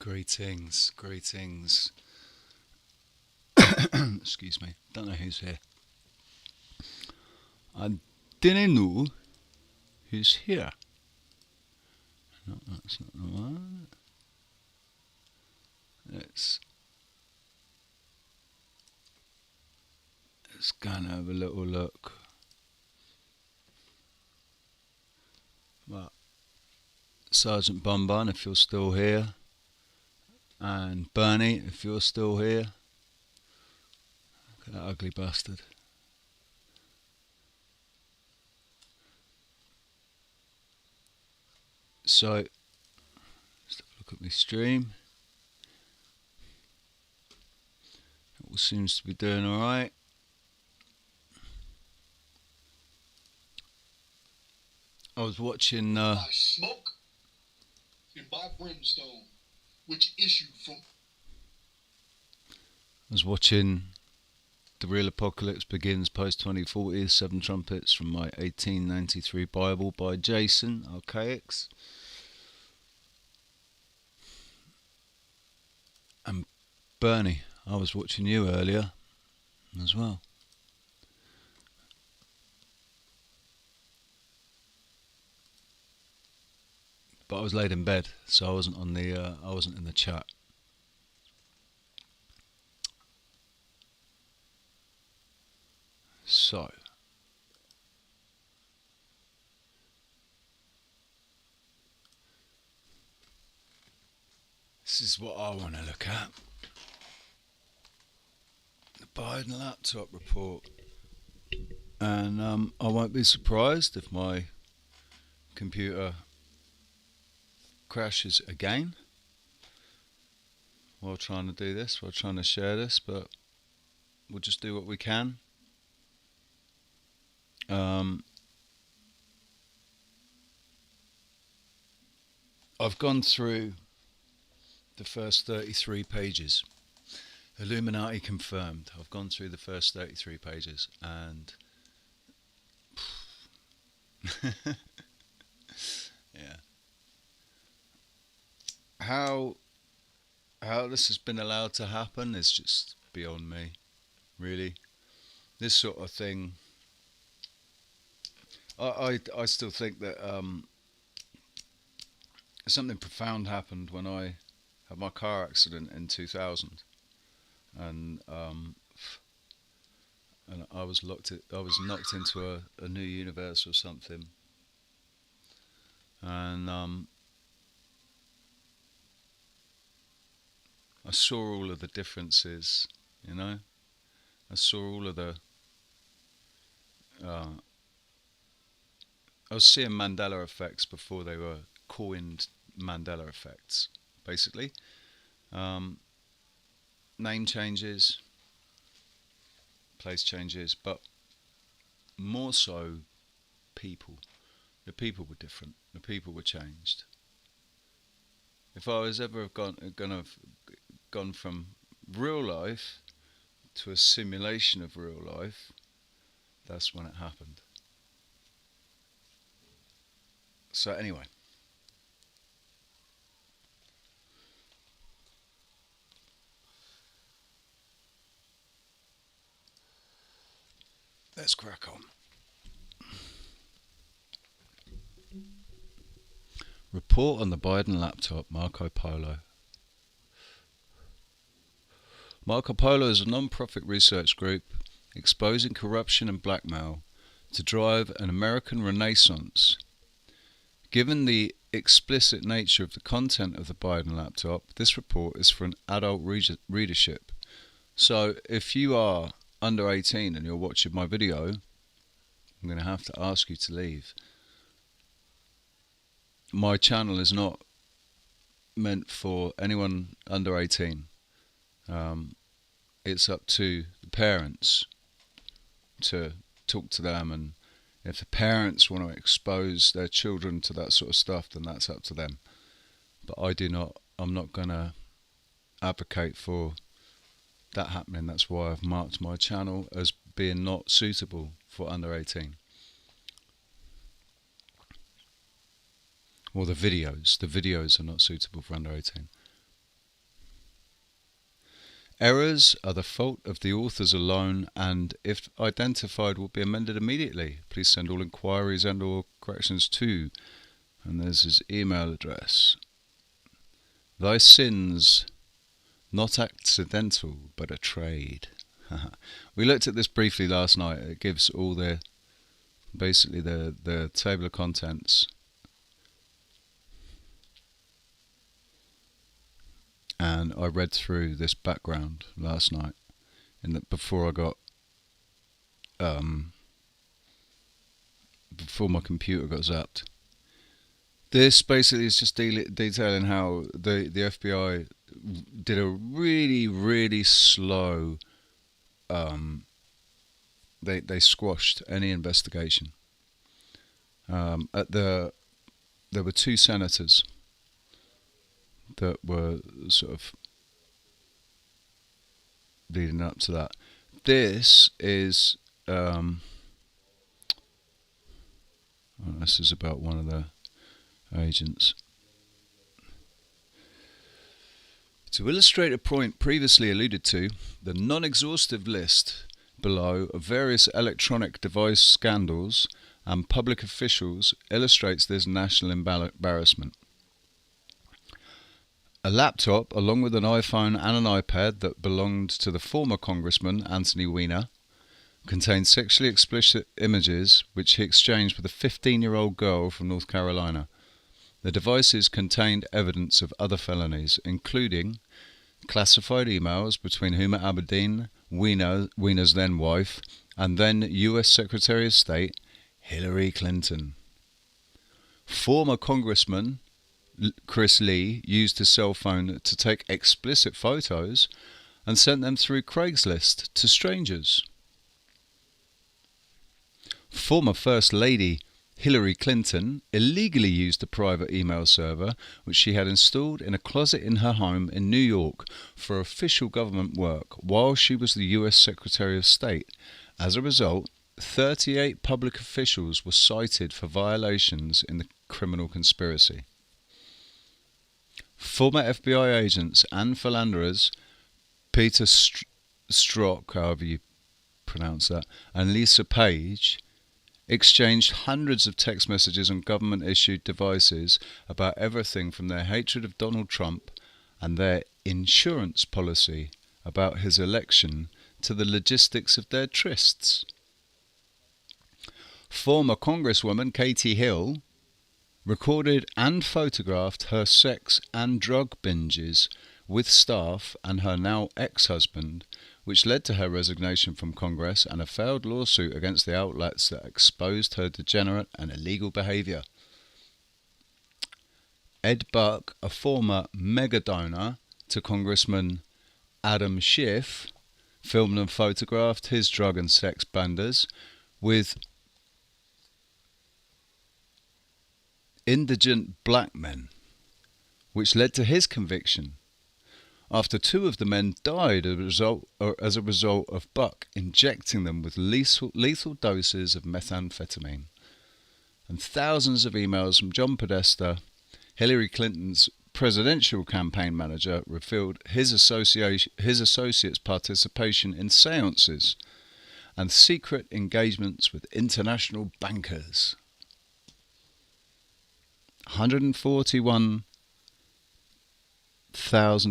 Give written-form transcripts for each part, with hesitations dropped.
Greetings, greetings. Excuse me. Don't know who's here. I didn't know who's here. No, that's not the one. Let's go and have a little look. Well, Sergeant Bunbun, if you're still here, and Bernie, if you're still here. Look at that ugly bastard. So, let's have a look at my stream. It all seems to be doing alright. I was watching by smoke and by brimstone, which issued from. I was watching The Real Apocalypse Begins Post 2040, 7 Trumpets from my 1893 Bible by Jason Archaics. And Bernie, I was watching you earlier as well. But I was laid in bed, so I wasn't on the I wasn't in the chat. So this is what I want to look at. The Biden laptop report. And I won't be surprised if my computer crashes again while trying to do this, while trying to share this, but we'll just do what we can. I've gone through the first 33 pages. Illuminati confirmed. I've gone through the first 33 pages and yeah. How this has been allowed to happen is just beyond me, really. This sort of thing. I still think that something profound happened when I had my car accident in 2000, and I was knocked into a new universe or something, and I saw all of the differences, you know. I saw all of the. I was seeing Mandela effects before they were coined Mandela effects, basically. Name changes, place changes, but more so people. The people were different. The people were changed. If I was ever gone from real life to a simulation of real life, that's when it happened. So anyway, let's crack on. Report on the Biden laptop, Marco Polo. Marco Polo is a non-profit research group exposing corruption and blackmail to drive an American renaissance. Given the explicit nature of the content of the Biden laptop, this report is for an adult readership. So if you are under 18 and you're watching my video, I'm going to have to ask you to leave. My channel is not meant for anyone under 18. It's up to the parents to talk to them, and if the parents want to expose their children to that sort of stuff, then that's up to them. But I'm not going to advocate for that happening. That's why I've marked my channel as being not suitable for under 18. Or the videos are not suitable for under 18. Errors are the fault of the authors alone, and if identified will be amended immediately. Please send all inquiries and or corrections to, and there's his email address. Thy sins, not accidental, but a trade. We looked at this briefly last night. It gives all basically the table of contents. And I read through this background last night, before I got before my computer got zapped. This basically is just detailing how the FBI did a really, really slow. They squashed any investigation. There were two senators that were sort of leading up to that. This is this is about one of the agents. To illustrate a point previously alluded to, the non-exhaustive list below of various electronic device scandals and public officials illustrates this national embarrassment. A laptop, along with an iPhone and an iPad that belonged to the former Congressman Anthony Weiner, contained sexually explicit images which he exchanged with a 15-year-old girl from North Carolina. The devices contained evidence of other felonies, including classified emails between Huma Abedin, Weiner's then wife, and then U.S. Secretary of State Hillary Clinton. Former Congressman Chris Lee used his cell phone to take explicit photos and sent them through Craigslist to strangers. Former First Lady Hillary Clinton illegally used a private email server which she had installed in a closet in her home in New York for official government work while she was the U.S. Secretary of State. As a result, 38 public officials were cited for violations in the criminal conspiracy. Former FBI agents and philanderers Peter Strzok, however you pronounce that, and Lisa Page exchanged hundreds of text messages on government-issued devices about everything from their hatred of Donald Trump and their insurance policy about his election to the logistics of their trysts. Former Congresswoman Katie Hill recorded and photographed her sex and drug binges with staff and her now ex-husband, which led to her resignation from Congress and a failed lawsuit against the outlets that exposed her degenerate and illegal behaviour. Ed Buck, a former mega-donor to Congressman Adam Schiff, filmed and photographed his drug and sex benders with indigent black men, which led to his conviction after two of the men died as a result of Buck injecting them with lethal doses of methamphetamine. And thousands of emails from John Podesta, Hillary Clinton's presidential campaign manager, revealed his associates' participation in seances and secret engagements with international bankers. 141,000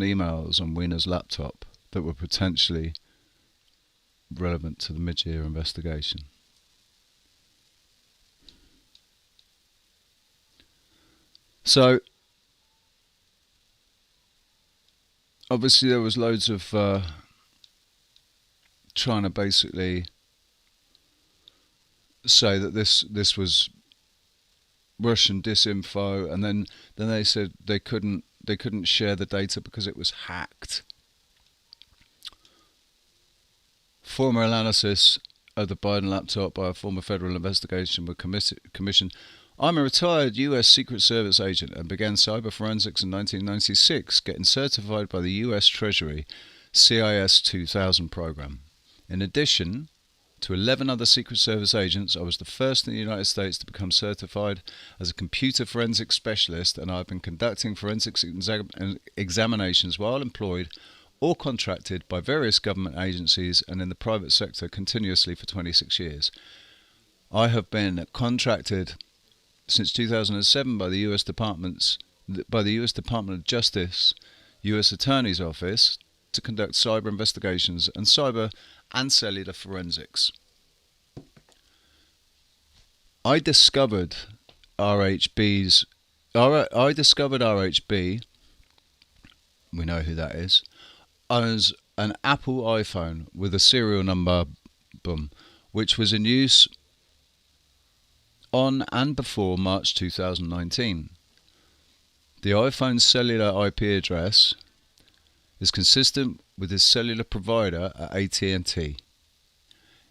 emails on Weiner's laptop that were potentially relevant to the mid-year investigation. So, obviously there was loads of trying to basically say that this was Russian disinfo, and then they said they couldn't share the data because it was hacked. Former analysis of the Biden laptop by a former federal investigation were commissioned. I'm a retired US Secret Service agent and began cyber forensics in 1996, getting certified by the US Treasury CIS 2000 program. In addition to 11 other Secret Service agents, I was the first in the United States to become certified as a computer forensics specialist, and I've been conducting forensics examinations while employed or contracted by various government agencies and in the private sector continuously for 26 years. I have been contracted since 2007 by the US Department of Justice, US Attorney's Office, to conduct cyber investigations and cyber and cellular forensics. I discovered RHB, we know who that is, owns an Apple iPhone with a serial number, which was in use on and before March 2019. The iPhone's cellular IP address is consistent with its cellular provider at AT&T.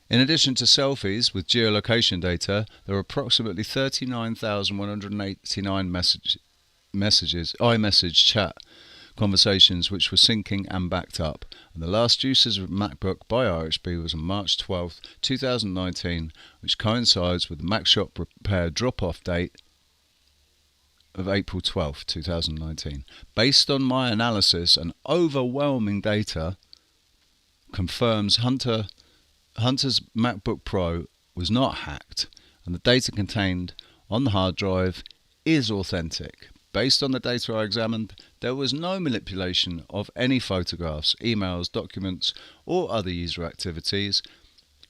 In addition to selfies with geolocation data, there are approximately 39,189 iMessage chat conversations which were syncing and backed up, and the last usage of MacBook by RHB was on March 12, 2019, which coincides with the Mac Shop repair drop-off date of April 12, 2019. Based on my analysis, and overwhelming data confirms Hunter's MacBook Pro was not hacked, and the data contained on the hard drive is authentic. Based on the data I examined, there was no manipulation of any photographs, emails, documents, or other user activities.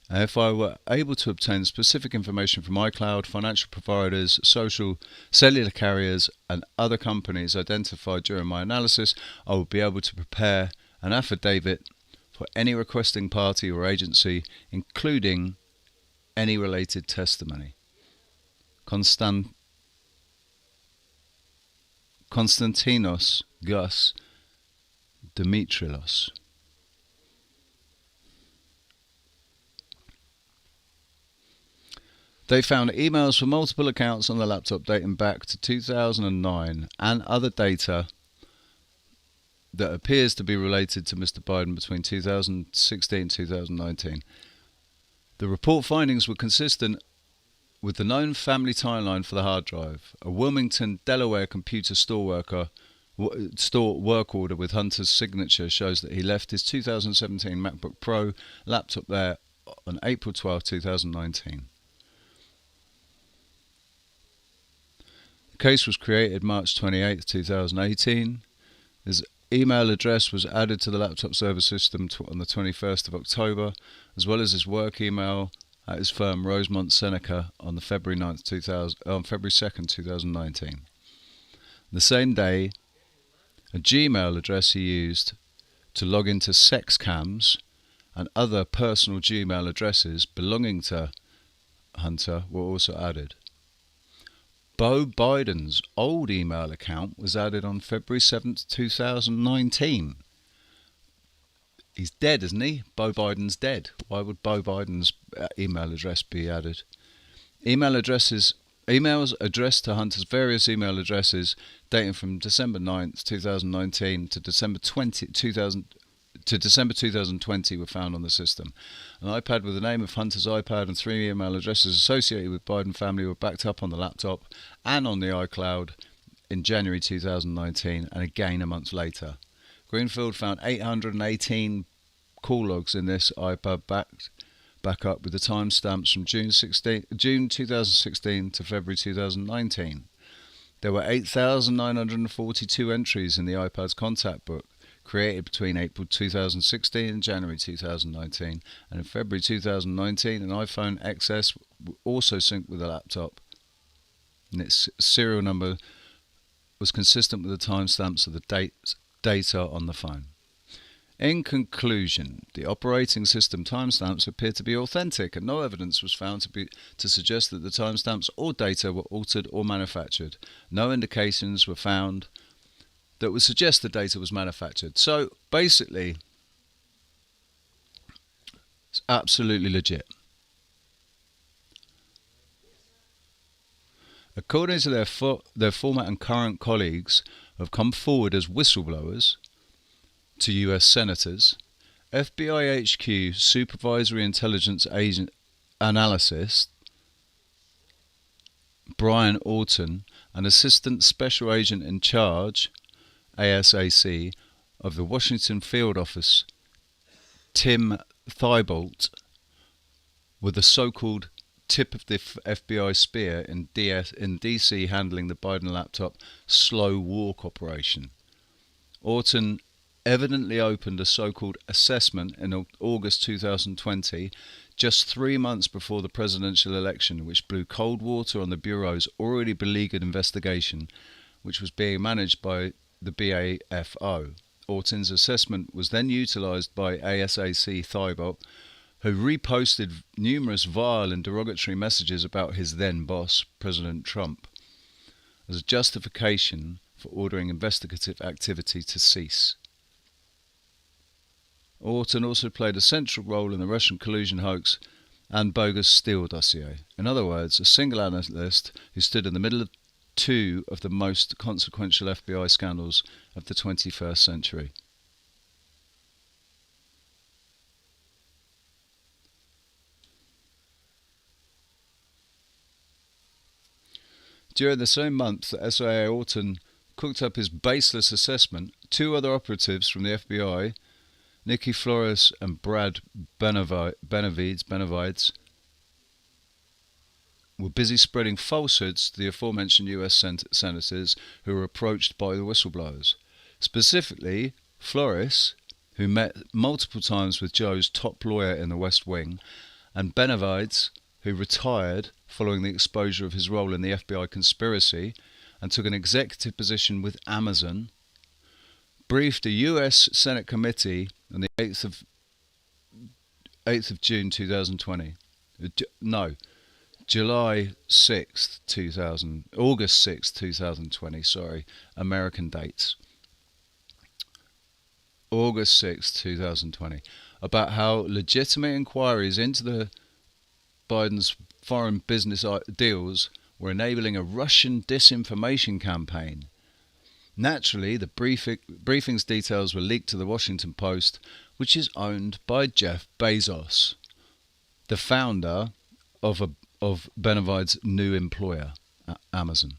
And if I were able to obtain specific information from iCloud, financial providers, cellular carriers, and other companies identified during my analysis, I would be able to prepare an affidavit for any requesting party or agency, including any related testimony. Konstantinos Gus Dimitrilos. They found emails from multiple accounts on the laptop dating back to 2009 and other data that appears to be related to Mr. Biden between 2016 and 2019. The report findings were consistent with the known family timeline for the hard drive. A Wilmington, Delaware computer store work order with Hunter's signature shows that he left his 2017 MacBook Pro laptop there on April 12, 2019. The case was created March 28, 2018. His email address was added to the laptop server system on the 21st of October, as well as his work email at his firm Rosemont Seneca on February 2nd, 2019. The same day, a Gmail address he used to log into sex cams and other personal Gmail addresses belonging to Hunter were also added. Beau Biden's old email account was added on February 7th, 2019. He's dead, isn't he? Beau Biden's dead. Why would Beau Biden's email address be added? Emails addressed to Hunter's various email addresses dating from December 9th, 2019 to December 2020 were found on the system. An iPad with the name of Hunter's iPad and 3 email addresses associated with Biden family were backed up on the laptop and on the iCloud in January 2019 and again a month later. Greenfield found 818 call logs in this iPad backup with the timestamps from June 2016 to February 2019. There were 8,942 entries in the iPad's contact book, created between April 2016 and January 2019, and in February 2019 an iPhone XS also synced with the laptop, and its serial number was consistent with the timestamps of the data on the phone. In conclusion, the operating system timestamps appear to be authentic, and no evidence was found to suggest that the timestamps or data were altered or manufactured. No indications were found that would suggest the data was manufactured. So basically, it's absolutely legit. According to their former and current colleagues who have come forward as whistleblowers to US senators, FBI HQ Supervisory Intelligence Agent Analyst Brian Orton and Assistant Special Agent in Charge ASAC of the Washington field office, Tim Thibault, were the so-called tip of the FBI spear in DC handling the Biden laptop slow walk operation. Orton evidently opened a so-called assessment in August 2020, just 3 months before the presidential election, which blew cold water on the Bureau's already beleaguered investigation, which was being managed by the BAFO. Orton's assessment was then utilised by ASAC Thibault, who reposted numerous vile and derogatory messages about his then boss, President Trump, as a justification for ordering investigative activity to cease. Orton also played a central role in the Russian collusion hoax and bogus Steele dossier. In other words, a single analyst who stood in the middle of two of the most consequential FBI scandals of the 21st century. During the same month that SIA Orton cooked up his baseless assessment, two other operatives from the FBI, Nikki Flores and Brad Benavides, were busy spreading falsehoods to the aforementioned US senators who were approached by the whistleblowers. Specifically, Flores, who met multiple times with Joe's top lawyer in the West Wing, and Benavides, who retired following the exposure of his role in the FBI conspiracy and took an executive position with Amazon, briefed a US Senate committee on the 8th of June 2020. August 6th, 2020, American dates. August 6th, 2020, about how legitimate inquiries into the Biden's foreign business deals were enabling a Russian disinformation campaign. Naturally, the briefing's details were leaked to the Washington Post, which is owned by Jeff Bezos, the founder of Benavides' new employer, Amazon.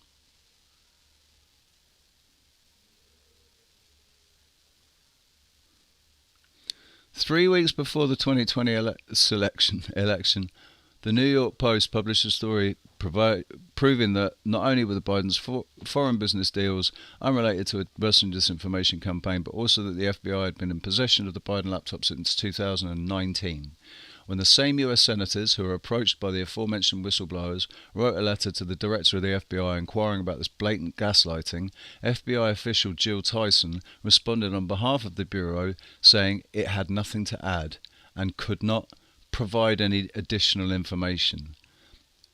Three weeks before the 2020 election, the New York Post published a story proving that not only were the Biden's foreign business deals unrelated to a Russian disinformation campaign, but also that the FBI had been in possession of the Biden laptop since 2019. When the same US senators who were approached by the aforementioned whistleblowers wrote a letter to the director of the FBI inquiring about this blatant gaslighting, FBI official Jill Tyson responded on behalf of the Bureau saying it had nothing to add and could not provide any additional information.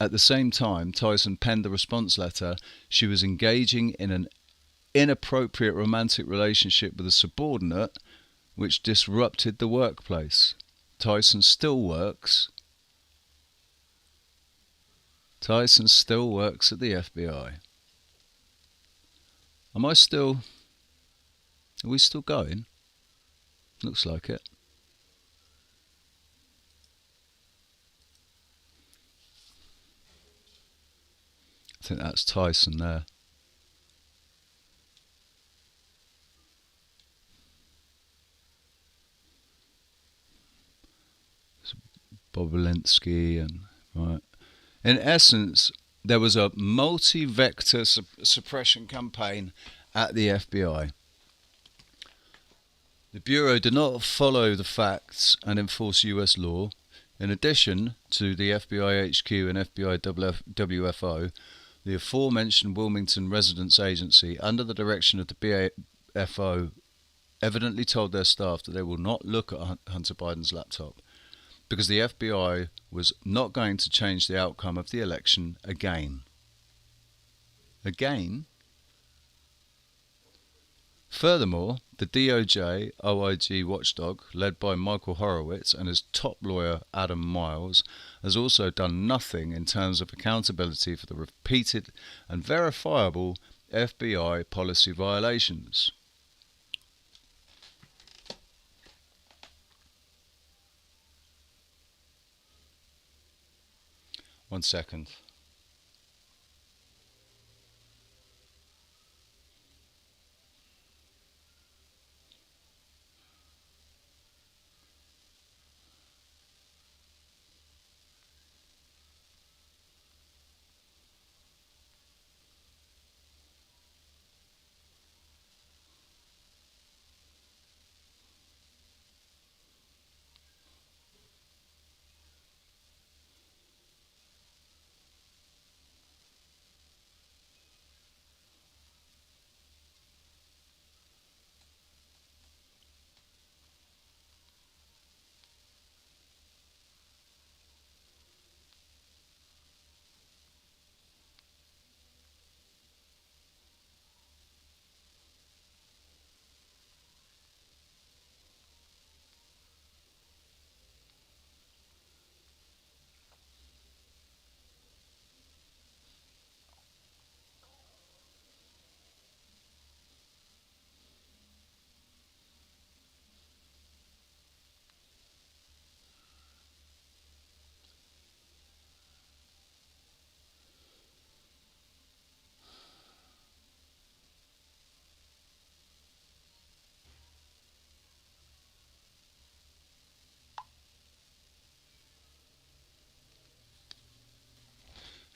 At the same time, Tyson penned the response letter. She was engaging in an inappropriate romantic relationship with a subordinate which disrupted the workplace. Tyson still works at the FBI. Are we still going? Looks like it. I think that's Tyson there. Bobulinski and right. In essence, there was a multi-vector suppression campaign at the FBI. The Bureau did not follow the facts and enforce US law. In addition to the FBI HQ and FBI WFO, the aforementioned Wilmington Residence Agency, under the direction of the BAFO, evidently told their staff that they will not look at Hunter Biden's laptop because the FBI was not going to change the outcome of the election again. Furthermore, the DOJ OIG watchdog, led by Michael Horowitz and his top lawyer Adam Miles, has also done nothing in terms of accountability for the repeated and verifiable FBI policy violations. One second.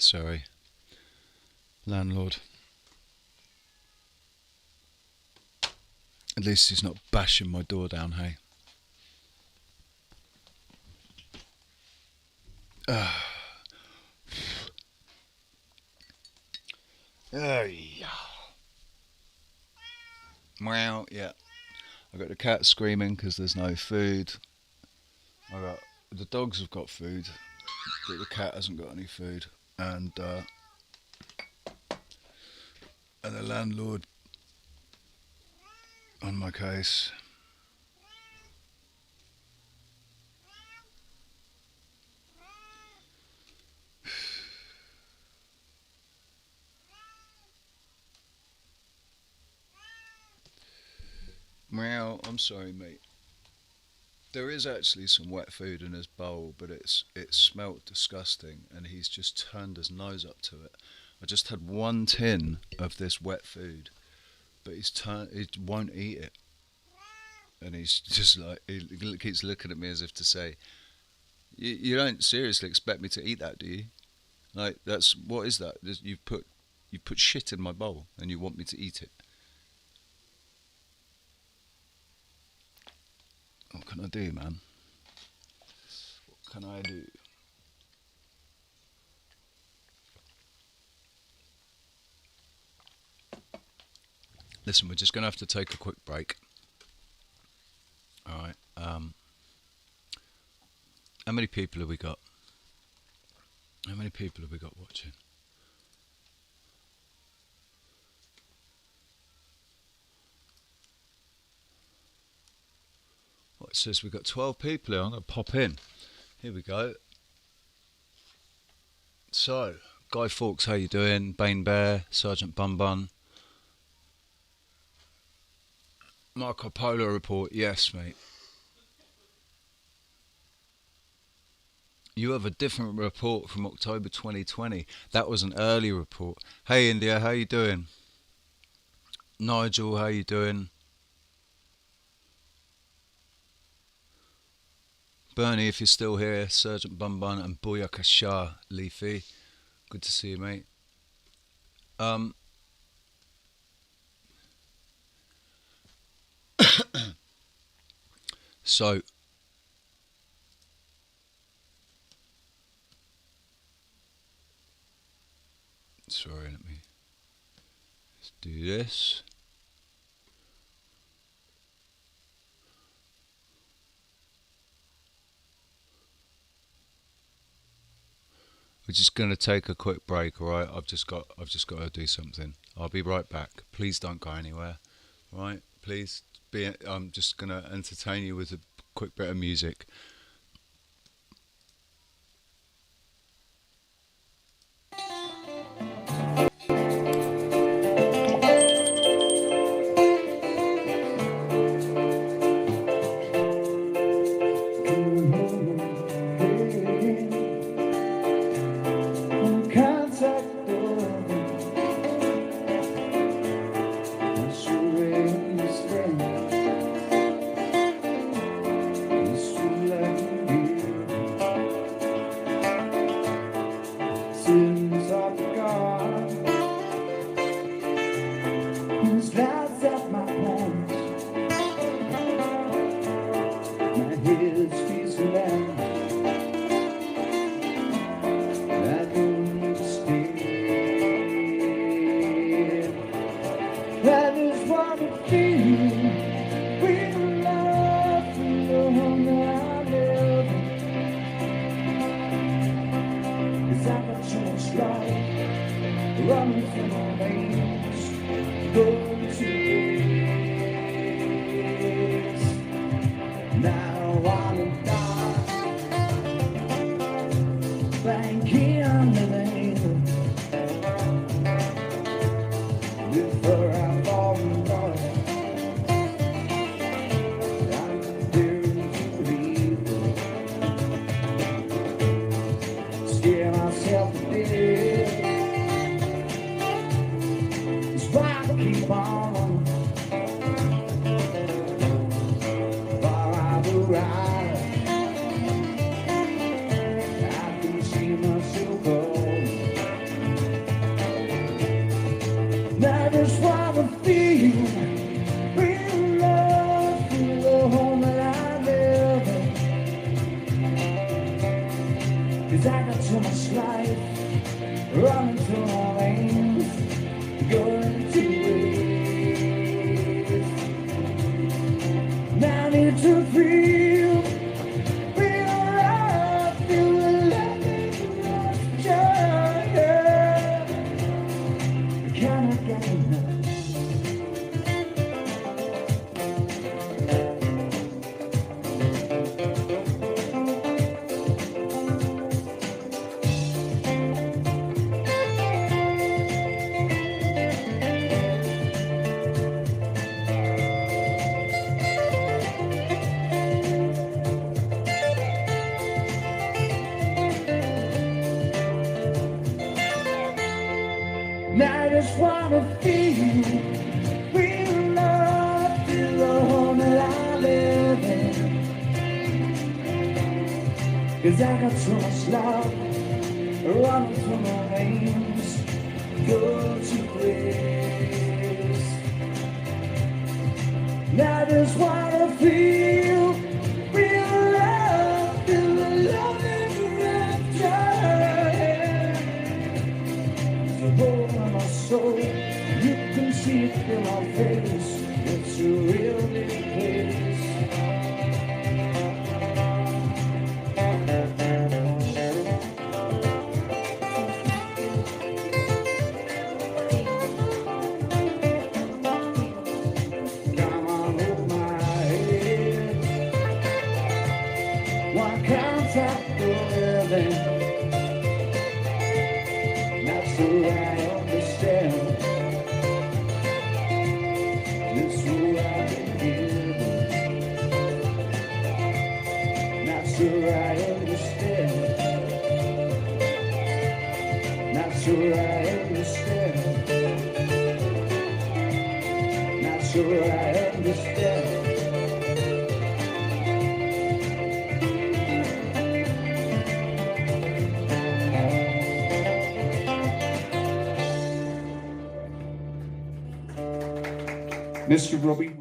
Sorry, landlord. At least he's not bashing my door down, hey? Well, yeah. I got the cat screaming because there's no food. The dogs have got food, but the cat hasn't got any food. And the landlord on my case. Well, I'm sorry, mate. There is actually some wet food in his bowl, but it smelt disgusting, and he's just turned his nose up to it. I just had one tin of this wet food, but he won't eat it, and he's just like he keeps looking at me as if to say, "You don't seriously expect me to eat that, do you? Like what is that? You've put shit in my bowl, and you want me to eat it." What can I do, man? What can I do? Listen, we're just going to have to take a quick break. Alright. How many people have we got? How many people have we got watching? Well, it says we've got 12 people here. I'm going to pop in. Here we go. So, Guy Fawkes, how you doing? Bane Bear, Sergeant Bun Bun. Marco Polo report, yes, mate. You have a different report from October 2020. That was an early report. Hey, India, how you doing? Nigel, how you doing? Bernie, if you're still here, Sergeant Bun Bun, and Booyaka Shah, Leafy. Good to see you, mate. So, sorry, let me just do this. We're just going to take a quick break, alright? I've just got to do something. I'll be right back. Please don't go anywhere, alright? Please I'm just going to entertain you with a quick bit of music. I can see myself go. life running through my veins, going to waste. Now I need to feel love, feel the love of joy. Cannot get enough. Now I just wanna feel love, feel the home that I live in. 'Cause I got so much love running through my veins, go to grace. Now I just wanna feel love, feel the love and rapture. The whole of my soul, you can see it in my face. It's a real big place. Come on, hold my head. Why can't I go living? Not so I understand. It's who I've been given. Not so I understand. Not so I understand. Not so I understand. Mr. Robbie.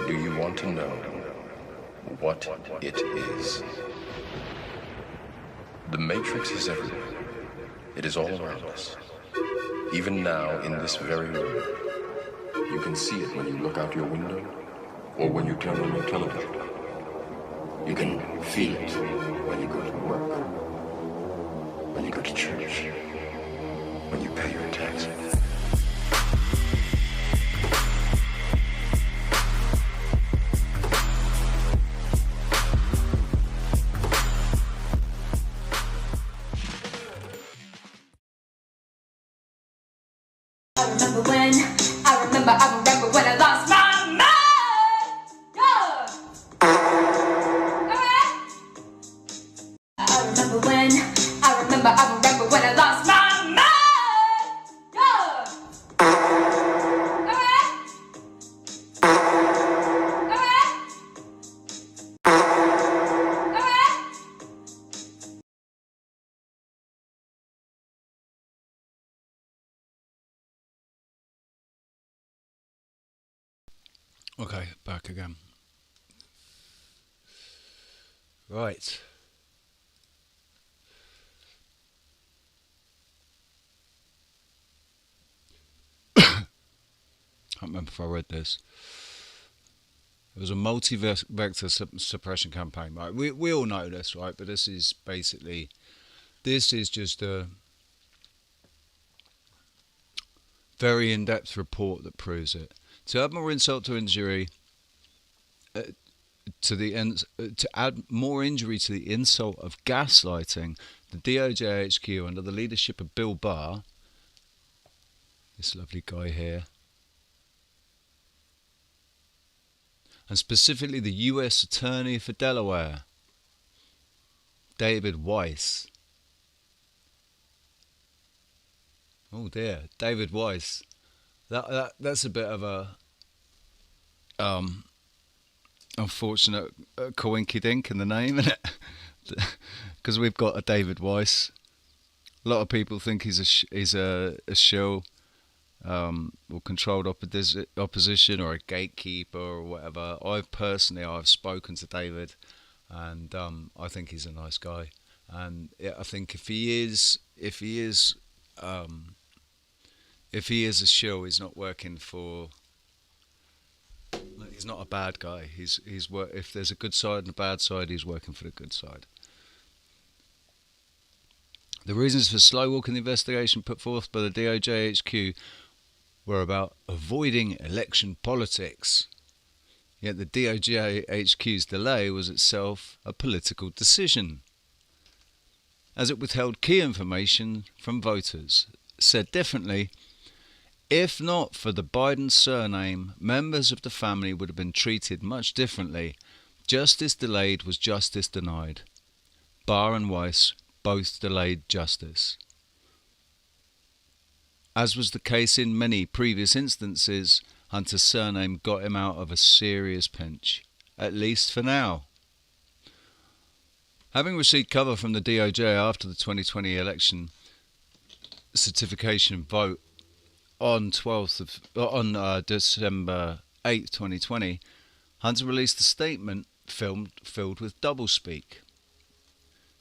Do you want to know what it is? The Matrix is everywhere. It is all around us. Even now, in this very room. You can see it when you look out your window or when you turn on your television. You can feel it when you go to work, when you go to church, when you pay your taxes. I remember when I lost my mind. Yeah. Okay. I remember when I lost my mind. Yeah. Okay. Okay, back again. Right. I can't remember if I read this. It was a multi-vector suppression campaign, right? We all know this, right? But this is just a very in-depth report that proves it. To add more insult to injury, to add more injury to the insult of gaslighting, the DOJ HQ, under the leadership of Bill Barr, this lovely guy here, and specifically the U.S. Attorney for Delaware, David Weiss. Oh dear, David Weiss. That's a bit of a unfortunate coinkydink in the name, isn't it? Because we've got a David Weiss. A lot of people think he's a shill, or controlled opposition, or a gatekeeper, or whatever. I've spoken to David, and I think he's a nice guy. And I think if he is a shill, he's not working for. He's not a bad guy. If there's a good side and a bad side, he's working for the good side. The reasons for slow walking the investigation put forth by the DOJ HQ were about avoiding election politics. Yet the DOJ HQ's delay was itself a political decision, as it withheld key information from voters. Said differently, if not for the Biden surname, members of the family would have been treated much differently. Justice delayed was justice denied. Barr and Weiss both delayed justice. As was the case in many previous instances, Hunter's surname got him out of a serious pinch, at least for now. Having received cover from the DOJ after the 2020 election certification vote on December 8, 2020, Hunter released a statement filled with doublespeak.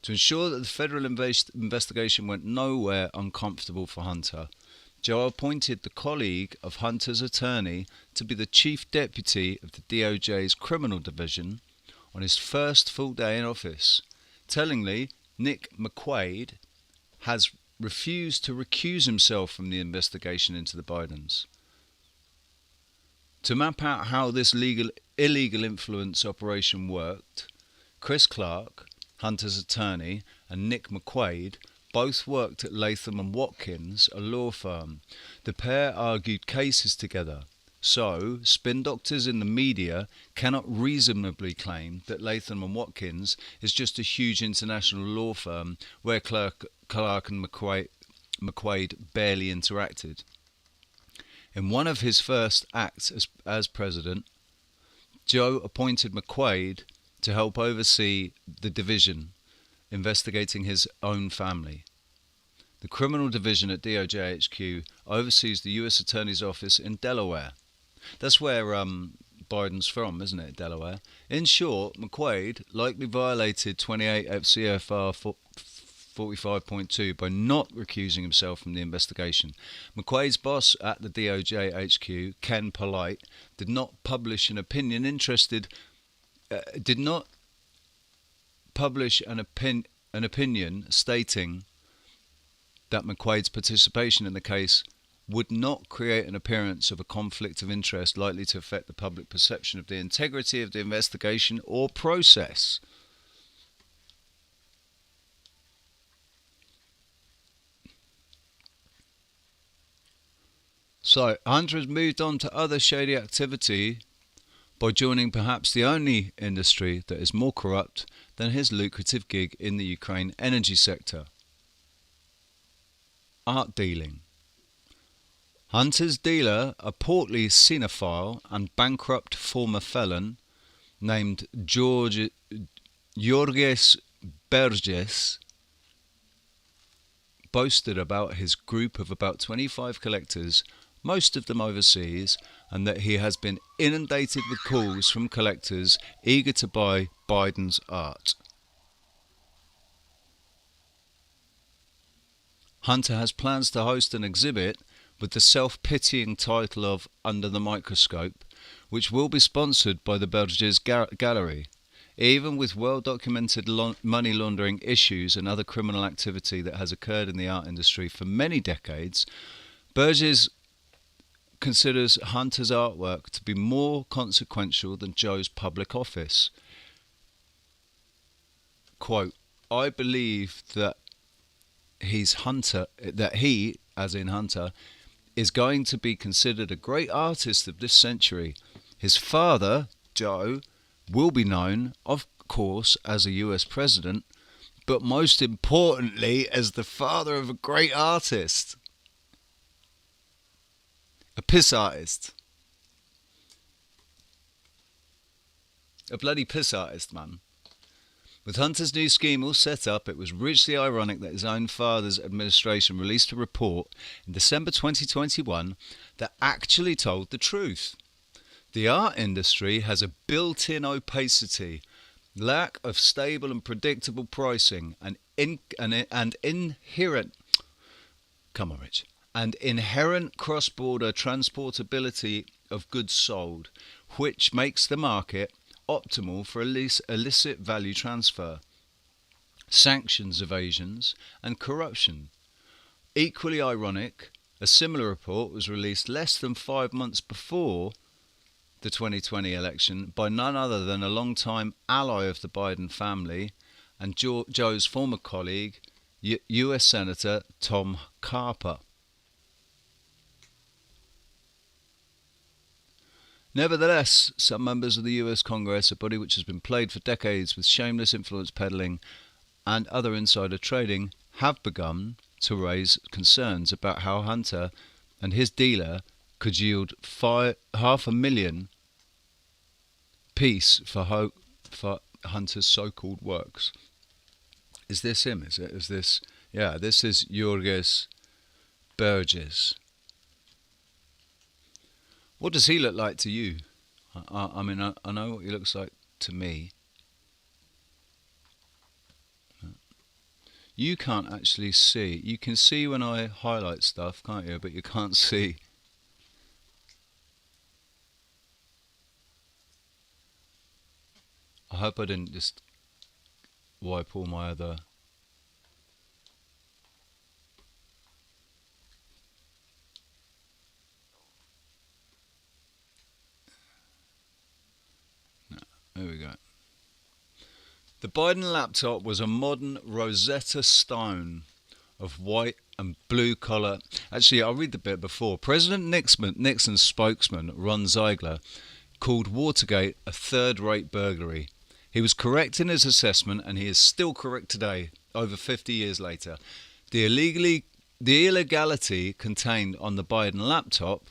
To ensure that the federal investigation went nowhere uncomfortable for Hunter, Joe appointed the colleague of Hunter's attorney to be the chief deputy of the DOJ's criminal division on his first full day in office. Tellingly, Nick McQuaid has refused to recuse himself from the investigation into the Bidens. To map out how this illegal influence operation worked, Chris Clark, Hunter's attorney, and Nick McQuaid both worked at Latham & Watkins, a law firm. The pair argued cases together, so spin doctors in the media cannot reasonably claim that Latham & Watkins is just a huge international law firm where Clark and McQuaid barely interacted. In one of his first acts as president, Joe appointed McQuaid to help oversee the division investigating his own family. The criminal division at DOJ HQ oversees the U.S. Attorney's Office in Delaware. That's where Biden's from, isn't it, Delaware? In short, McQuaid likely violated 28 FCFR 45.2 by not recusing himself from the investigation. McQuaid's boss at the DOJ HQ, Ken Polite, did not publish an opinion stating that McQuaid's participation in the case would not create an appearance of a conflict of interest likely to affect the public perception of the integrity of the investigation or process. So, Hunter has moved on to other shady activity by joining perhaps the only industry that is more corrupt than his lucrative gig in the Ukraine energy sector: art dealing. Hunter's dealer, a portly cinephile and bankrupt former felon named Georges Burgess, boasted about his group of about 25 collectors, most of them overseas, and that he has been inundated with calls from collectors eager to buy Biden's art. Hunter has plans to host an exhibit with the self-pitying title of Under the Microscope, which will be sponsored by the Burgess Gallery. Even with well-documented money laundering issues and other criminal activity that has occurred in the art industry for many decades, Burgess considers Hunter's artwork to be more consequential than Joe's public office. Quote, I believe that he, as in Hunter, is going to be considered a great artist of this century. His father, Joe, will be known, of course, as a US president, but most importantly as the father of a great artist. A piss artist. A bloody piss artist, man. With Hunter's new scheme all set up, it was richly ironic that his own father's administration released a report in December 2021 that actually told the truth. The art industry has a built-in opacity, lack of stable and predictable pricing, and inherent cross-border transportability of goods sold, which makes the market optimal for illicit value transfer, sanctions evasions, and corruption. Equally ironic, a similar report was released less than 5 months before the 2020 election by none other than a long-time ally of the Biden family and Joe's former colleague, US Senator Tom Carper. Nevertheless, some members of the US Congress, a body which has been plagued for decades with shameless influence peddling and other insider trading, have begun to raise concerns about how Hunter and his dealer could yield $500,000 piece for Hunter's so-called works. Is this him? Is this? Yeah, this is Jorges Burgess. What does he look like to you? I mean, I know what he looks like to me. You can't actually see. You can see when I highlight stuff, can't you? But you can't see. I hope I didn't just wipe all my other... There we go. The Biden laptop was a modern Rosetta Stone of white and blue collar. Actually, I'll read the bit before. President Nixon's spokesman, Ron Ziegler, called Watergate a third-rate burglary. He was correct in his assessment, and he is still correct today, over 50 years later. The illegality contained on the Biden laptop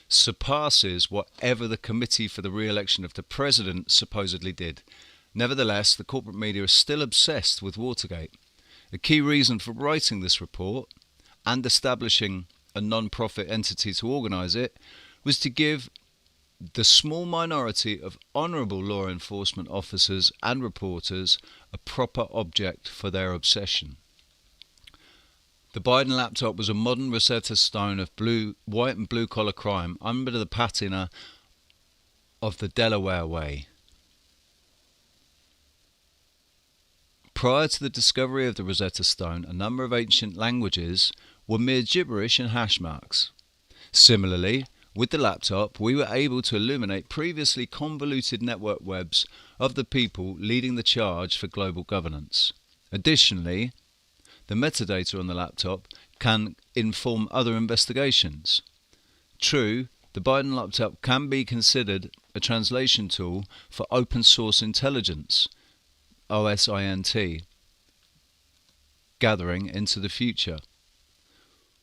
surpasses whatever the Committee for the Re-election of the President supposedly did. Nevertheless, the corporate media is still obsessed with Watergate. A key reason for writing this report and establishing a non-profit entity to organise it was to give the small minority of honourable law enforcement officers and reporters a proper object for their obsession. The Biden laptop was a modern Rosetta Stone of white and blue collar crime under the patina of the Delaware Way. Prior to the discovery of the Rosetta Stone, a number of ancient languages were mere gibberish and hash marks. Similarly, with the laptop, we were able to illuminate previously convoluted network webs of the people leading the charge for global governance. Additionally, the metadata on the laptop can inform other investigations. True, the Biden laptop can be considered a translation tool for open source intelligence, OSINT, gathering into the future.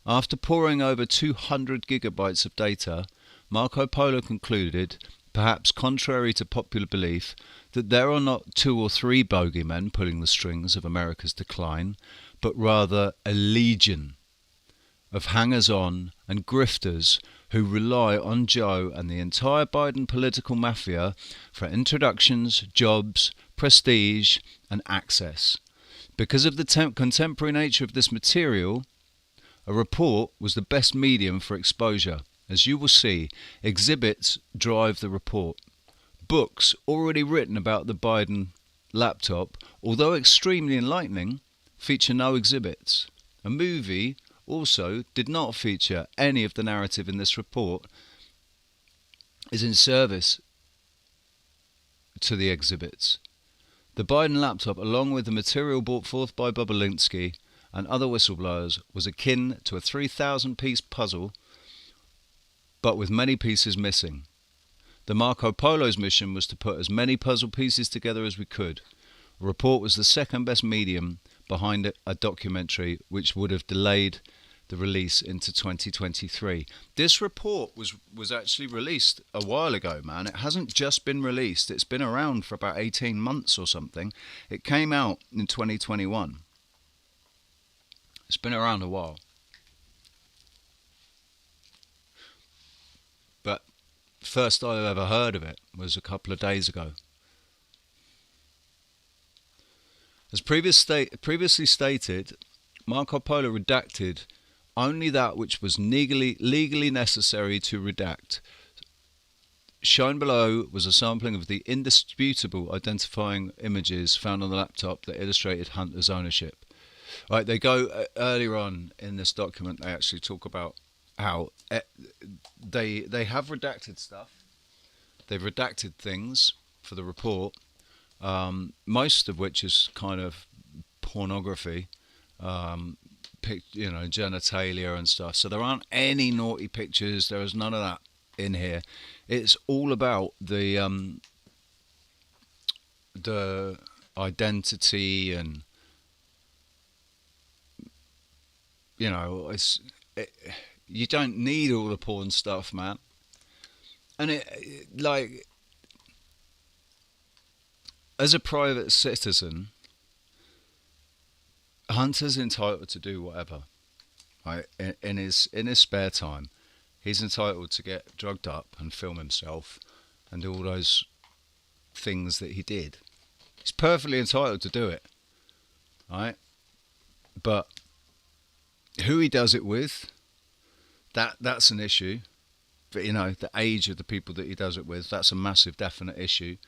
After poring over 200 gigabytes of data, Marco Polo concluded, perhaps contrary to popular belief, that there are not 2 or 3 bogeymen pulling the strings of America's decline, but rather a legion of hangers-on and grifters who rely on Joe and the entire Biden political mafia for introductions, jobs, prestige, and access. Because of the contemporary nature of this material, a report was the best medium for exposure. As you will see, exhibits drive the report. Books already written about the Biden laptop, although extremely enlightening, feature no exhibits. A movie also did not feature any of the narrative in this report, is in service to the exhibits. The Biden laptop, along with the material brought forth by Bobolinsky and other whistleblowers, was akin to a 3,000-piece puzzle, but with many pieces missing. The Marco Polo's mission was to put as many puzzle pieces together as we could. The report was the second best medium behind a documentary which would have delayed the release into 2023. This report was actually released a while ago, man. It hasn't just been released. It's been around for about 18 months or something. It came out in 2021. It's been around a while. But first I ever heard of it was a couple of days ago. As previously stated, Marco Polo redacted only that which was legally necessary to redact. Shown below was a sampling of the indisputable identifying images found on the laptop that illustrated Hunter's ownership. Right, they go earlier on in this document. They actually talk about how they have redacted stuff. They've redacted things for the report, most of which is kind of pornography. Genitalia and stuff. So there aren't any naughty pictures. There is none of that in here. It's all about the identity and you don't need all the porn stuff, man. And as a private citizen, Hunter's entitled to do whatever, right? In his spare time, he's entitled to get drugged up and film himself and do all those things that he did. He's perfectly entitled to do it, right? But who he does it with, that's an issue. But the age of the people that he does it with, that's a massive, definite issue.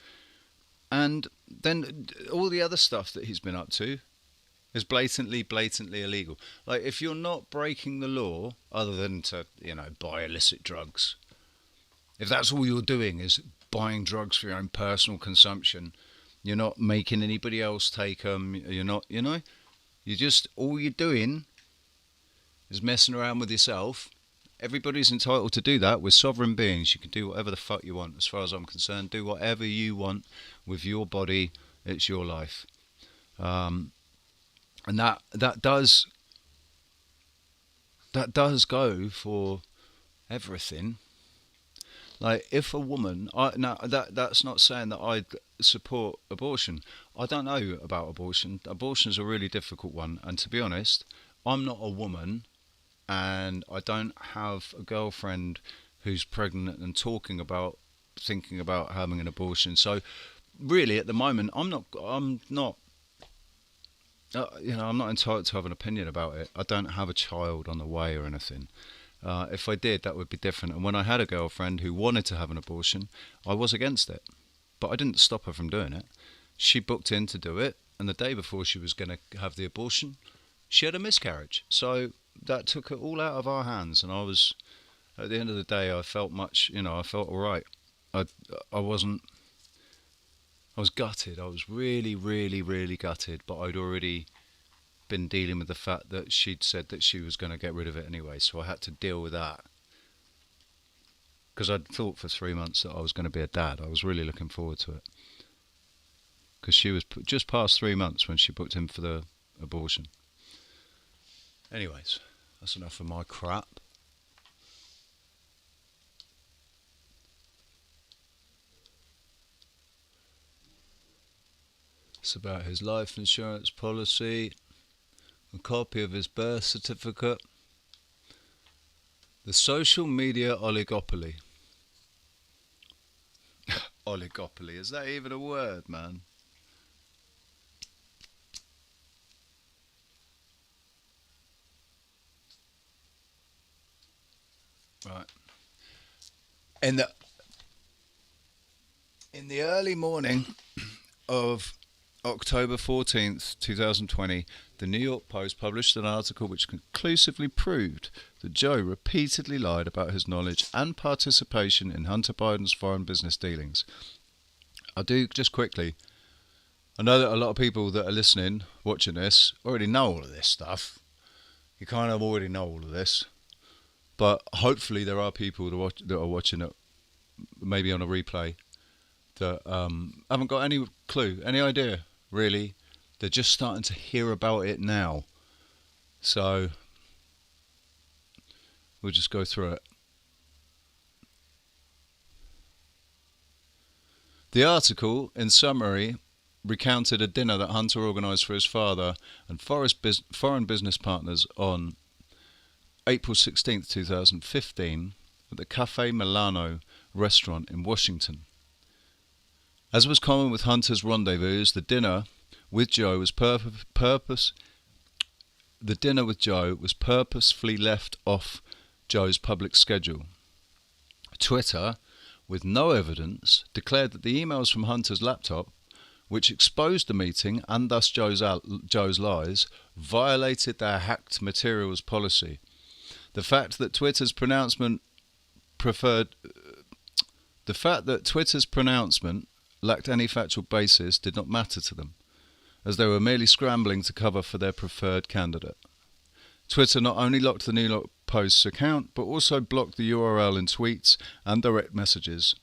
And then all the other stuff that he's been up to is blatantly illegal. Like, if you're not breaking the law, other than to, buy illicit drugs, if that's all you're doing is buying drugs for your own personal consumption, you're not making anybody else take them, you're not, all you're doing is messing around with yourself. Everybody's entitled to do that. We're sovereign beings. You can do whatever the fuck you want, as far as I'm concerned. Do whatever you want with your body. It's your life. And that does go for everything. Like, if a woman, that's not saying that I support abortion. I don't know about abortion. Abortion is a really difficult one, and to be honest, I'm not a woman, and I don't have a girlfriend who's pregnant and thinking about having an abortion. So, really, at the moment, I'm not entitled to have an opinion about it. I don't have a child on the way or anything. If I did, that would be different. And when I had a girlfriend who wanted to have an abortion, I was against it. But I didn't stop her from doing it. She booked in to do it, and the day before she was going to have the abortion, she had a miscarriage. So that took it all out of our hands. And I was, at the end of the day, I felt I felt all right. I was gutted. I was really, really, really gutted. But I'd already been dealing with the fact that she'd said that she was going to get rid of it anyway. So I had to deal with that. Because I'd thought for 3 months that I was going to be a dad. I was really looking forward to it. Because she was just past 3 months when she booked in for the abortion. Anyways, that's enough of my crap. It's about his life insurance policy, a copy of his birth certificate, the social media oligopoly. Oligopoly, is that even a word, man? Right. In the early morning of October 14th, 2020, the New York Post published an article which conclusively proved that Joe repeatedly lied about his knowledge and participation in Hunter Biden's foreign business dealings. I do, just quickly, I know that a lot of people that are listening, watching this, already know all of this stuff. You kind of already know all of this. But hopefully there are people that are watching it, maybe on a replay, that haven't got any clue, any idea, really. They're just starting to hear about it now. So we'll just go through it. The article, in summary, recounted a dinner that Hunter organised for his father and foreign business partners on April 16th, 2015, at the Cafe Milano restaurant in Washington. As was common with Hunter's rendezvous, the dinner with Joe was purposefully left off Joe's public schedule. Twitter, with no evidence, declared that the emails from Hunter's laptop, which exposed the meeting and thus Joe's lies, violated their hacked materials policy. The fact that Twitter's pronouncement lacked any factual basis did not matter to them, as they were merely scrambling to cover for their preferred candidate. Twitter not only locked the New York Post's account, but also blocked the URL in tweets and direct messages.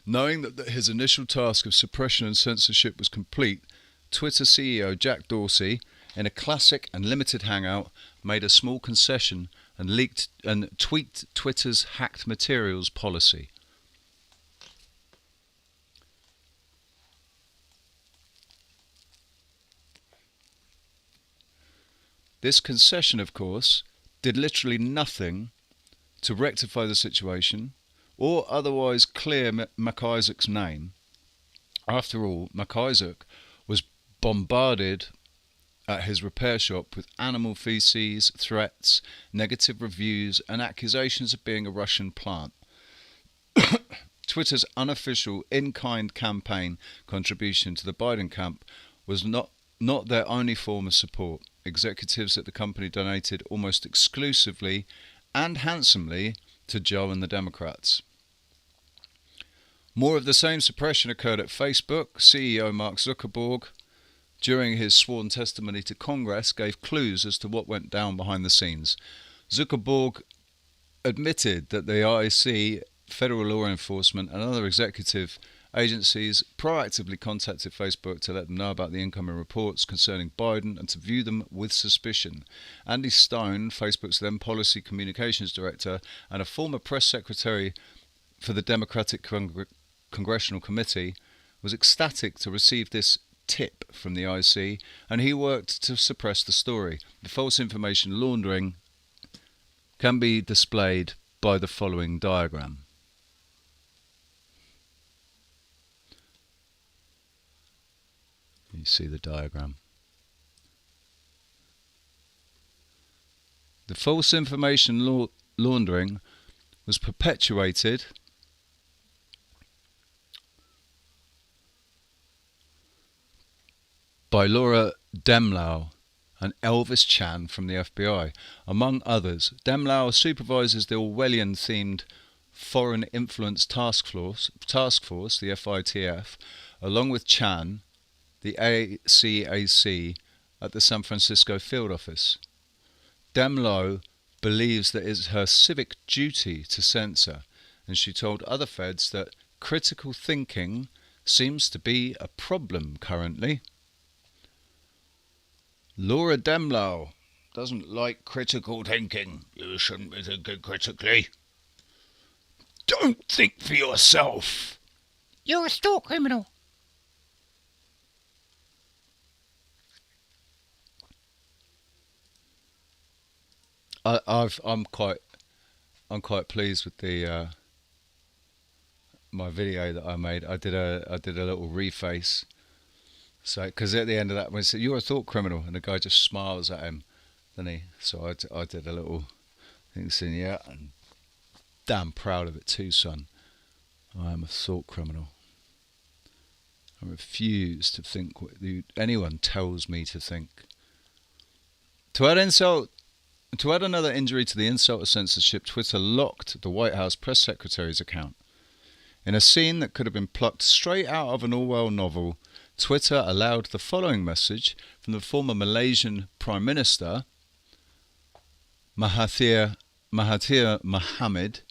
Knowing that his initial task of suppression and censorship was complete, Twitter CEO Jack Dorsey, in a classic and limited hangout, made a small concession and tweaked Twitter's hacked materials policy. This concession, of course, did literally nothing to rectify the situation or otherwise clear MacIsaac's name. After all, MacIsaac was bombarded at his repair shop with animal feces, threats, negative reviews, and accusations of being a Russian plant. Twitter's unofficial in-kind campaign contribution to the Biden camp was not their only form of support. Executives at the company donated almost exclusively and handsomely to Joe and the Democrats. More of the same suppression occurred at Facebook. CEO Mark Zuckerberg, during his sworn testimony to Congress, gave clues as to what went down behind the scenes. Zuckerberg admitted that the IC, federal law enforcement, and other executive agencies proactively contacted Facebook to let them know about the incoming reports concerning Biden and to view them with suspicion. Andy Stone, Facebook's then policy communications director and a former press secretary for the Democratic Congressional Committee, was ecstatic to receive this tip from the IC, and he worked to suppress the story. The false information laundering can be displayed by the following diagram. You see the diagram. The false information laundering was perpetuated by Laura Demlau and Elvis Chan from the FBI. Among others, Demlau supervises the Orwellian-themed Foreign Influence Task Force, the FITF, along with Chan, the ACAC, at the San Francisco field office. Demlau believes that it is her civic duty to censor, and she told other feds that critical thinking seems to be a problem currently. Laura Demlau doesn't like critical thinking. You shouldn't be thinking critically. Don't think for yourself. You're a thought criminal. I'm quite pleased with the my video that I made. I did a little reface. So, because at the end of that, when he said, "You're a thought criminal," and the guy just smiles at him, doesn't he? So I did a little thing saying, "Yeah, and damn proud of it too, son. I am a thought criminal." I refuse to think what anyone tells me to think. To add another injury to the insult of censorship, Twitter locked the White House press secretary's account. In a scene that could have been plucked straight out of an Orwell novel, Twitter allowed the following message from the former Malaysian Prime Minister, Mahathir Mohamad,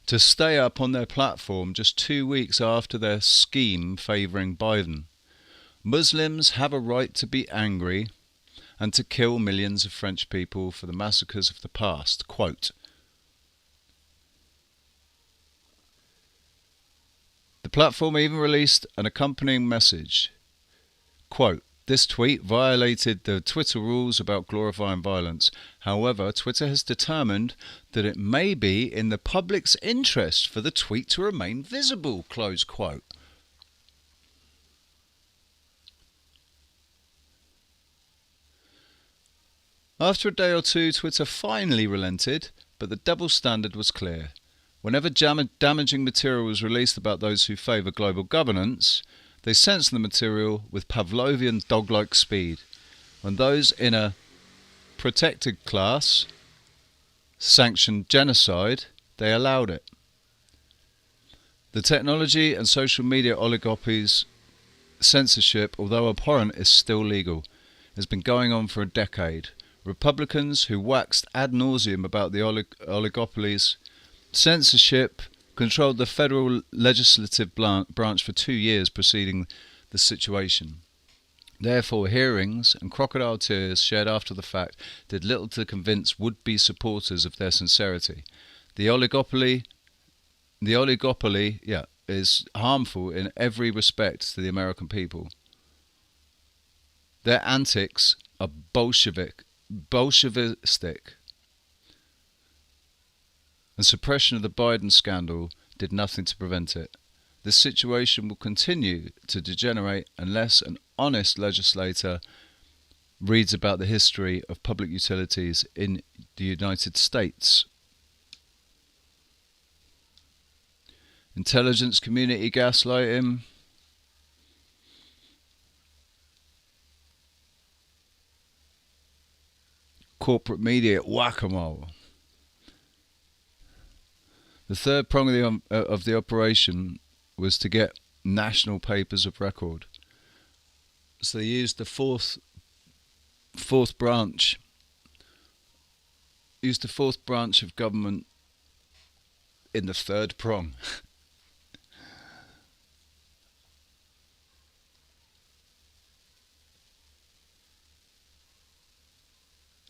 to stay up on their platform just 2 weeks after their scheme favouring Biden. Muslims have a right to be angry and to kill millions of French people for the massacres of the past. Quote, the platform even released an accompanying message. Quote, this tweet violated the Twitter rules about glorifying violence. However, Twitter has determined that it may be in the public's interest for the tweet to remain visible. Close quote. After a day or two, Twitter finally relented, but the double standard was clear. Whenever damaging material was released about those who favour global governance, they censored the material with Pavlovian dog-like speed. When those in a protected class sanctioned genocide, they allowed it. The technology and social media oligopolies' censorship, although abhorrent, is still legal. It has been going on for a decade. Republicans who waxed ad nauseum about the oligopolies' censorship controlled the federal legislative branch for 2 years preceding the situation. Therefore, hearings and crocodile tears shed after the fact did little to convince would-be supporters of their sincerity. The oligopoly is harmful in every respect to the American people. Their antics are Bolshevistic, and suppression of the Biden scandal did nothing to prevent it. This situation will continue to degenerate unless an honest legislator reads about the history of public utilities in the United States. Intelligence community gaslighting. Corporate media whack-a-mole. The third prong of the operation was to get national papers of record. So they used the fourth branch. Used the fourth branch of government in the third prong.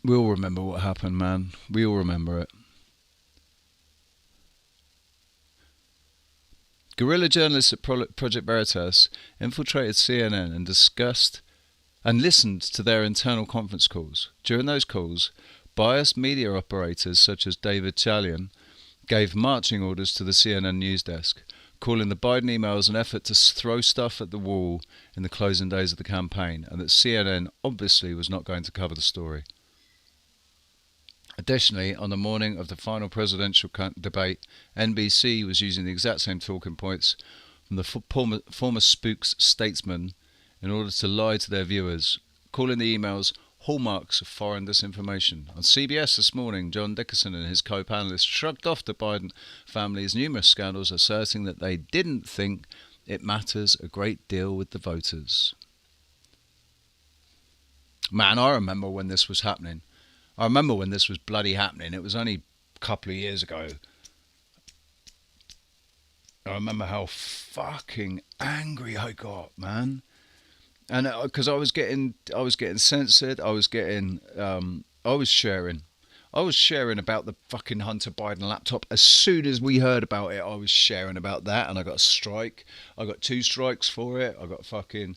We all remember what happened, man. We all remember it. Guerrilla journalists at Project Veritas infiltrated CNN and discussed and listened to their internal conference calls. During those calls, biased media operators such as David Chalian gave marching orders to the CNN news desk, calling the Biden emails an effort to throw stuff at the wall in the closing days of the campaign, and that CNN obviously was not going to cover the story. Additionally, on the morning of the final presidential debate, NBC was using the exact same talking points from the former Spooks statesman in order to lie to their viewers, calling the emails hallmarks of foreign disinformation. On CBS this morning, John Dickerson and his co-panelists shrugged off the Biden family's numerous scandals, asserting that they didn't think it matters a great deal with the voters. Man, I remember when this was happening. I remember when this was bloody happening. It was only a couple of years ago. I remember how fucking angry I got, man. And because I was getting censored. I was sharing about the fucking Hunter Biden laptop. As soon as we heard about it, I was sharing about that, and I got a strike. I got 2 strikes for it. I got fucking,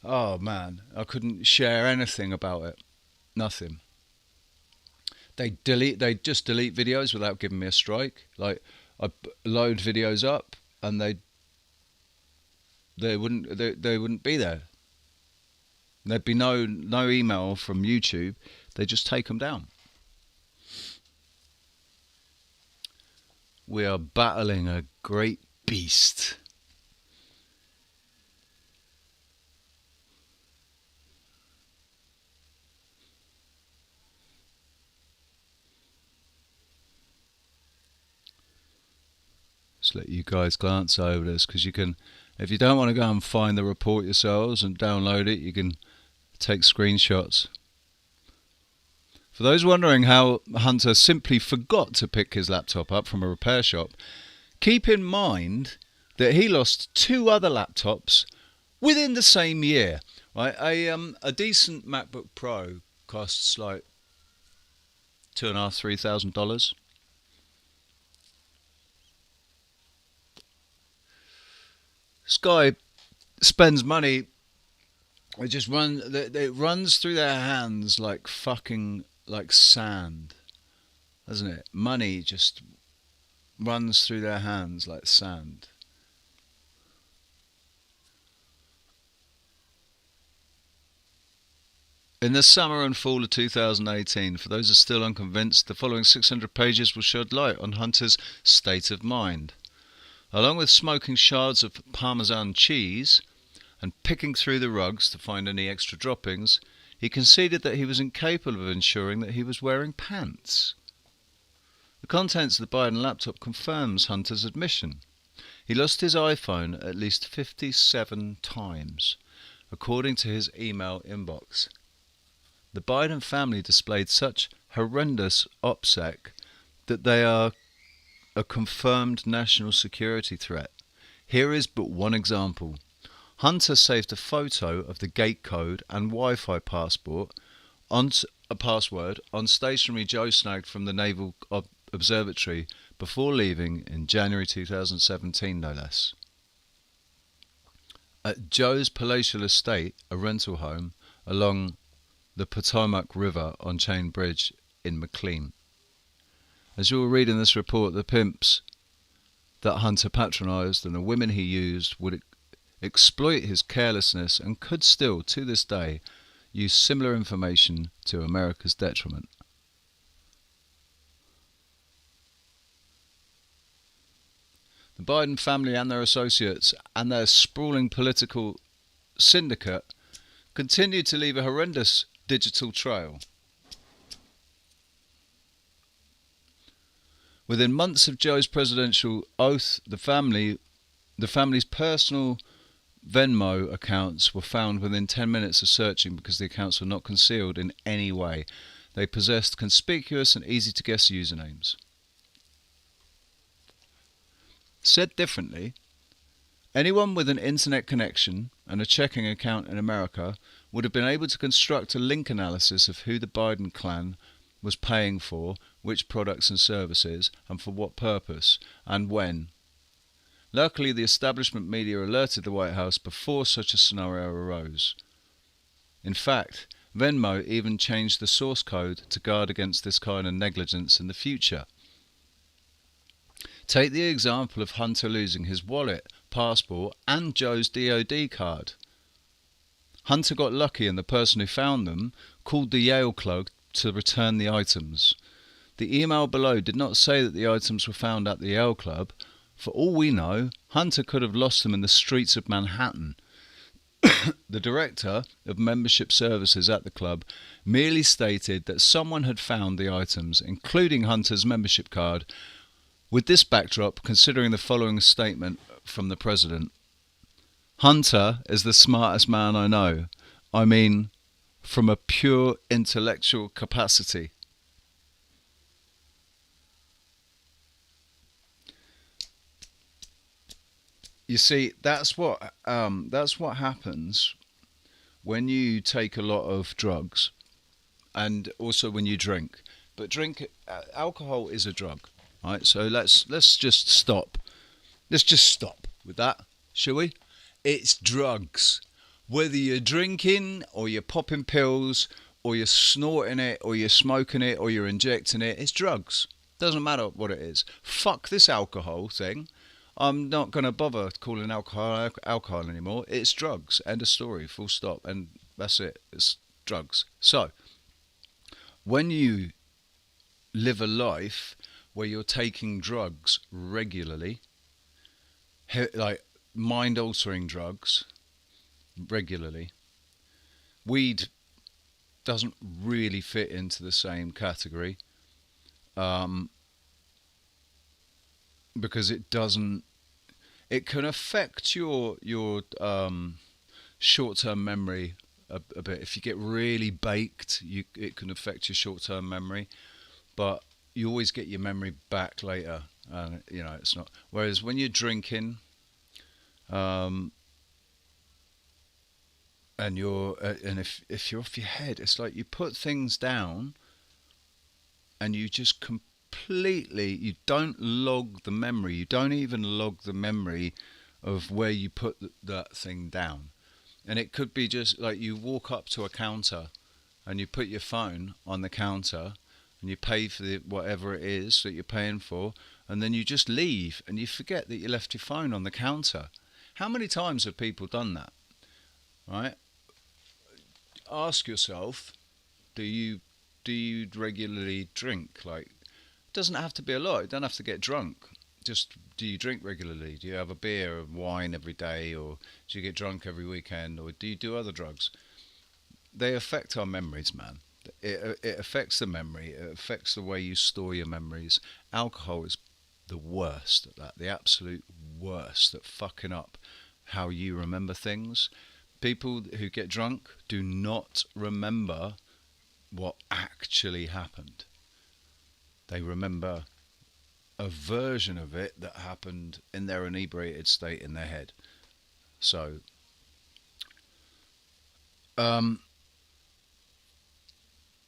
oh man, I couldn't share anything about it. Nothing. They just delete videos without giving me a strike. Like, I load videos up and they wouldn't be there. There'd be no email from YouTube. They just take them down. We are battling a great beast. Just let you guys glance over this, because you can, if you don't want to go and find the report yourselves and download it, you can take screenshots. For those wondering how Hunter simply forgot to pick his laptop up from a repair shop, keep in mind that he lost 2 other laptops within the same year. Right, a decent MacBook Pro costs like $2,500–3,000. This guy spends money. It runs through their hands like fucking like sand, doesn't it? Money just runs through their hands like sand. In the summer and fall of 2018, for those who are still unconvinced, the following 600 pages will shed light on Hunter's state of mind. Along with smoking shards of Parmesan cheese and picking through the rugs to find any extra droppings, he conceded that he was incapable of ensuring that he was wearing pants. The contents of the Biden laptop confirms Hunter's admission. He lost his iPhone at least 57 times, according to his email inbox. The Biden family displayed such horrendous OPSEC that they are a confirmed national security threat. Here is but one example. Hunter saved a photo of the gate code and Wi-Fi password on stationary Joe snagged from the Naval Observatory before leaving in January 2017, no less. At Joe's palatial estate, a rental home along the Potomac River on Chain Bridge in McLean. As you will read in this report, the pimps that Hunter patronised and the women he used would exploit his carelessness and could still, to this day, use similar information to America's detriment. The Biden family and their associates and their sprawling political syndicate continued to leave a horrendous digital trail. Within months of Joe's presidential oath, the family's personal Venmo accounts were found within 10 minutes of searching because the accounts were not concealed in any way. They possessed conspicuous and easy-to-guess usernames. Said differently, anyone with an internet connection and a checking account in America would have been able to construct a link analysis of who the Biden clan was paying for, which products and services, and for what purpose, and when. Luckily, the establishment media alerted the White House before such a scenario arose. In fact, Venmo even changed the source code to guard against this kind of negligence in the future. Take the example of Hunter losing his wallet, passport, and Joe's DoD card. Hunter got lucky, and the person who found them called the Yale Club to return the items. The email below did not say that the items were found at the Yale Club. For all we know, Hunter could have lost them in the streets of Manhattan. The director of membership services at the club merely stated that someone had found the items, including Hunter's membership card. With this backdrop, considering the following statement from the president: Hunter is the smartest man I know. I mean, from a pure intellectual capacity. You see, that's what happens when you take a lot of drugs, and also when you drink. But alcohol is a drug, right? So let's just stop. Let's just stop with that, shall we? It's drugs. Whether you're drinking or you're popping pills or you're snorting it or you're smoking it or you're injecting it, it's drugs. Doesn't matter what it is. Fuck this alcohol thing. I'm not going to bother calling alcohol anymore. It's drugs. End of story. Full stop. And that's it. It's drugs. So, when you live a life where you're taking drugs regularly, like mind-altering drugs regularly, weed doesn't really fit into the same category. because it doesn't. It can affect your short-term memory a bit. If you get really baked, it can affect your short-term memory, but you always get your memory back later. And it's not. Whereas when you're drinking, and if you're off your head, it's like you put things down, and you just completely, you don't log the memory. You don't even log the memory of where you put that thing down. And it could be just like you walk up to a counter and you put your phone on the counter and you pay for whatever it is that you're paying for, and then you just leave and you forget that you left your phone on the counter. How many times have people done that? Right? Ask yourself, do you regularly drink? Like, it doesn't have to be a lot. You don't have to get drunk. Just, do you drink regularly? Do you have a beer or wine every day, or do you get drunk every weekend, or do you do other drugs? They affect our memories, man. It affects the memory. It affects the way you store your memories. Alcohol is the worst at that. The absolute worst at fucking up how you remember things. People who get drunk do not remember what actually happened. They remember a version of it that happened in their inebriated state in their head. So,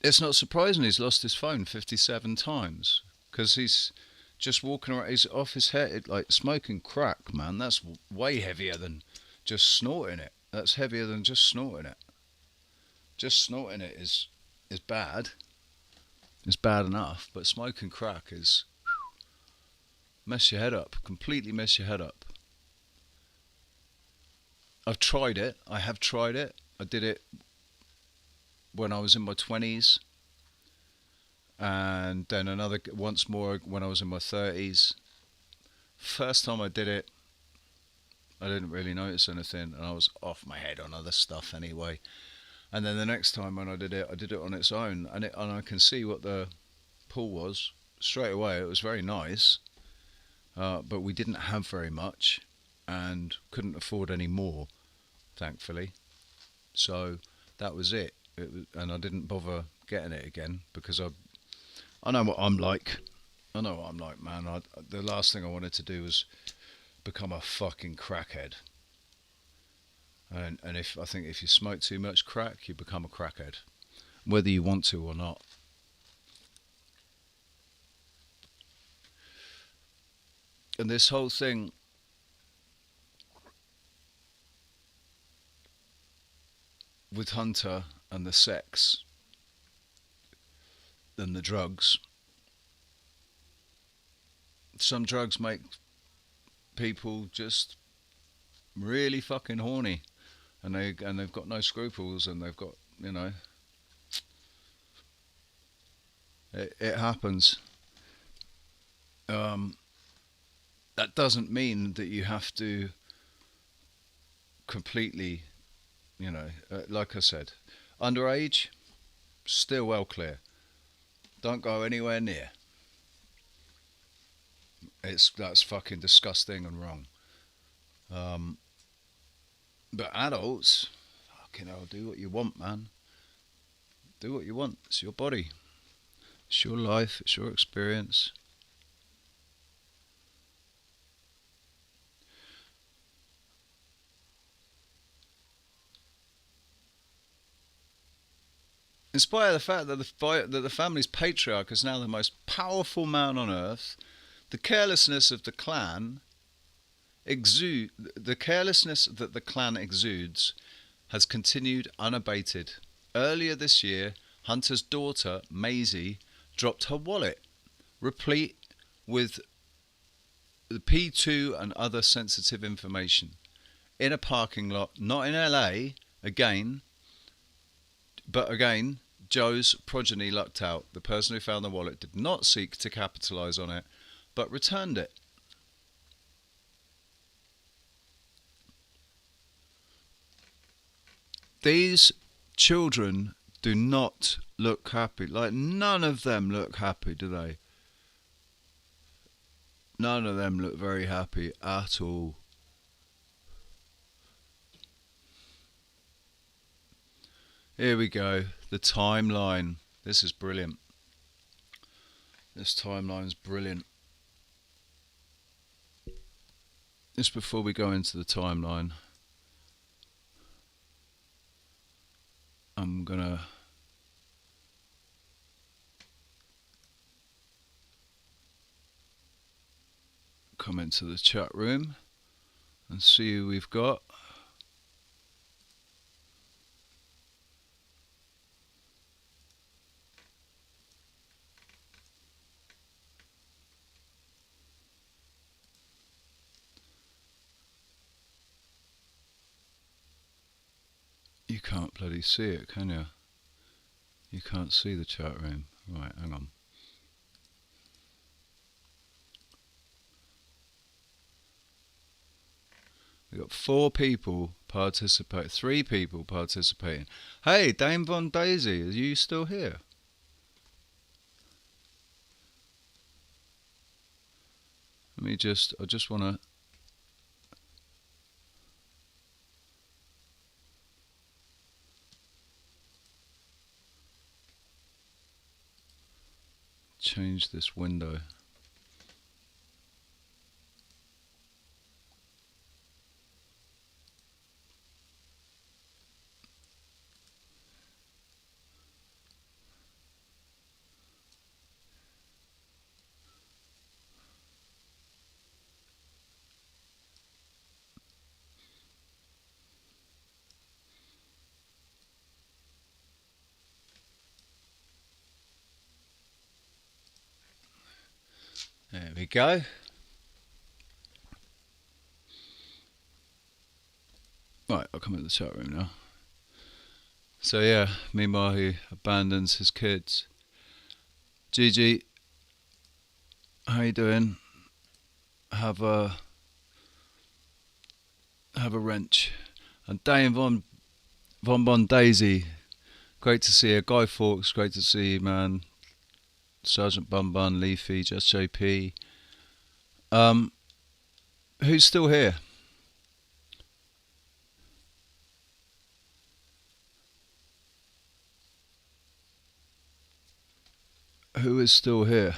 it's not surprising he's lost his phone 57 times, because he's just walking around, he's off his head, like smoking crack, man. That's way heavier than just snorting it. That's heavier than just snorting it. Just snorting it is bad. It's bad enough, but smoking crack is mess your head up, completely mess your head up. I've tried it. I have tried it. I did it when I was in my 20s, and then once more when I was in my 30s. First time I did it, I didn't really notice anything, and I was off my head on other stuff anyway. And then the next time when I did it on its own, and I can see what the pull was straight away. It was very nice, but we didn't have very much, and couldn't afford any more, thankfully. So that was it. And I didn't bother getting it again, because I know what I'm like. I know what I'm like, man. The last thing I wanted to do was become a fucking crackhead. And I think if you smoke too much crack, you become a crackhead, whether you want to or not. And this whole thing with Hunter and the sex and the drugs, some drugs make people just really fucking horny, and they've got no scruples, and they've got, it happens. That doesn't mean that you have to completely, like I said, underage, still well clear. Don't go anywhere near. That's fucking disgusting and wrong. But adults, fucking hell, do what you want, man. Do what you want. It's your body. It's your life. It's your experience. In spite of the fact that the family's patriarch is now the most powerful man on earth, the carelessness that the clan exudes has continued unabated. Earlier this year, Hunter's daughter, Maisie, dropped her wallet, replete with the P2 and other sensitive information, in a parking lot, not in LA, but again, Joe's progeny lucked out. The person who found the wallet did not seek to capitalise on it, but returned it. These children do not look happy. Like, none of them look happy, do they? None of them look very happy at all. Here we go. The timeline. This is brilliant. This timeline's brilliant. Just before we go into the timeline, I'm gonna come into the chat room and see who we've got. You can't bloody see it, can you? You can't see the chat room. Right, hang on. We've got 4 people participate, 3 people participating. Hey, Dame Von Daisy, are you still here? I just want to change this window. There we go. Right, I'll come into the chat room now. So yeah, meanwhile he abandons his kids. Gigi, how you doing? Have a wrench. And Dame Von Daisy, great to see you. Guy Fawkes, great to see you, man. Sergeant Bun Bun, Leafy, Just JP. Who's still here? Who is still here?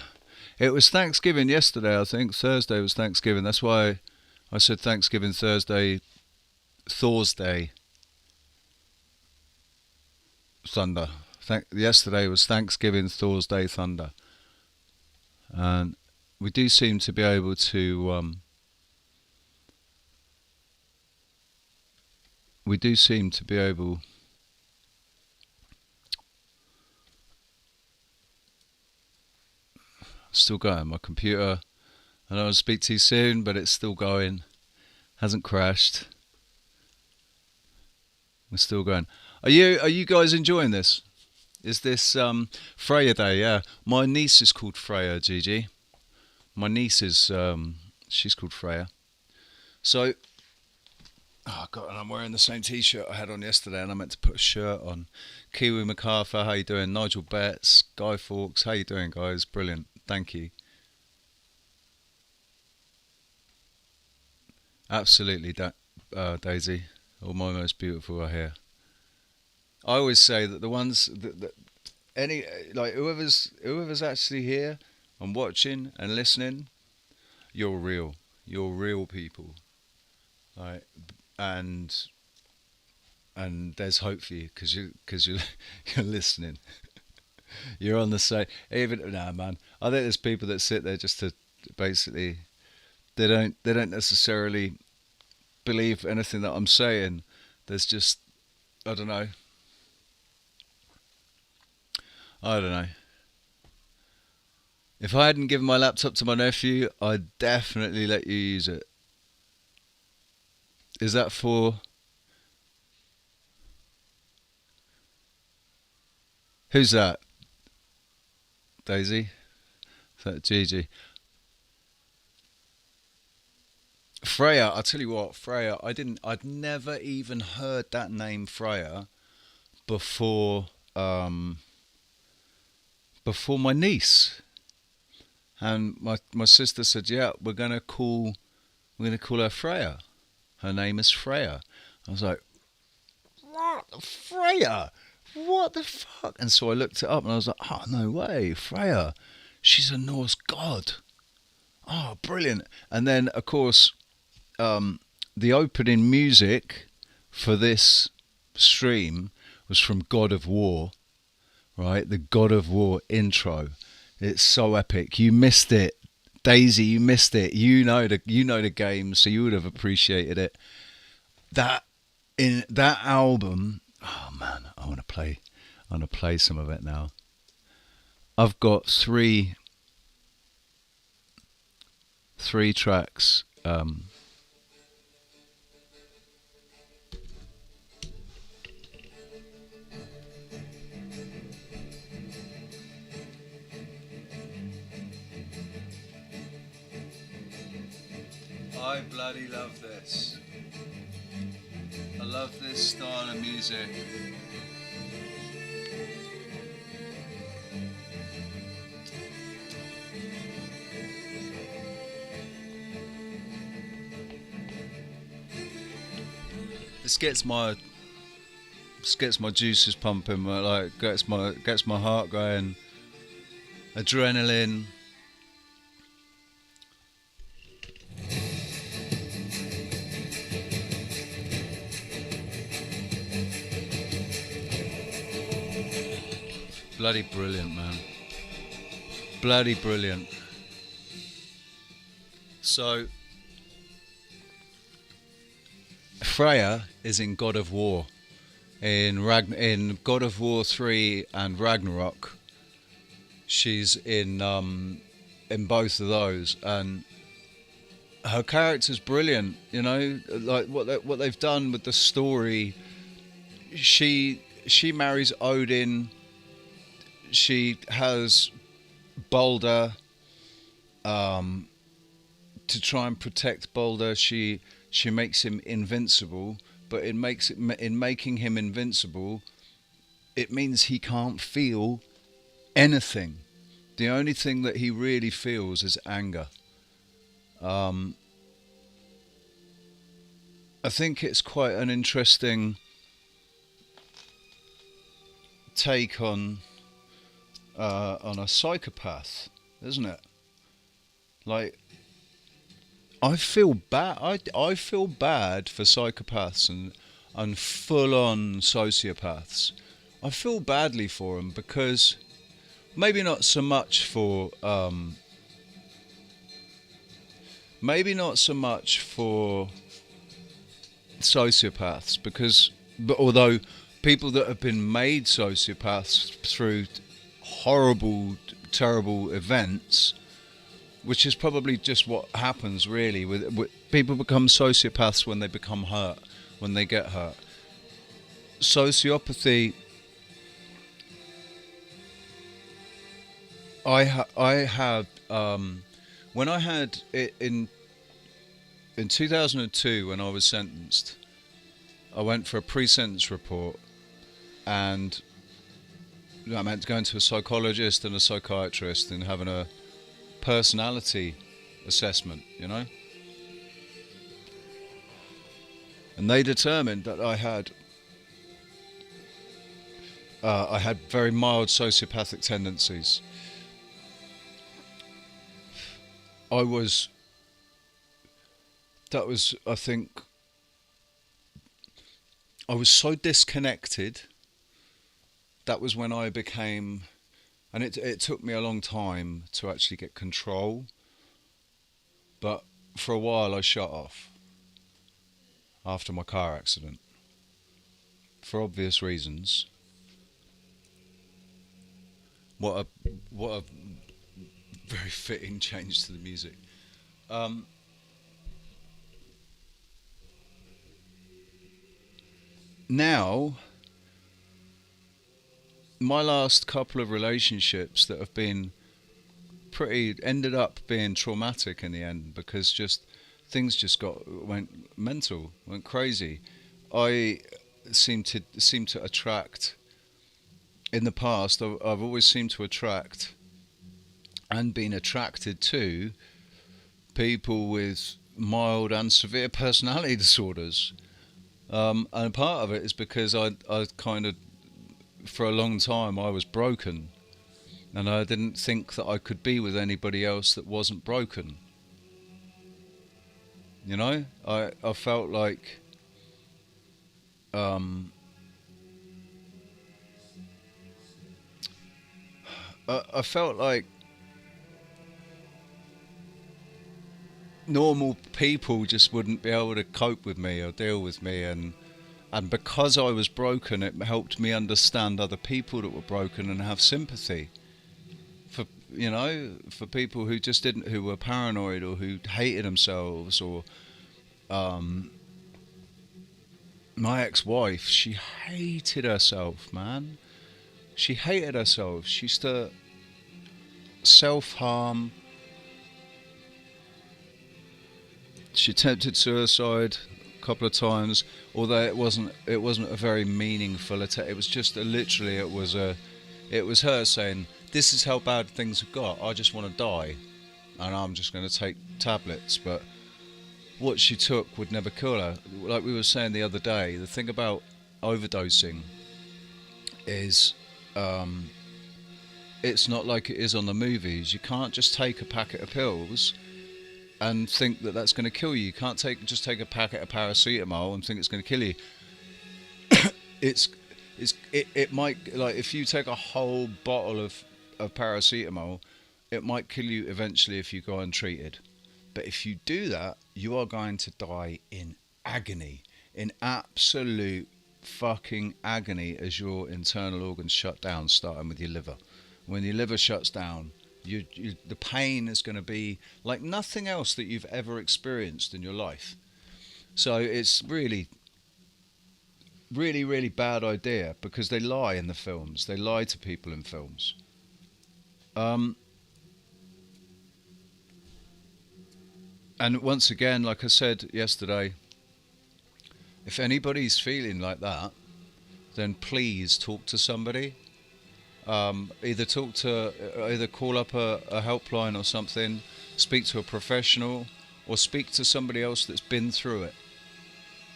It was Thanksgiving yesterday, I think. Thursday was Thanksgiving. That's why I said Thanksgiving Thursday, Thursday, Thunder. Yesterday was Thanksgiving Thursday Thunder. And we do seem to be able to still going. My computer, I know I'll speak to you soon, but it's still going. Hasn't crashed. We're still going. Are you guys enjoying this? Is this Freya Day? Yeah. My niece is called Freya, Gigi. My niece is she's called Freya. So oh God, and I'm wearing the same t-shirt I had on yesterday, and I meant to put a shirt on. Kiwi MacArthur, how you doing? Nigel Betts, Guy Fawkes, how you doing, guys? Brilliant. Thank you. Absolutely, Daisy. All my most beautiful are here. I always say that the ones that any like whoever's actually here and watching and listening, you're real. You're real people. Right, and there's hope for you because you're listening. You're on the same. Even nah, man. I think there's people that sit there just to basically they don't necessarily believe anything that I'm saying. There's just I don't know. If I hadn't given my laptop to my nephew, I'd definitely let you use it. Is that for... Who's that? Daisy? Is that Gigi? Freya, I'll tell you what, Freya, I'd never even heard that name Freya before my niece. And my sister said, yeah, we're gonna call her Freya. Her name is Freya. I was like, what? Freya? What the fuck? And so I looked it up and I was like, oh, no way, Freya. She's a Norse god. Oh, brilliant. And then, of course, the opening music for this stream was from God of War, right? The God of War intro. It's so epic. You missed it. Daisy, you missed it. You know the game, so you would have appreciated it. That album, oh man, I want to play some of it now. I've got three tracks. I bloody love this. I love this style of music. This gets my juices pumping, like gets my heart going, adrenaline. Bloody brilliant, man. Bloody brilliant. So Freya is in God of War. In God of War 3 and Ragnarok, she's in both of those, and her character's brilliant. You know, like what they've done with the story. She marries Odin. She has Balder to try and protect Balder. She makes him invincible, but in making him invincible, it means he can't feel anything. The only thing that he really feels is anger. I think it's quite an interesting take on a psychopath, isn't it? Like, I feel bad. I feel bad for psychopaths and full-on sociopaths. I feel badly for them because maybe not so much for sociopaths, but although people that have been made sociopaths through horrible, terrible events, which is probably just what happens really with people become sociopaths when they become hurt, when they get hurt. Sociopathy, I had when I had it in 2002 when I was sentenced, I went for a pre-sentence report, and I meant going to a psychologist and a psychiatrist and having a personality assessment, you know. And they determined that I had very mild sociopathic tendencies. I think I was so disconnected. That was when I became, and it took me a long time to actually get control, but for a while I shut off after my car accident, for obvious reasons. What a very fitting change to the music. Now, my last couple of relationships that have been ended up being traumatic in the end, because things just went mental, went crazy. I seem to attract, in the past, I've always seemed to attract and been attracted to people with mild and severe personality disorders. And part of it is because I kind of, for a long time, I was broken. And I didn't think that I could be with anybody else that wasn't broken. You know? I felt like... I felt like normal people just wouldn't be able to cope with me or deal with me, and because I was broken, it helped me understand other people that were broken and have sympathy for, you know, for people who just didn't, who were paranoid or who hated themselves. Or my ex-wife, she hated herself, man. She hated herself. She used to self-harm. She attempted suicide a couple of times, although it wasn't a very meaningful attack. It was just literally, it was her saying, "This is how bad things have got. I just want to die, and I'm just going to take tablets." But what she took would never kill her. Like we were saying the other day, the thing about overdosing is, it's not like it is on the movies. You can't just take a packet of pills and think that that's going to kill you. You can't just take a packet of paracetamol and think it's going to kill you. It might, like, if you take a whole bottle of paracetamol, it might kill you eventually if you go untreated. But if you do that, you are going to die in agony, in absolute fucking agony, as your internal organs shut down, starting with your liver. When your liver shuts down, the pain is going to be like nothing else that you've ever experienced in your life. So it's really, really, really bad idea, because they lie in the films. They lie to people in films. And once again, like I said yesterday, if anybody's feeling like that, then please talk to somebody. Either call up a helpline or something, speak to a professional, or speak to somebody else that's been through it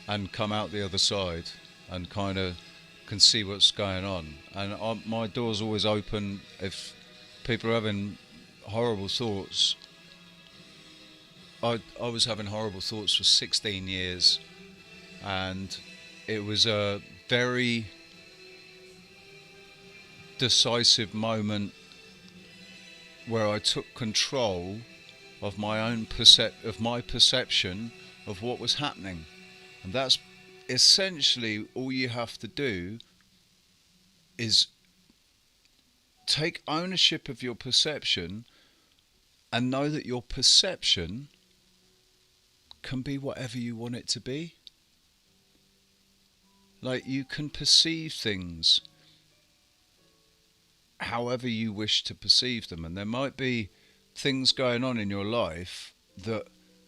and come out the other side and kind of can see what's going on. And my door's always open if people are having horrible thoughts. I was having horrible thoughts for 16 years, and it was a very decisive moment where I took control of my own perception of what was happening. And that's essentially all you have to do, is take ownership of your perception and know that your perception can be whatever you want it to be. Like, you can perceive things however you wish to perceive them, and there might be things going on in your life that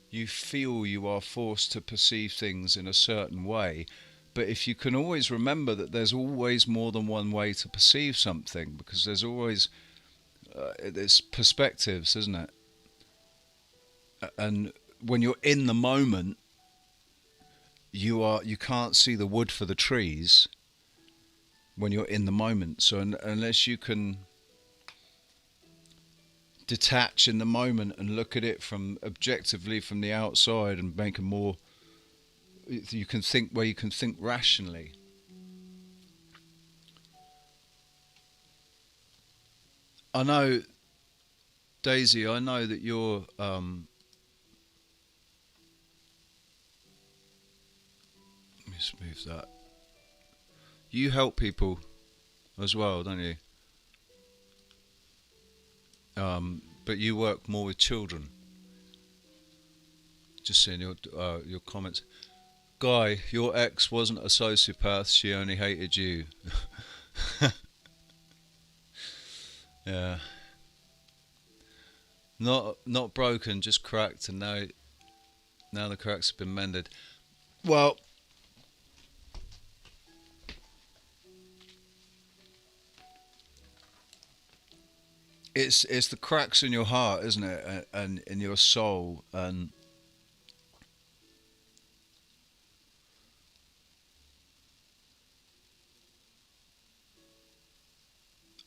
you feel you are forced to perceive things in a certain way. But if you can always remember that there's always more than one way to perceive something, because there's always there's perspectives, isn't it? And when you're in the moment, you can't see the wood for the trees when you're in the moment. So unless you can detach in the moment and look at it from objectively from the outside and make a more, you can think rationally. I know, Daisy, I know that you're let me smooth that. You help people as well, don't you? But you work more with children. Just seeing your comments. Guy, your ex wasn't a sociopath, she only hated you. Yeah. Not broken, just cracked, and now the cracks have been mended. Well, it's the cracks in your heart, isn't it, and in your soul, and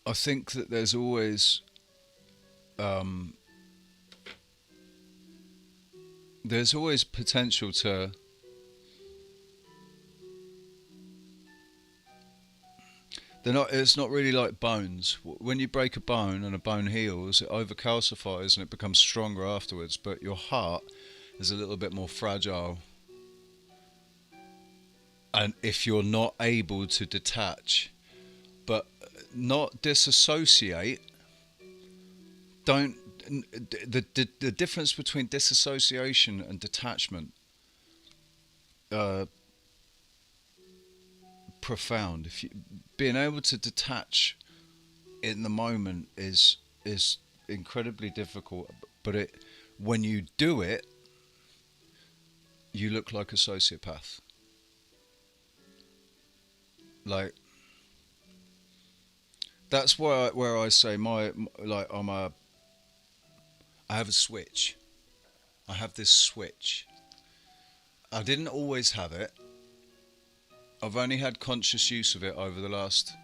I think that um, there's always potential to. It's not really like bones. When you break a bone and a bone heals, it overcalcifies and it becomes stronger afterwards. But your heart is a little bit more fragile. And if you're not able to detach, but not disassociate, don't. The difference between disassociation and detachment, profound. If you being able to detach in the moment is incredibly difficult, but it when you do it, you look like a sociopath. Like that's where I say like I have a switch. I have this switch. I didn't always have it. I've only had conscious use of it over the last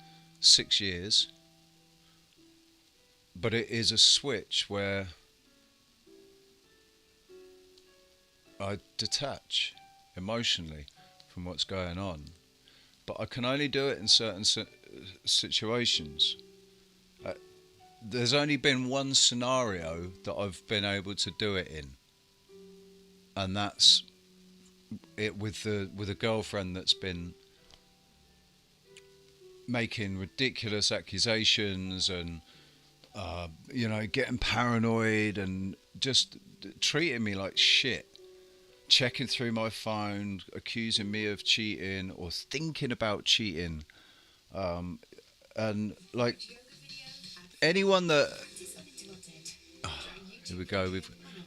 6 years. But it is a switch where I detach emotionally from what's going on. But I can only do it in certain situations. There's only been one scenario that I've been able to do it in, and that's it with a girlfriend that's been making ridiculous accusations and getting paranoid and just treating me like shit, checking through my phone, accusing me of cheating or thinking about cheating, and like anyone that here we go.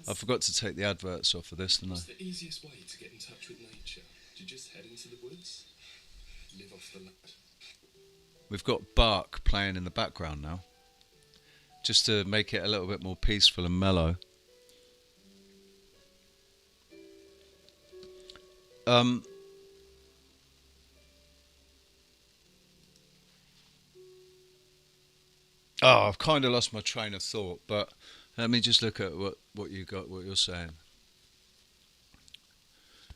I forgot to take the adverts off of this, didn't I? What's the easiest way to get in touch with nature? Do you just head into the woods? Live off the land? We've got bark playing in the background now, just to make it a little bit more peaceful and mellow. I've kind of lost my train of thought, but let me just look at what you're saying.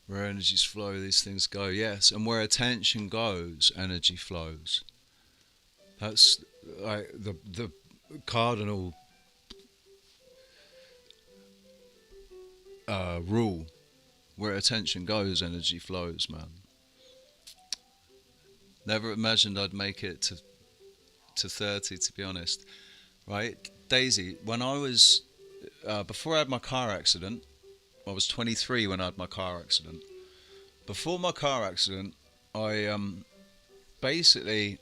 Where energies flow, these things go. Yes, and where attention goes, energy flows. That's like the cardinal rule. Where attention goes, energy flows, man. Never imagined I'd make it to 30, to be honest. Right, Daisy. When I was before I had my car accident, I was 23 when I had my car accident. Before my car accident, I basically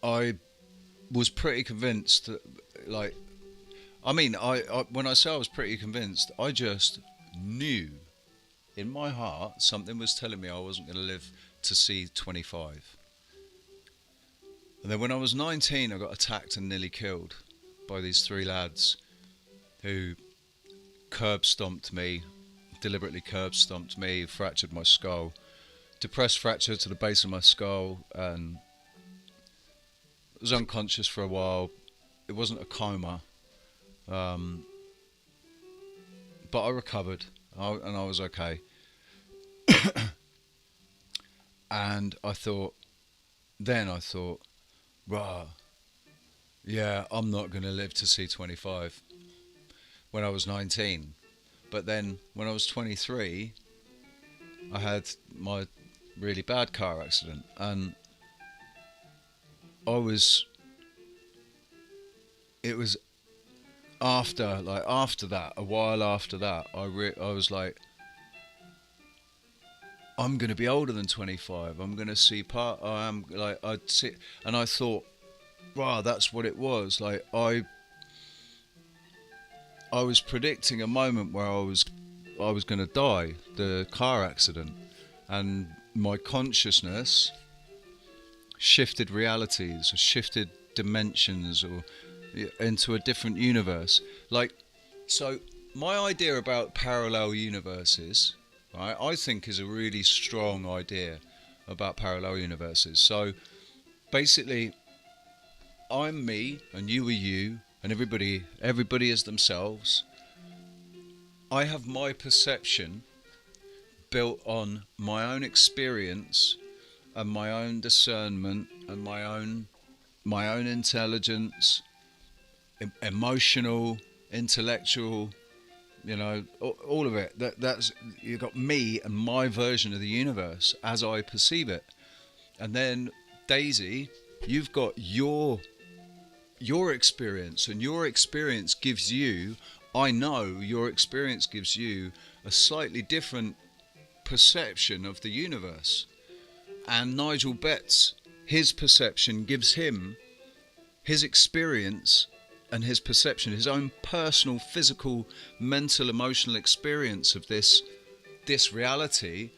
I was pretty convinced that, like, I mean, I when I say I was pretty convinced, I just knew in my heart something was telling me I wasn't going to live to see 25. And then when I was 19, I got attacked and nearly killed by these three lads who deliberately curb stomped me, fractured my skull, depressed fracture to the base of my skull, and was unconscious for a while. It wasn't a coma, but I recovered, and I was okay. And I thought, rah, yeah, I'm not going to live to see 25 when I was 19. But then when I was 23, I had my really bad car accident, and it was after that, a while after that, I was like, I'm going to be older than 25. I'm going to see I'd see, and I thought, wow, that's what it was. Like I was predicting a moment where I was going to die, the car accident, and my consciousness shifted realities, or shifted dimensions, or into a different universe. Like, so my idea about parallel universes, right, I think is a really strong idea about parallel universes. So basically, I'm me and you are you, and everybody is themselves. I have my perception built on my own experience and my own discernment and my own intelligence, emotional, intellectual, all of it. That's, you've got me and my version of the universe as I perceive it. And then Daisy, you've got your experience, and your experience gives you, I know your experience gives you a slightly different perception of the universe. And Nigel Betts, his perception gives him his experience and his perception, his own personal, physical, mental, emotional experience of this reality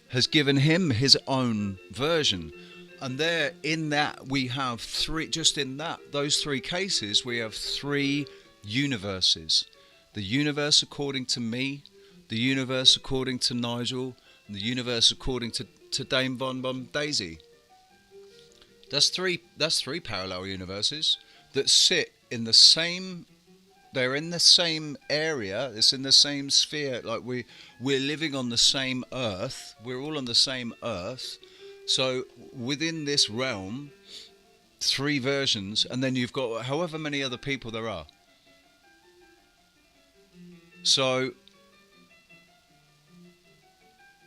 has given him his own version. And there, in that, we have three, just in those three cases, we have three universes. The universe according to me, the universe according to Nigel, and the universe according to Dame Von Daisy. That's three parallel universes that sit in the same, they're in the same area, it's in the same sphere, like we're living on the same earth, we're all on the same earth. So within this realm, three versions, and then you've got however many other people there are. So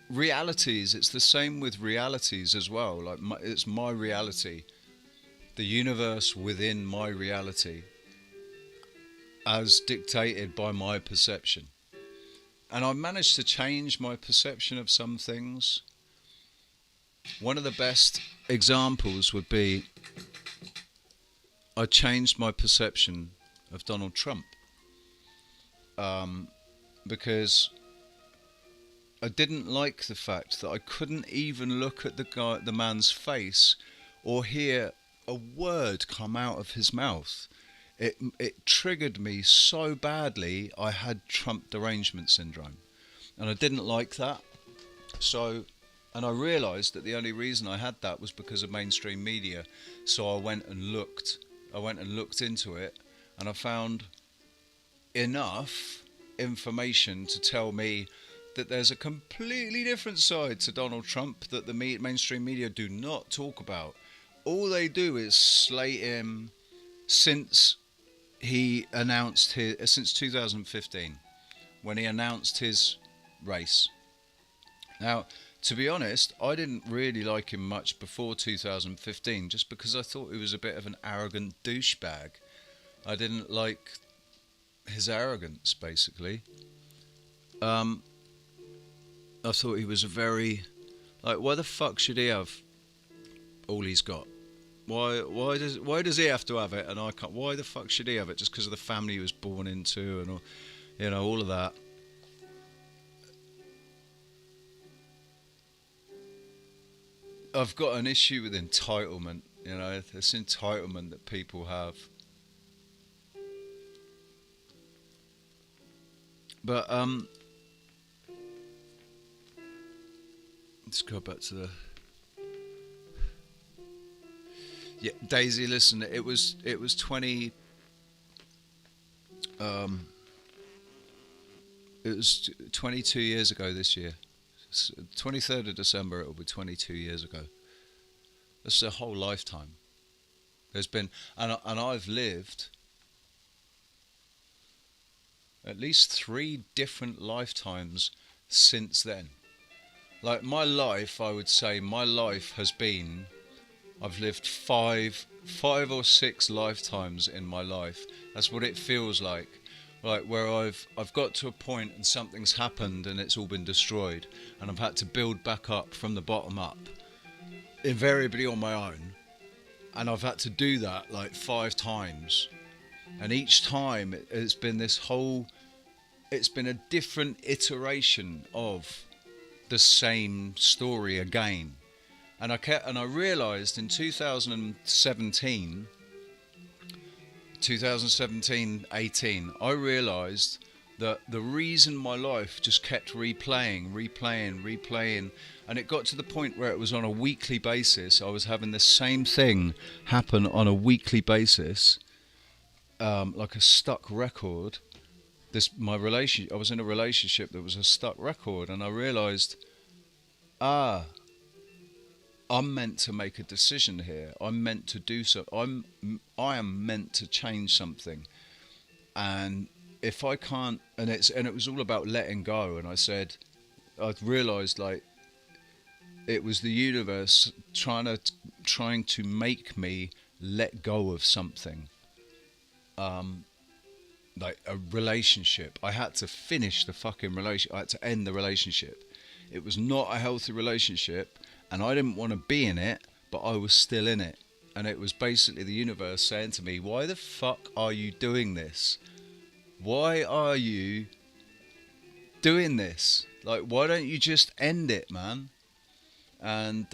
realities, it's the same with realities as well. Like it's my reality, the universe within my reality, as dictated by my perception. And I've managed to change my perception of some things. One of the best examples would be I changed my perception of Donald Trump, because I didn't like the fact that I couldn't even look at the man's face or hear a word come out of his mouth. It triggered me so badly. I had Trump derangement syndrome, and I didn't like that. And I realised that the only reason I had that was because of mainstream media. So I went and looked into it, and I found enough information to tell me that there's a completely different side to Donald Trump that the mainstream media do not talk about. All they do is slate him since he announced since 2015, when he announced his race. Now, to be honest, I didn't really like him much before 2015, just because I thought he was a bit of an arrogant douchebag. I didn't like his arrogance, basically. I thought he was a very, like, why the fuck should he have all he's got? Why does he have to have it and I can't? Why the fuck should he have it? Just because of the family he was born into and all of that. I've got an issue with entitlement, this entitlement that people have. But let's go back to the Daisy. Listen, it was 20. It was 22 years ago this year. 23rd of December, it will be 22 years ago. That's a whole lifetime. There's been, and I've lived at least 3 different lifetimes since then. Like my life, I would say my life has been, I've lived 5 or 6 lifetimes in my life. That's what it feels like. Like where I've got to a point and something's happened and it's all been destroyed, and I've had to build back up from the bottom up, invariably on my own, and I've had to do that like 5 times, and each time it's been it's been a different iteration of the same story again. And I realised in 2017 2017, 18, I realised that the reason my life just kept replaying, and it got to the point where it was on a weekly basis. I was having the same thing happen on a weekly basis, like a stuck record. I was in a relationship that was a stuck record, and I realised, I'm meant to make a decision here. I'm meant to do so. I am meant to change something, and if I can't, and it was all about letting go. And I realised, like, it was the universe trying to make me let go of something, like a relationship. I had to finish the fucking relationship. I had to end the relationship. It was not a healthy relationship, and I didn't want to be in it, but I was still in it. And it was basically the universe saying to me, why the fuck are you doing this? Why are you doing this? Like, why don't you just end it, man? And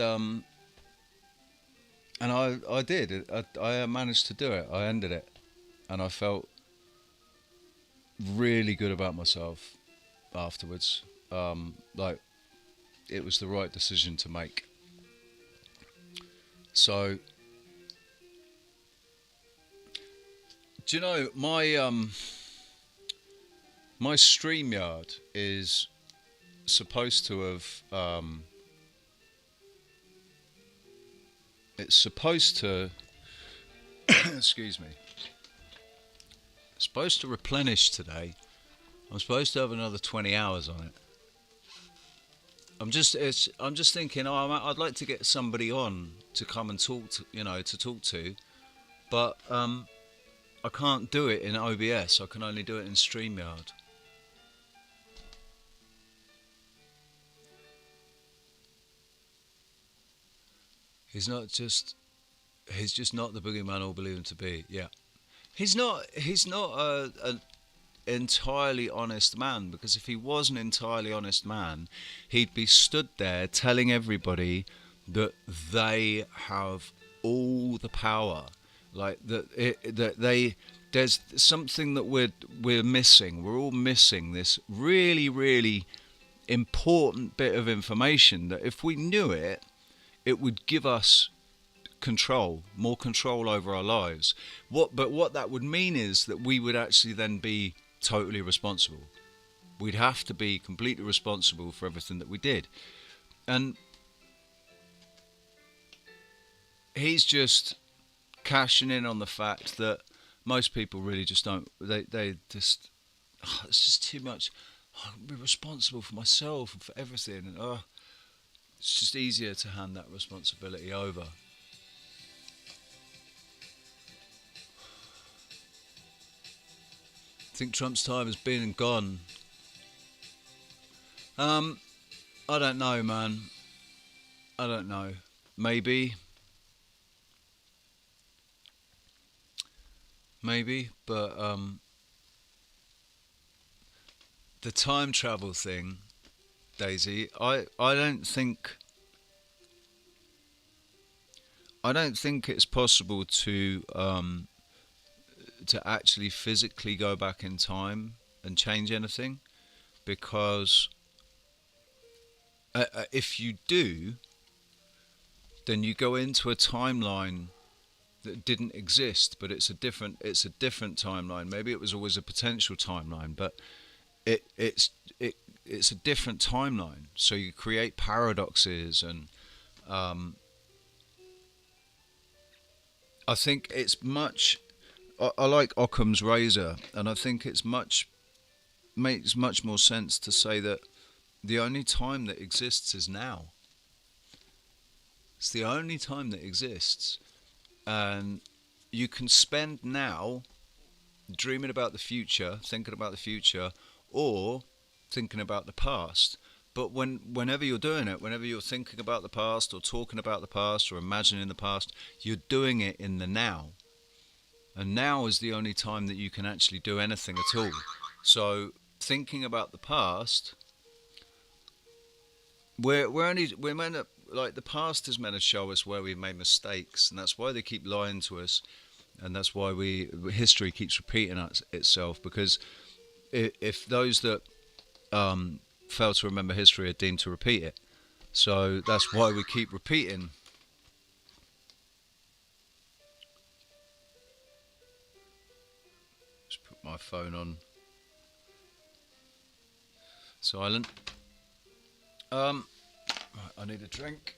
I did. I managed to do it. I ended it, and I felt really good about myself afterwards. Like, it was the right decision to make. So, do you know, my StreamYard is supposed to have, it's supposed to, excuse me, it's supposed to replenish today. I'm supposed to have another 20 hours on it. I'm just thinking, I'd like to get somebody on to come and talk to, but I can't do it in OBS. I can only do it in StreamYard. He's just not the boogeyman all believe him to be. Yeah, he's not an entirely honest man, because if he was an entirely honest man, he'd be stood there telling everybody that they have all the power, like there's something that we're missing. We're all missing this really, really important bit of information that if we knew it, it would give us more control over our lives. But what that would mean is that we would actually then be totally responsible. We'd have to be completely responsible for everything that we did. And he's just cashing in on the fact that most people really just don't, they just, it's just too much. I'll be responsible for myself and for everything, and it's just easier to hand that responsibility over. I think Trump's time has been and gone. I don't know, man. I don't know. Maybe, but the time travel thing, Daisy, I don't think it's possible to actually physically go back in time and change anything, because if you do, then you go into a timeline that didn't exist, but it's a different timeline. Maybe it was always a potential timeline, but it's a different timeline. So you create paradoxes, and I think it's much. I like Occam's razor, and I think makes much more sense to say that the only time that exists is now. It's the only time that exists, and you can spend now dreaming about the future, thinking about the future, or thinking about the past. But whenever you're doing it, whenever you're thinking about the past or talking about the past or imagining the past, you're doing it in the now. And now is the only time that you can actually do anything at all. So thinking about the past, we're meant to, like, the past is meant to show us where we've made mistakes, and that's why they keep lying to us. and that's why history keeps repeating itself, because if those that fail to remember history are deemed to repeat it. So that's why we keep repeating. Just put my phone on silent. Right, I need a drink.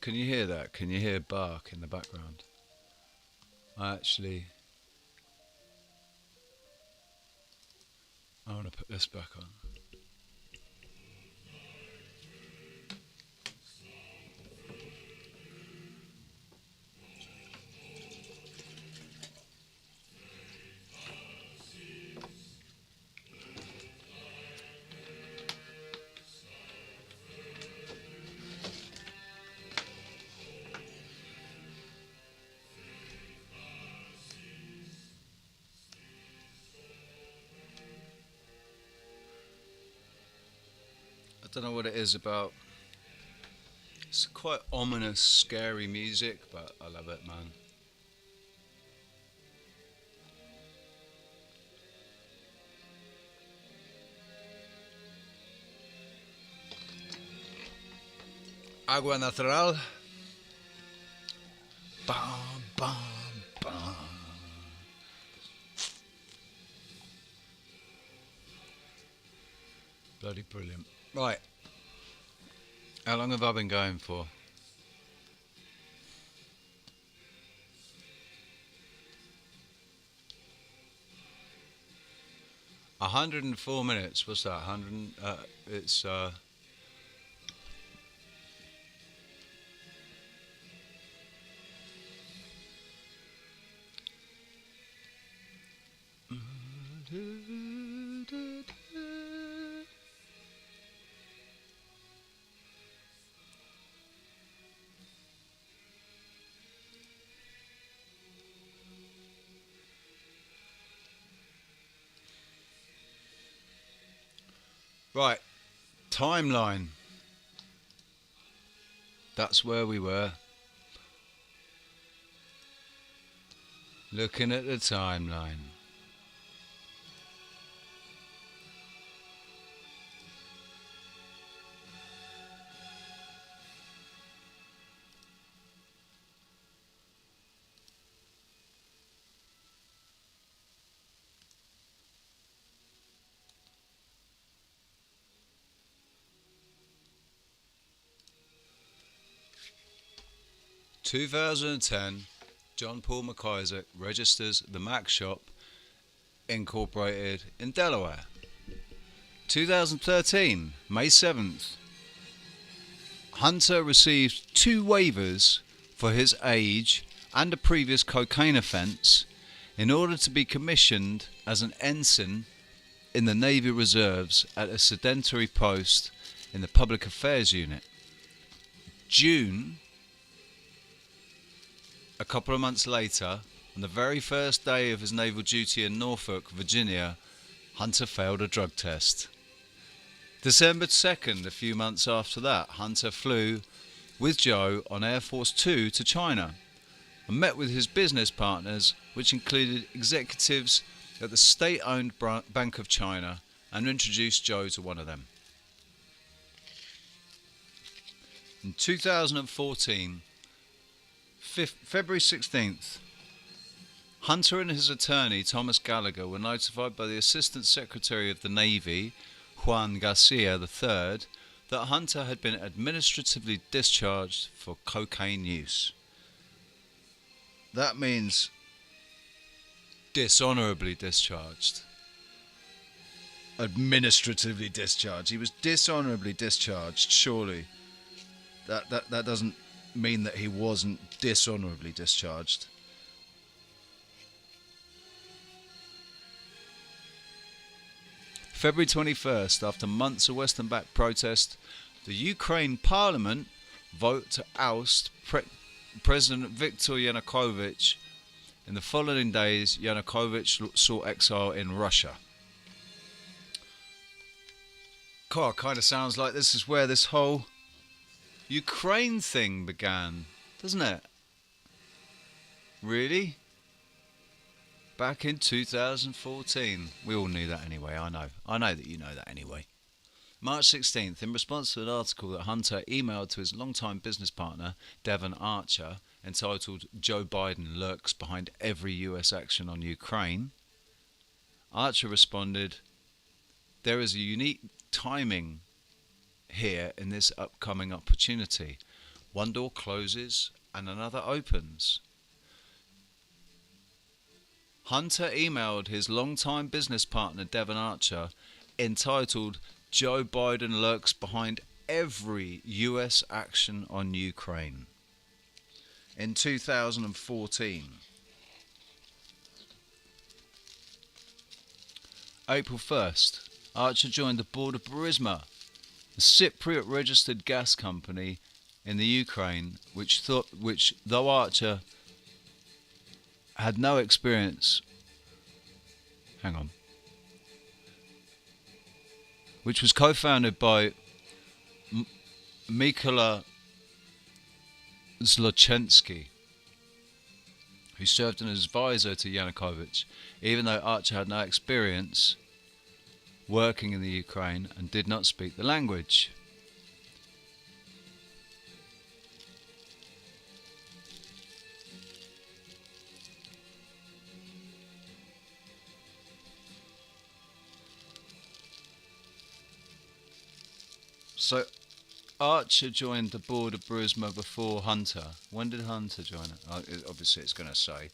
Can you hear that? Can you hear bark in the background? I want to put this back on. I don't know what it is about. It's quite ominous, scary music, but I love it, man. Agua natural. Bam, bam, bam. Bloody brilliant. Right. How long have I been going for? A 104 minutes. What's that? 100. It's. Right, timeline. That's where we were. Looking at the timeline. In 2010, John Paul McIsaac registers the Mac Shop Incorporated in Delaware. 2013, May 7th, Hunter received 2 waivers for his age and a previous cocaine offence in order to be commissioned as an ensign in the Navy Reserves at a sedentary post in the Public Affairs Unit. June, a couple of months later, on the very first day of his naval duty in Norfolk, Virginia, Hunter failed a drug test. December 2nd, a few months after that, Hunter flew with Joe on Air Force 2 to China and met with his business partners, which included executives at the state-owned Bank of China, and introduced Joe to one of them. In 2014, February 16th, Hunter and his attorney Thomas Gallagher were notified by the Assistant Secretary of the Navy, Juan Garcia III, that Hunter had been administratively discharged for cocaine use. That means dishonourably discharged. Administratively discharged. He was dishonourably discharged, surely. That doesn't mean that he wasn't dishonourably discharged. February 21st, after months of Western-backed protest, the Ukraine Parliament vote to oust President Viktor Yanukovych. In the following days, Yanukovych sought exile in Russia. God, kind of sounds like this is where this whole Ukraine thing began, doesn't it? Really? Back in 2014. We all knew that anyway, I know. I know that you know that anyway. March 16th, in response to an article that Hunter emailed to his longtime business partner, Devon Archer, entitled "Joe Biden Lurks Behind Every US Action on Ukraine," Archer responded, "There is a unique timing here in this upcoming opportunity. One door closes and another opens." Hunter emailed his longtime business partner Devon Archer, entitled "Joe Biden Lurks Behind Every US Action on Ukraine," in 2014. April 1st, Archer joined the board of Burisma, a Cypriot-registered gas company in the Ukraine, which, though Archer had no experience, which was co-founded by Mykola Zlochensky, who served as advisor to Yanukovych, even though Archer had no experience working in the Ukraine and did not speak the language. So Archer joined the board of Burisma before Hunter. When did Hunter join it? Obviously it's going to say.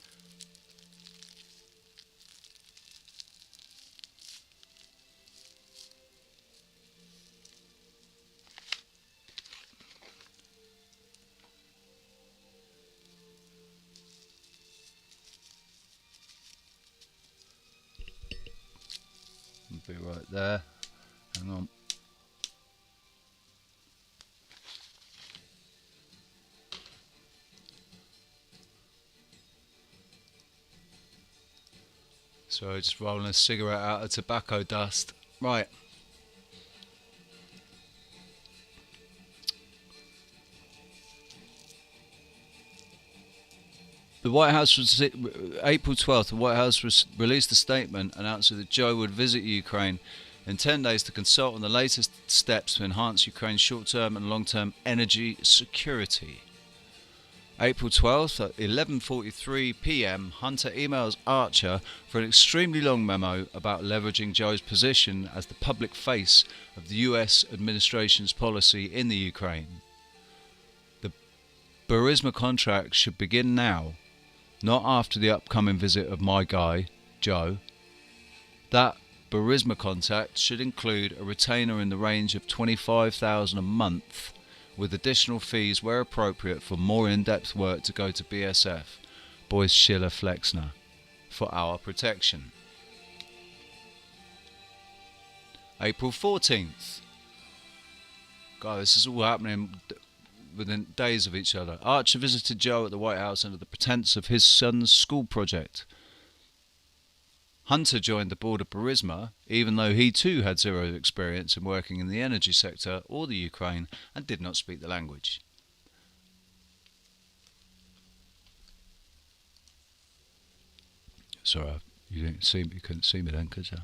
It'll be right there. Hang on. So just rolling a cigarette out of tobacco dust. Right. The White House was April 12th. The White House released a statement announcing that Joe would visit Ukraine in 10 days to consult on the latest steps to enhance Ukraine's short-term and long-term energy security. April 12th at 11:43 p.m, Hunter emails Archer for an extremely long memo about leveraging Joe's position as the public face of the US administration's policy in the Ukraine. The Burisma contract should begin now, not after the upcoming visit of my guy, Joe. That Burisma contract should include a retainer in the range of $25,000 a month, with additional fees where appropriate for more in-depth work to go to BSF, Boys Schiller Flexner, for our protection. April 14th. God, this is all happening within days of each other. Archer visited Joe at the White House under the pretense of his son's school project. Hunter joined the board of Burisma, even though he too had zero experience in working in the energy sector or the Ukraine and did not speak the language. Sorry, you couldn't see me then, could you?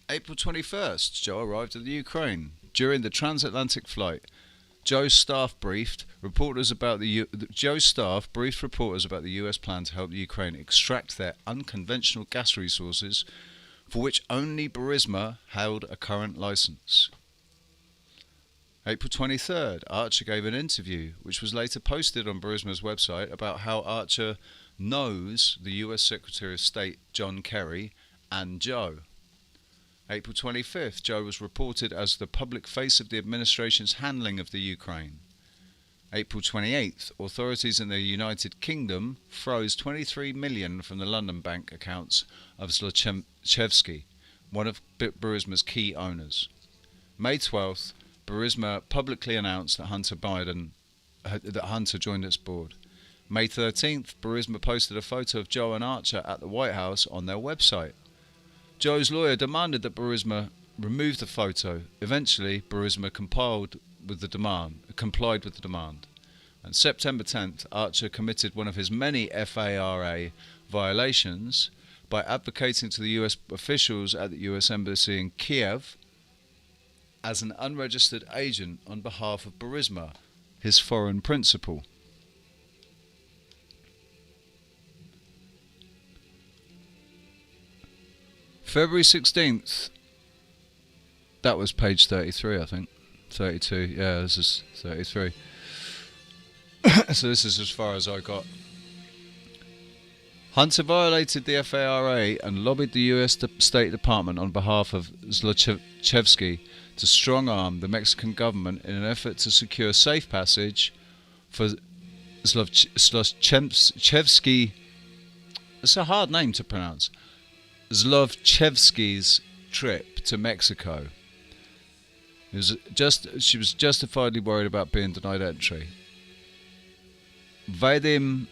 April 21st, Joe arrived at the Ukraine. During the transatlantic flight, Joe's staff briefed reporters about the US plan to help the Ukraine extract their unconventional gas resources, for which only Burisma held a current license. April 23rd, Archer gave an interview, which was later posted on Burisma's website, about how Archer knows the US Secretary of State John Kerry and Joe. April 25th, Joe was reported as the public face of the administration's handling of the Ukraine. April 28th, authorities in the United Kingdom froze $23 million from the London bank accounts of Zlochevsky, one of Burisma's key owners. May 12th, Burisma publicly announced that Hunter joined its board. May 13th, Burisma posted a photo of Joe and Archer at the White House on their website. Joe's lawyer demanded that Burisma remove the photo. Eventually, Burisma complied with the demand. On September 10th, Archer committed one of his many FARA violations by advocating to the US officials at the US Embassy in Kiev as an unregistered agent on behalf of Burisma, his foreign principal. February 16th, that was page 33, I think. 32, yeah, this is 33. So this is as far as I got. Hunter violated the FARA and lobbied the US State Department on behalf of Zlochevsky to strong-arm the Mexican government in an effort to secure safe passage for Zlochevsky. It's a hard name to pronounce. Zlochevsky's trip to Mexico. She was justifiably worried about being denied entry. Vadim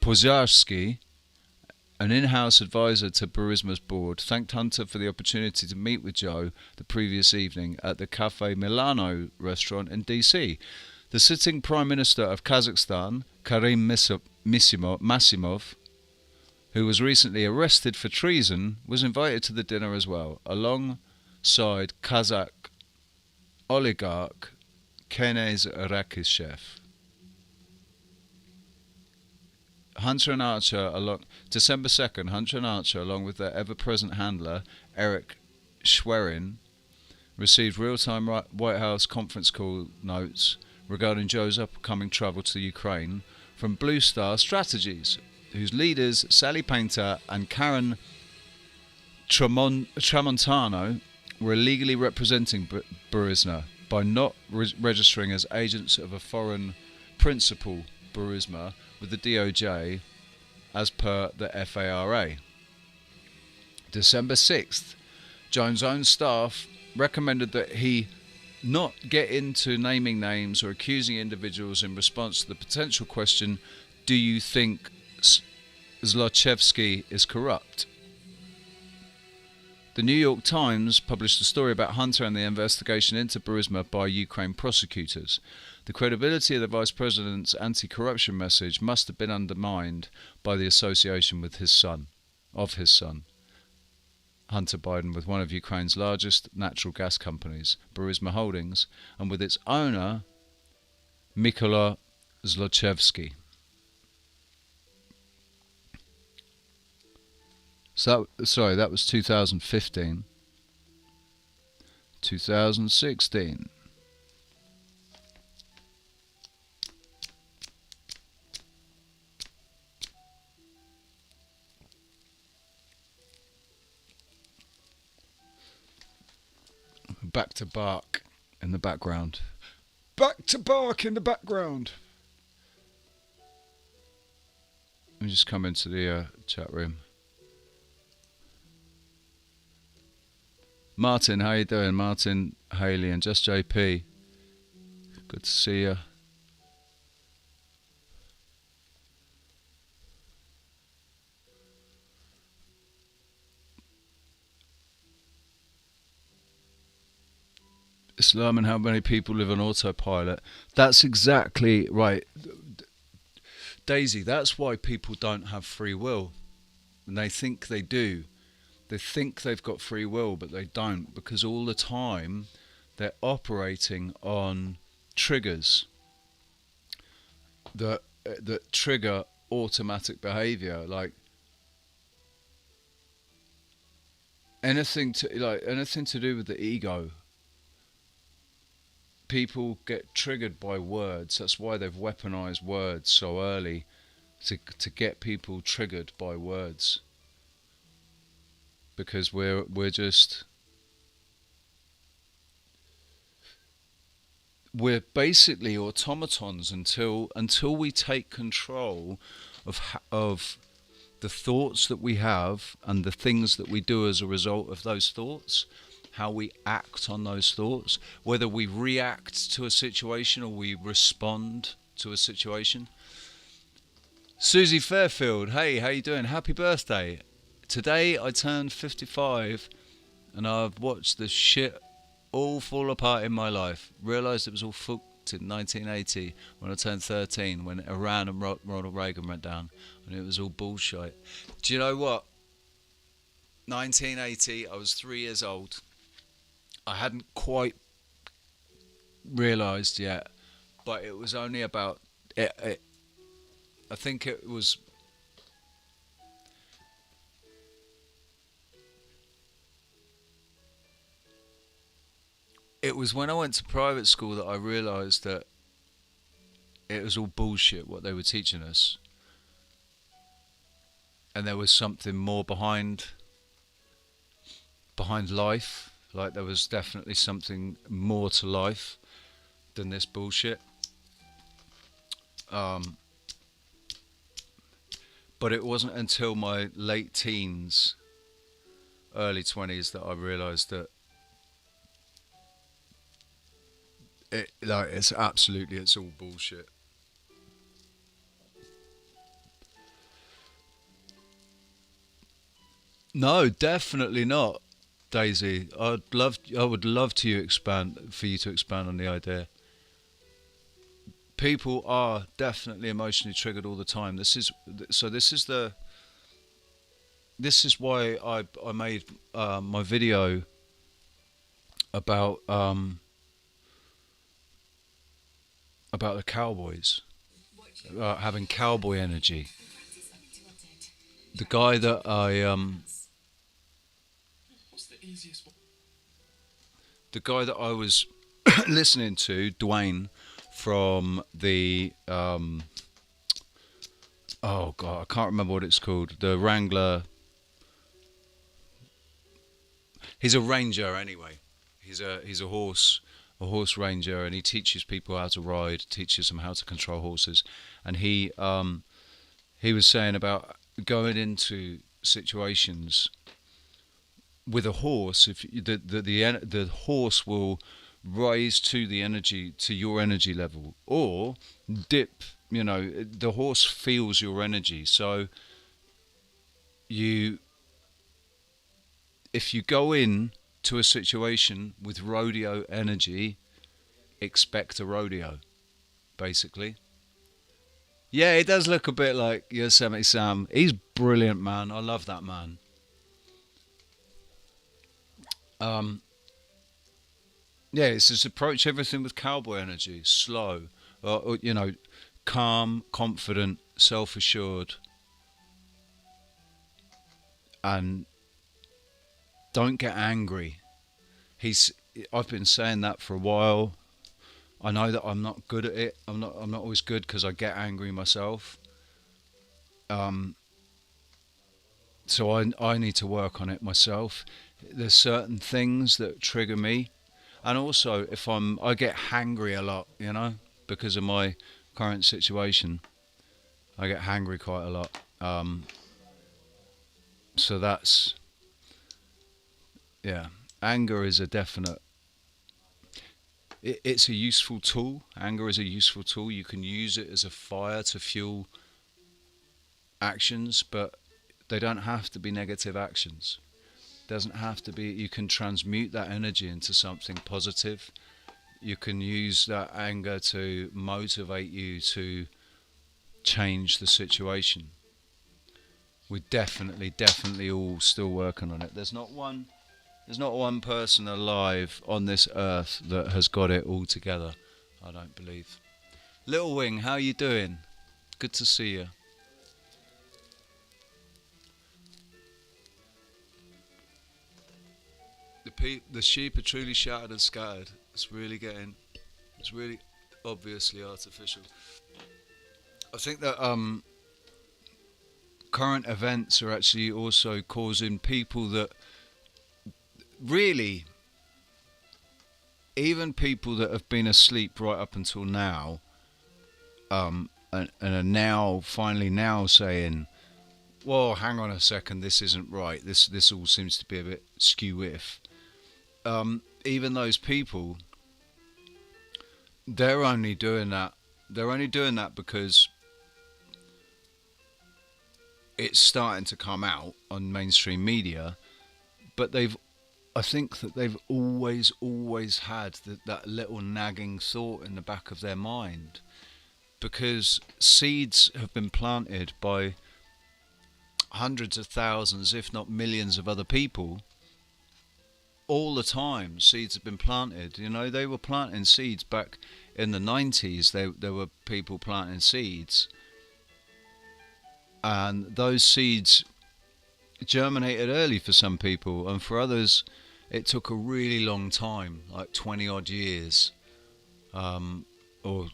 Pozharsky, an in-house advisor to Burisma's board, thanked Hunter for the opportunity to meet with Joe the previous evening at the Cafe Milano restaurant in DC. The sitting Prime Minister of Kazakhstan, Karim Massimov, who was recently arrested for treason, was invited to the dinner as well, alongside Kazakh oligarch Kenez Rakishev. December 2nd, Hunter and Archer, along with their ever-present handler, Eric Schwerin, received real-time White House conference call notes regarding Joe's upcoming travel to Ukraine from Blue Star Strategies, whose leaders, Sally Painter and Karen Tramontano, were illegally representing Burisma by not registering as agents of a foreign principal, Burisma, with the DOJ as per the FARA. December 6th, Jones' own staff recommended that he not get into naming names or accusing individuals in response to the potential question, do you think Zlochevsky is corrupt? The New York Times published a story about Hunter and the investigation into Burisma by Ukraine prosecutors. The credibility of the Vice President's anti-corruption message must have been undermined by the association with his son, Hunter Biden, with one of Ukraine's largest natural gas companies, Burisma Holdings, and with its owner, Mykola Zlochevsky. So, that was 2015. 2016. Back to bark in the background. Back to bark in the background. Let me just come into the chat room. Martin, how you doing? Martin, Haley, and Just JP. Good to see you. Islam and how many people live on autopilot. That's exactly right. Daisy, that's why people don't have free will. And they think they do. They think they've got free will, but they don't, because all the time they're operating on triggers that trigger automatic behavior, like anything to do with the ego. People get triggered by words. That's why they've weaponized words so early, to get people triggered by words. Because we're basically automatons until we take control of the thoughts that we have and the things that we do as a result of those thoughts, how we act on those thoughts, whether we react to a situation or we respond to a situation. Susie Fairfield, hey, how you doing? Happy birthday. Today I turned 55 and I've watched the shit all fall apart in my life. Realised it was all fucked in 1980 when I turned 13, when Iran and Ronald Reagan went down, and it was all bullshit. Do you know what? 1980, I was 3 years old. I hadn't quite realised yet, but it was only about... I think it was... It was when I went to private school that I realised that it was all bullshit what they were teaching us, and there was something more behind life. Like there was definitely something more to life than this bullshit. But it wasn't until my late teens, early 20s that I realised that it's all bullshit. No, definitely not, Daisy. I would love to for you to expand on the idea. People are definitely emotionally triggered all the time. This is why I made my video about the Cowboys, having cowboy energy. The guy that I was listening to, Dwayne, from the oh god, I can't remember what it's called. The Wrangler. He's a ranger anyway. He's a horse ranger, and he teaches people how to ride, teaches them how to control horses. And he was saying about going into situations with a horse. If the horse will rise to your energy level, or dip. You know, the horse feels your energy. So if you go in to a situation with rodeo energy, expect a rodeo, basically. Yeah, it does look a bit like Yosemite Sam. He's brilliant, man. I love that man. Yeah, it's just approach everything with cowboy energy, slow, calm, confident, self-assured, and don't get angry. I've been saying that for a while. I know that I'm not good at it. I'm not always good because I get angry myself. So I need to work on it myself. There's certain things that trigger me, and also if I get hangry a lot, because of my current situation. I get hangry quite a lot. So that's, yeah, anger is a definite. It's a useful tool. Anger is a useful tool. You can use it as a fire to fuel actions, but they don't have to be negative actions. Doesn't have to be. You can transmute that energy into something positive. You can use that anger to motivate you to change the situation. We're definitely all still working on it. There's not one person alive on this earth that has got it all together, I don't believe. Little Wing, how you doing? Good to see you. The sheep are truly shattered and scattered. It's really obviously artificial. I think that current events are actually also causing people that really, even people that have been asleep right up until now, and are now finally saying, well, hang on a second, this isn't right. This all seems to be a bit skew-if. Even those people, they're only doing that. They're only doing that because it's starting to come out on mainstream media. But I think that they've always had that little nagging thought in the back of their mind, because seeds have been planted by hundreds of thousands, if not millions, of other people. All the time, seeds have been planted. You know, they were planting seeds back in the 90s. There were people planting seeds, and those seeds germinated early for some people, and for others, it took a really long time, like 20 odd years. Or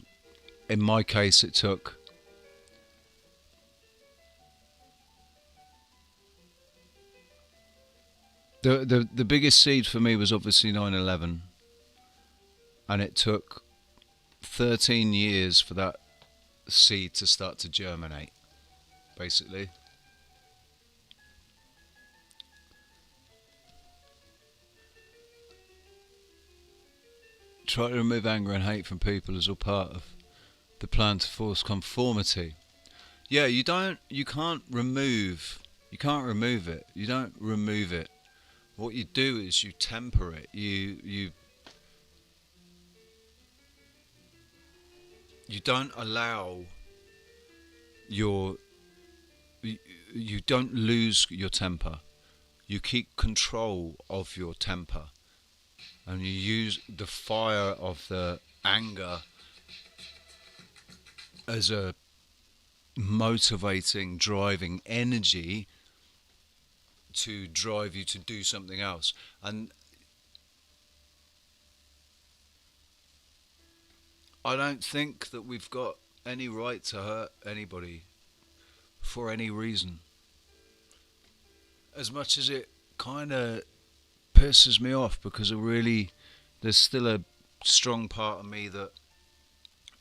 in my case, it took the biggest seed for me was obviously 9/11, and it took 13 years for that seed to start to germinate, basically. Try to remove anger and hate from people as all part of the plan to force conformity. Yeah, you can't remove it. You don't remove it. What you do is you temper it. You don't allow you don't lose your temper. You keep control of your temper, and you use the fire of the anger as a motivating, driving energy to drive you to do something else. And I don't think that we've got any right to hurt anybody for any reason. As much as it kind of pisses me off, because there's still a strong part of me that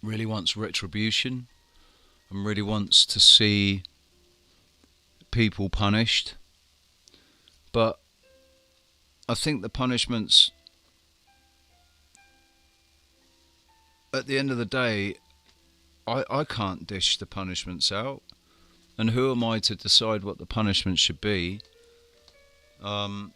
really wants retribution and really wants to see people punished. But I think the punishments, at the end of the day, I can't dish the punishments out. And who am I to decide what the punishment should be? I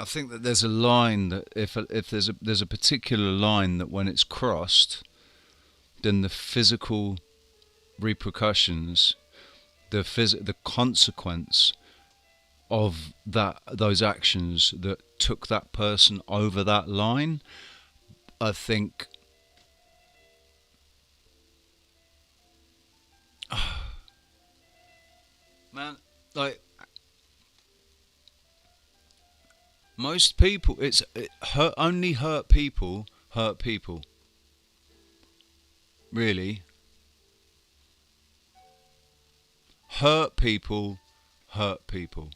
think that there's a line that if there's a particular line that when it's crossed, then the physical repercussions, the consequence of those actions that took that person over that line, I think man, like, most people, only hurt people hurt people. Really, hurt people hurt people.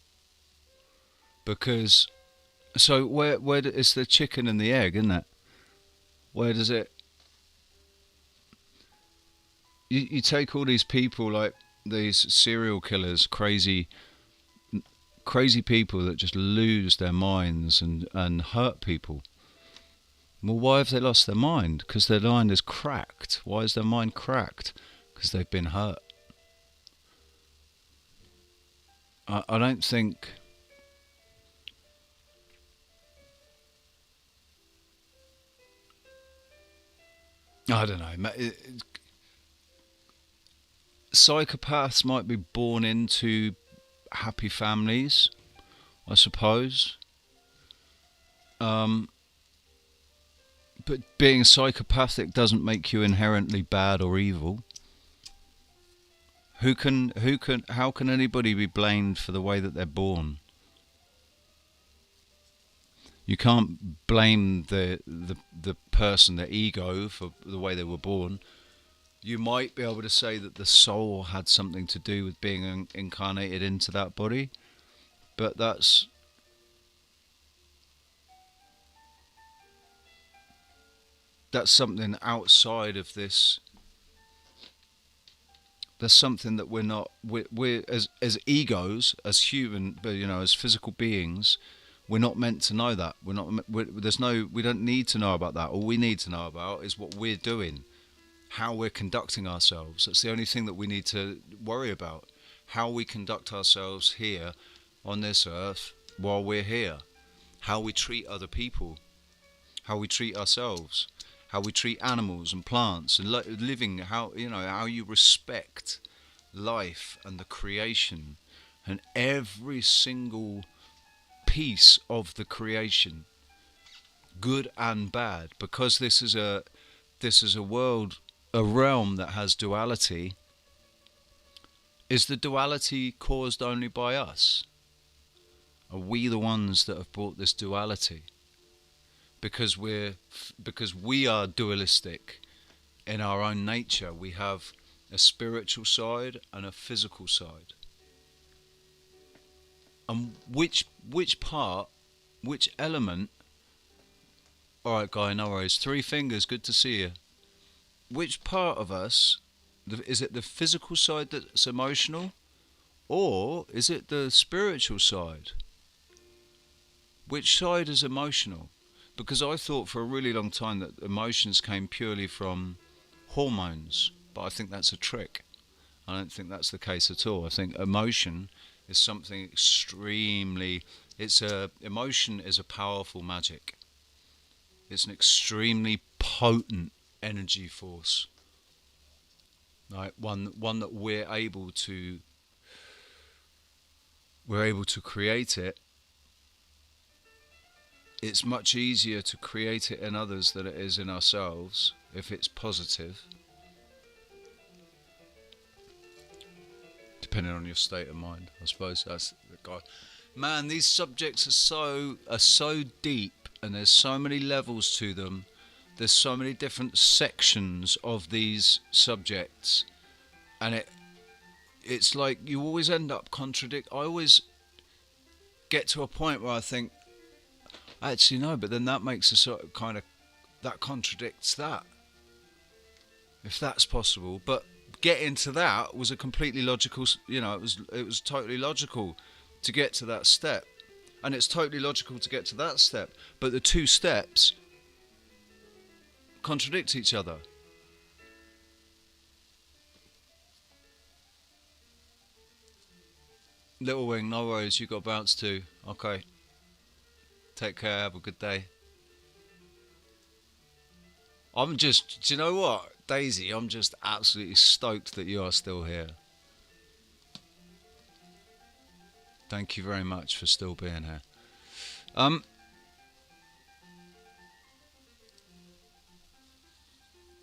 Because so it's the chicken and the egg, isn't it? Where does it? You take all these people, like these serial killers, crazy people that just lose their minds and hurt people. Well, why have they lost their mind? Because their mind is cracked. Why is their mind cracked? Because they've been hurt. I don't think... I don't know. Psychopaths might be born into happy families, I suppose. But being psychopathic doesn't make you inherently bad or evil. How can anybody be blamed for the way that they're born? You can't blame the person, their ego, for the way they were born. You might be able to say that the soul had something to do with being incarnated into that body, but that's something outside of this There's something that we're as egos, as human, as physical beings, we're not meant to know that. We don't need to know about that. All we need to know about is what we're doing, how we're conducting ourselves. That's the only thing that we need to worry about. How we conduct ourselves here on this earth while we're here. How we treat other people. How we treat ourselves. How we treat animals and plants and living. How you respect life and the creation and every single piece of the creation, good and bad, because this is a world, a realm that has duality. Is the duality caused only by us? Are we the ones that have brought this duality? Because we are dualistic in our own nature. We have a spiritual side and a physical side. And which part, which element? All right, guy, no worries. 3 fingers, good to see you. Which part of us? Is it the physical side that's emotional, or is it the spiritual side? Which side is emotional? Because I thought for a really long time that emotions came purely from hormones, but I think that's a trick. I don't think that's the case at all. I think emotion is something extremely... Emotion is a powerful magic. It's an extremely potent energy force. Right, one that we're able to create it. It's much easier to create it in others than it is in ourselves if it's positive, depending on your state of mind. I suppose that's the guy. Man, these subjects are so deep, and there's so many levels to them. There's so many different sections of these subjects, and it's like you always end up I always get to a point where I think, actually no, but then that makes a sort of kind of, that contradicts that, if that's possible. But getting to that was a completely logical, it was totally logical to get to that step, and it's totally logical to get to that step, but the 2 steps contradict each other. Little Wing, no worries, you got bounce too. Okay. Take care, have a good day. Do you know what, Daisy? I'm just absolutely stoked that you are still here. Thank you very much for still being here.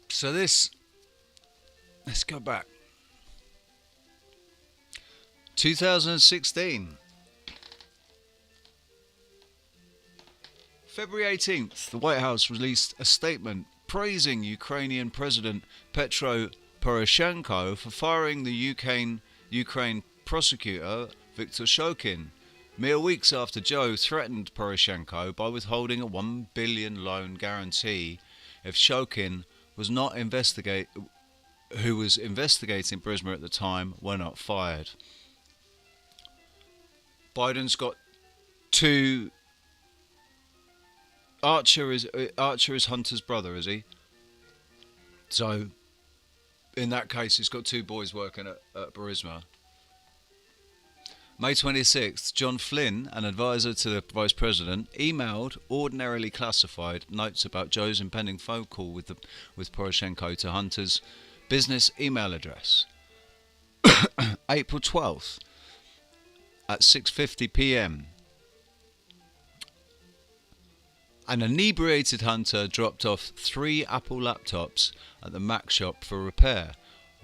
So let's go back. 2016. February 18th, the White House released a statement praising Ukrainian President Petro Poroshenko for firing the Ukraine prosecutor Viktor Shokin, mere weeks after Joe threatened Poroshenko by withholding a $1 billion loan guarantee if Shokin who was investigating Burisma at the time, were not fired. Biden's got 2... Archer is Hunter's brother, is he? So, in that case, he's got 2 boys working at Burisma. May 26th, John Flynn, an advisor to the Vice President, emailed ordinarily classified notes about Joe's impending phone call with Poroshenko to Hunter's business email address. April 12th, at 6:50 p.m, an inebriated Hunter dropped off 3 Apple laptops at the Mac shop for repair.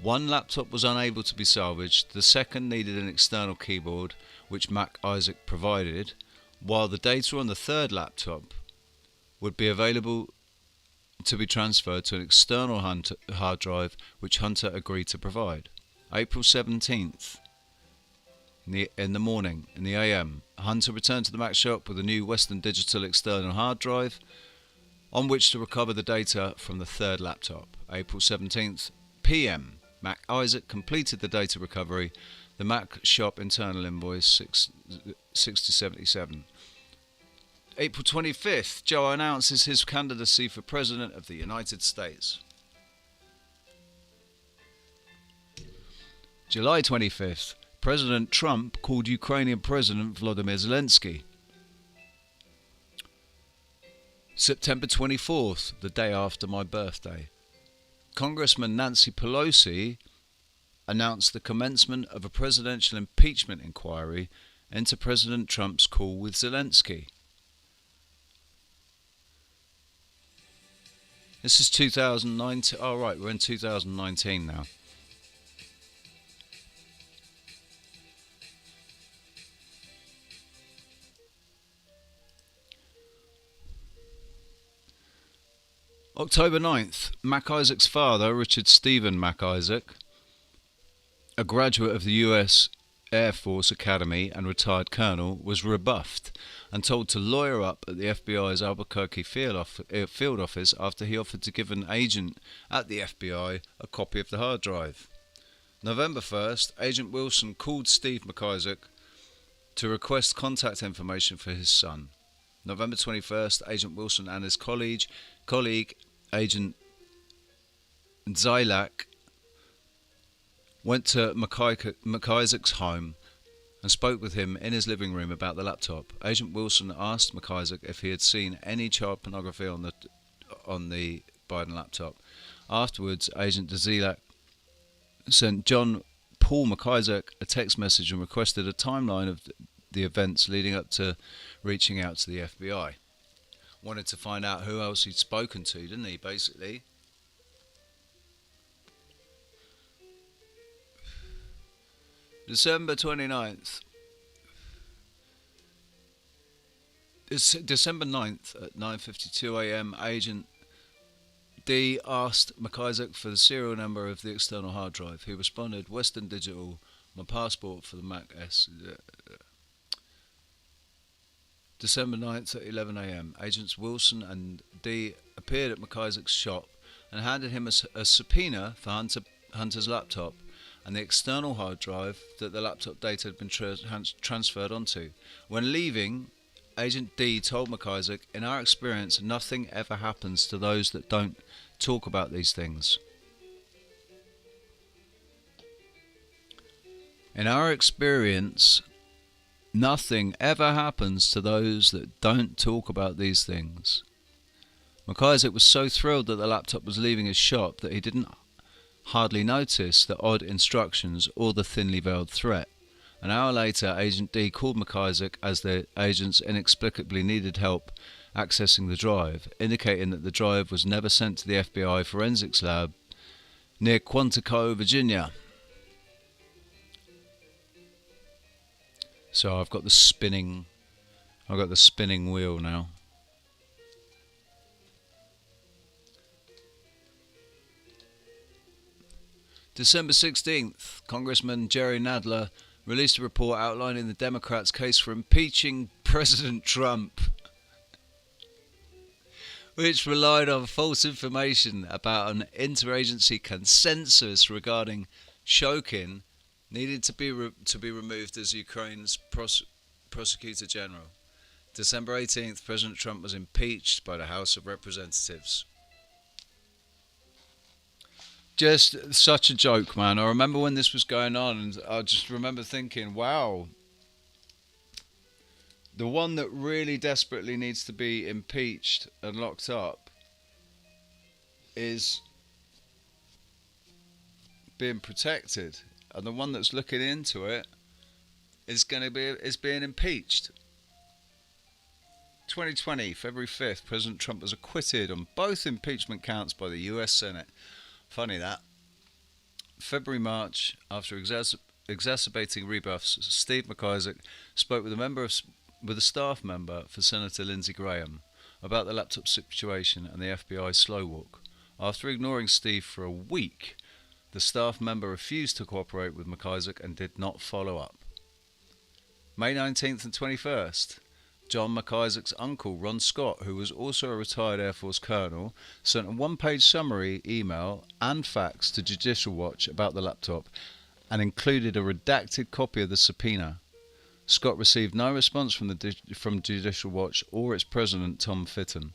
1 laptop was unable to be salvaged, the second needed an external keyboard, which Mac Isaac provided, while the data on the 3rd laptop would be available to be transferred to an external hard drive, which Hunter agreed to provide. April 17th, in the morning, in the AM, Hunter returned to the Mac shop with a new Western Digital external hard drive on which to recover the data from the 3rd laptop. April 17th, PM. Mac Isaac completed the data recovery. The Mac shop internal invoice 6077. April 25th, Joe announces his candidacy for President of the United States. July 25th, President Trump called Ukrainian President Volodymyr Zelensky. September 24th, the day after my birthday, Congressman Nancy Pelosi announced the commencement of a presidential impeachment inquiry into President Trump's call with Zelensky. This is 2019. Oh, right, we're in 2019 now. October 9th, Mac Isaac's father, Richard Stephen Mac Isaac, a graduate of the US Air Force Academy and retired colonel, was rebuffed and told to lawyer up at the FBI's Albuquerque field office after he offered to give an agent at the FBI a copy of the hard drive. November 1st, Agent Wilson called Steve Mac Isaac to request contact information for his son. November 21st, Agent Wilson and his colleague Agent Zilak, went to Mac Isaac's home and spoke with him in his living room about the laptop. Agent Wilson asked Mac Isaac if he had seen any child pornography on the Biden laptop. Afterwards, Agent Zilak sent John Paul Mac Isaac a text message and requested a timeline of the events leading up to reaching out to the FBI. Wanted to find out who else he'd spoken to, didn't he, basically? December 29th. It's December 9th at 9:52 a.m. Agent D asked Mac Isaac for the serial number of the external hard drive. He responded, Western Digital, my passport for the Mac S. December 9th at 11 a.m. Agents Wilson and D appeared at Mac Isaac's shop and handed him a subpoena for Hunter's laptop and the external hard drive that the laptop data had been transferred onto. When leaving, Agent D told Mac Isaac, in our experience, nothing ever happens to those that don't talk about these things. In our experience, nothing ever happens to those that don't talk about these things. Mac Isaac was so thrilled that the laptop was leaving his shop that he didn't hardly notice the odd instructions or the thinly veiled threat. An hour later, Agent D called Mac Isaac as the agents inexplicably needed help accessing the drive, indicating that the drive was never sent to the FBI forensics lab near Quantico, Virginia. So I've got the spinning wheel now. December 16th, Congressman Jerry Nadler released a report outlining the Democrats' case for impeaching President Trump, which relied on false information about an interagency consensus regarding Shokin needed to be removed as Ukraine's prosecutor general. December 18th, President Trump was impeached by the House of Representatives. Just such a joke, man. I remember when this was going on, and I just remember thinking, wow, the one that really desperately needs to be impeached and locked up is being protected, and the one that's looking into it is being impeached. 2020, February 5th, President Trump was acquitted on both impeachment counts by the US Senate. Funny that. February-March, after exacerbating rebuffs, Steve Mac Isaac spoke with a staff member for Senator Lindsey Graham about the laptop situation and the FBI slow walk. After ignoring Steve for a week, the staff member refused to cooperate with Mac Isaac and did not follow up. May 19th and 21st, John McIsaac's uncle, Ron Scott, who was also a retired Air Force colonel, sent a one-page summary email and fax to Judicial Watch about the laptop and included a redacted copy of the subpoena. Scott received no response from Judicial Watch or its president, Tom Fitton.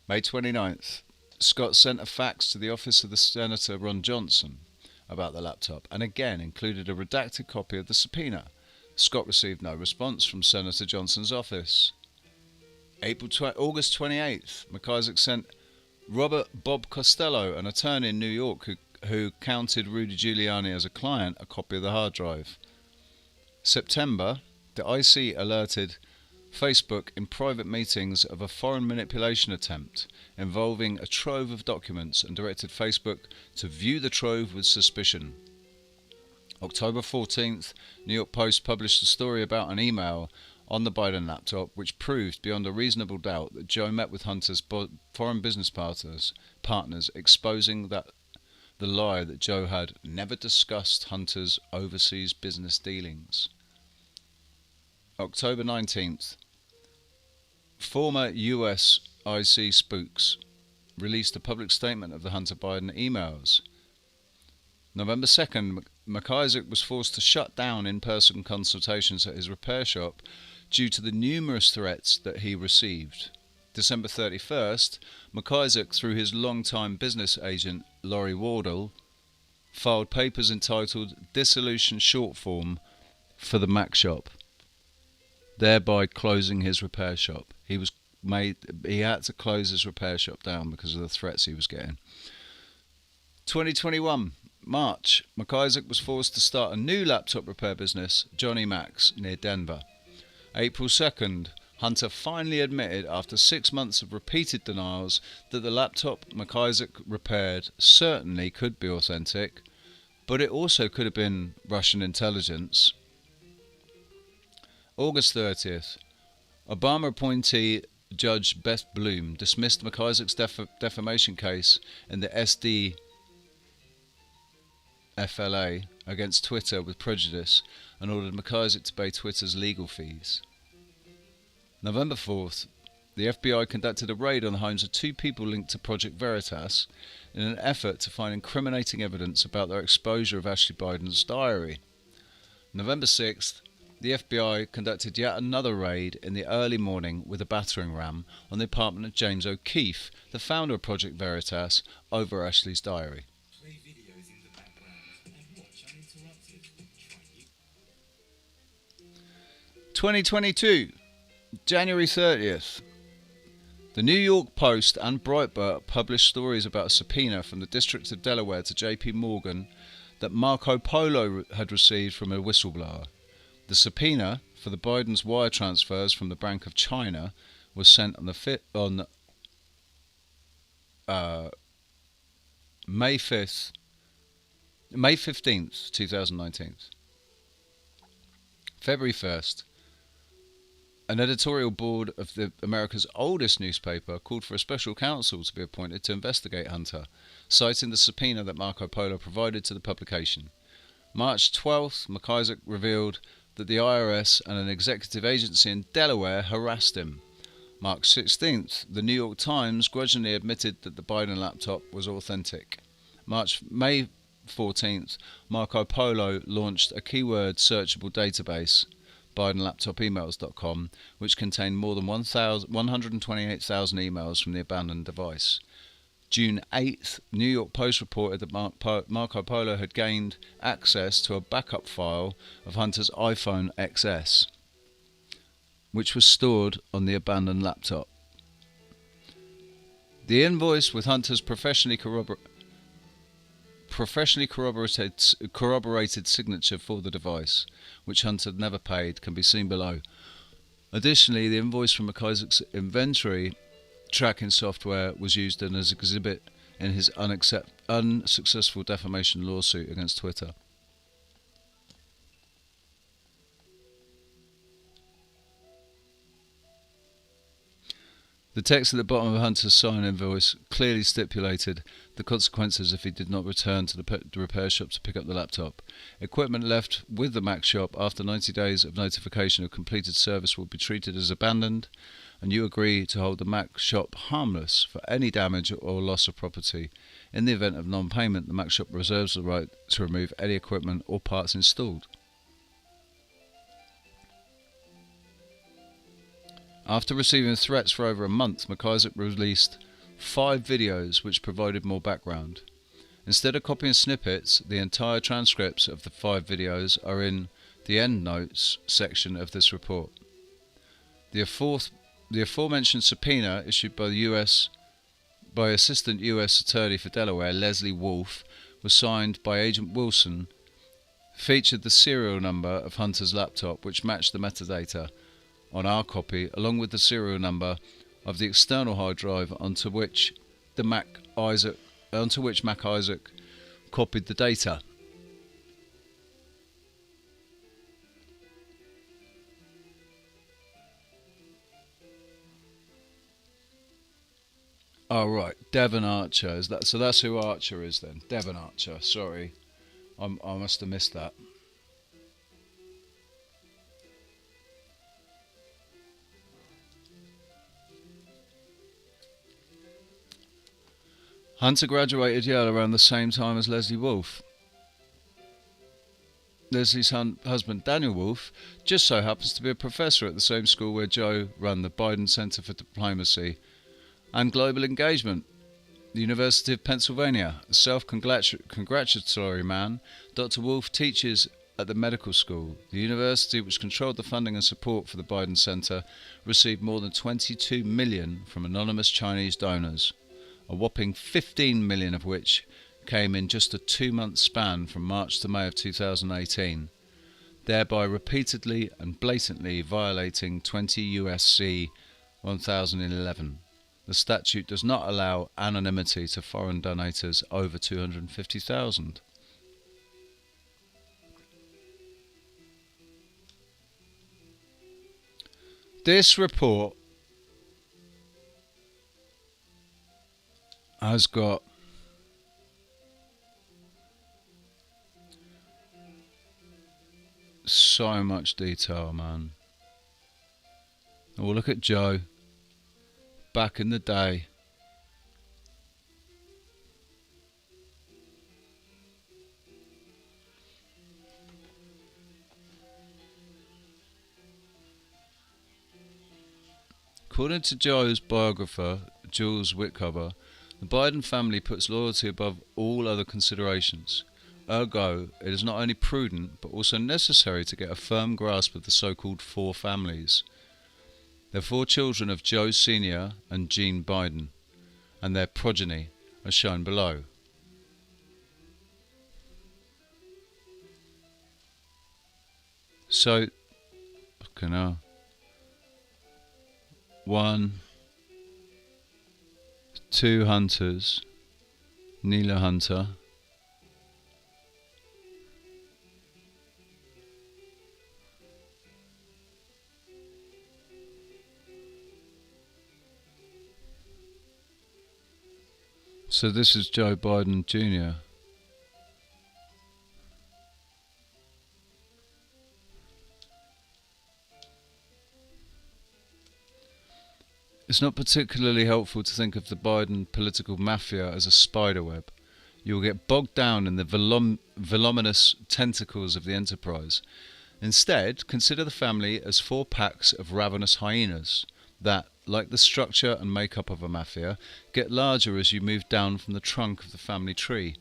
May 29th. Scott sent a fax to the office of the Senator Ron Johnson about the laptop and again included a redacted copy of the subpoena. Scott received no response from Senator Johnson's office. August 28th. McIsaac sent Robert Bob Costello, an attorney in New York who counted Rudy Giuliani as a client, a copy of the hard drive. September. The IC alerted Facebook in private meetings of a foreign manipulation attempt involving a trove of documents and directed Facebook to view the trove with suspicion. October 14th, New York Post published a story about an email on the Biden laptop which proved beyond a reasonable doubt that Joe met with Hunter's foreign business partners, exposing the lie that Joe had never discussed Hunter's overseas business dealings. October 19th, former US IC spooks released a public statement of the Hunter Biden emails. November 2nd, McIsaac was forced to shut down in-person consultations at his repair shop due to the numerous threats that he received. December 31st, McIsaac, through his longtime business agent Laurie Wardle, filed papers entitled Dissolution Short Form for the Mac Shop, thereby closing his repair shop. He had to close his repair shop down because of the threats he was getting. 2021, March, McIsaac was forced to start a new laptop repair business, Johnny Mac's, near Denver. April 2nd, Hunter finally admitted after 6 months of repeated denials that the laptop McIsaac repaired certainly could be authentic, but it also could have been Russian intelligence. August 30th, Obama appointee Judge Beth Bloom dismissed McIsaac's defamation case in the SDFLA against Twitter with prejudice and ordered McIsaac to pay Twitter's legal fees. November 4th, the FBI conducted a raid on the homes of 2 people linked to Project Veritas in an effort to find incriminating evidence about their exposure of Ashley Biden's diary. November 6th, the FBI conducted yet another raid in the early morning with a battering ram on the apartment of James O'Keefe, the founder of Project Veritas, over Ashley's diary. 2022, January 30th. The New York Post and Breitbart published stories about a subpoena from the District of Delaware to JP Morgan that Marco Polo had received from a whistleblower. The subpoena for the Biden's wire transfers from the Bank of China was sent on May 15th, 2019. February 1st, an editorial board of America's oldest newspaper called for a special counsel to be appointed to investigate Hunter, citing the subpoena that Marco Polo provided to the publication. March 12th, McIsaac revealed that the IRS and an executive agency in Delaware harassed him. March 16th, the New York Times grudgingly admitted that the Biden laptop was authentic. May 14th, Marco Polo launched a keyword searchable database, BidenLaptopEmails.com, which contained more than 128,000 emails from the abandoned device. June 8th, New York Post reported that Marco Polo had gained access to a backup file of Hunter's iPhone XS, which was stored on the abandoned laptop. The invoice with Hunter's professionally corroborated signature for the device, which Hunter never paid, can be seen below. Additionally, the invoice from McIsaac's inventory tracking software was used as an exhibit in his unsuccessful defamation lawsuit against Twitter. The text at the bottom of Hunter's sign invoice clearly stipulated the consequences if he did not return to the repair shop to pick up the laptop. Equipment left with the Mac shop after 90 days of notification of completed service will be treated as abandoned, and you agree to hold the Mac shop harmless for any damage or loss of property. In the event of non-payment, the Mac shop reserves the right to remove any equipment or parts installed. After receiving threats for over a month, McIsaac released 5 videos which provided more background. Instead of copying snippets, the entire transcripts of the 5 videos are in the endnotes section of this report. The aforementioned subpoena issued by Assistant U.S. Attorney for Delaware, Leslie Wolf, was signed by Agent Wilson, featured the serial number of Hunter's laptop, which matched the metadata on our copy, along with the serial number of the external hard drive onto which Mac Isaac copied the data. Oh right, Devon Archer is that? So that's who Archer is then. Devon Archer. Sorry, I must have missed that. Hunter graduated Yale around the same time as Leslie Wolf. Leslie's husband, Daniel Wolf, just so happens to be a professor at the same school where Joe ran the Biden Center for Diplomacy and Global Engagement, the University of Pennsylvania. A self-congratulatory man, Dr. Wolf teaches at the medical school. The university, which controlled the funding and support for the Biden Center, received more than $22 million from anonymous Chinese donors, a whopping $15 million of which came in just a 2-month span from March to May of 2018, thereby repeatedly and blatantly violating 20 U.S.C. 1011. The statute does not allow anonymity to foreign donators over 250,000. This report has got so much detail, man. Oh, look at Joe back in the day. According to Joe's biographer, Jules Whitcover, the Biden family puts loyalty above all other considerations. Ergo, it is not only prudent, but also necessary to get a firm grasp of the so-called 4 families. The 4 children of Joe Sr. and Jean Biden, and their progeny, are shown below. So, fucking hell. 1, 2 Hunters, Neela Hunter, so this is Joe Biden Jr. It's not particularly helpful to think of the Biden political mafia as a spiderweb. You will get bogged down in the voluminous tentacles of the enterprise. Instead, consider the family as 4 packs of ravenous hyenas that, like the structure and makeup of a mafia, get larger as you move down from the trunk of the family tree.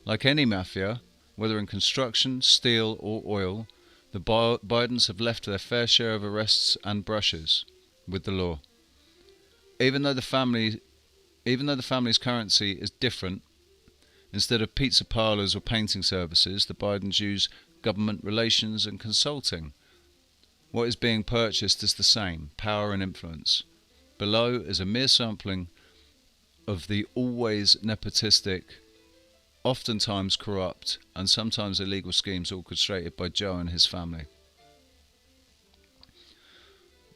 Like any mafia, whether in construction, steel or oil, the Bidens have left their fair share of arrests and brushes with the law. Even though the family's currency is different, instead of pizza parlours or painting services, the Bidens use government relations and consulting. What is being purchased is the same: power and influence. Below is a mere sampling of the always nepotistic, oftentimes corrupt, and sometimes illegal schemes orchestrated by Joe and his family.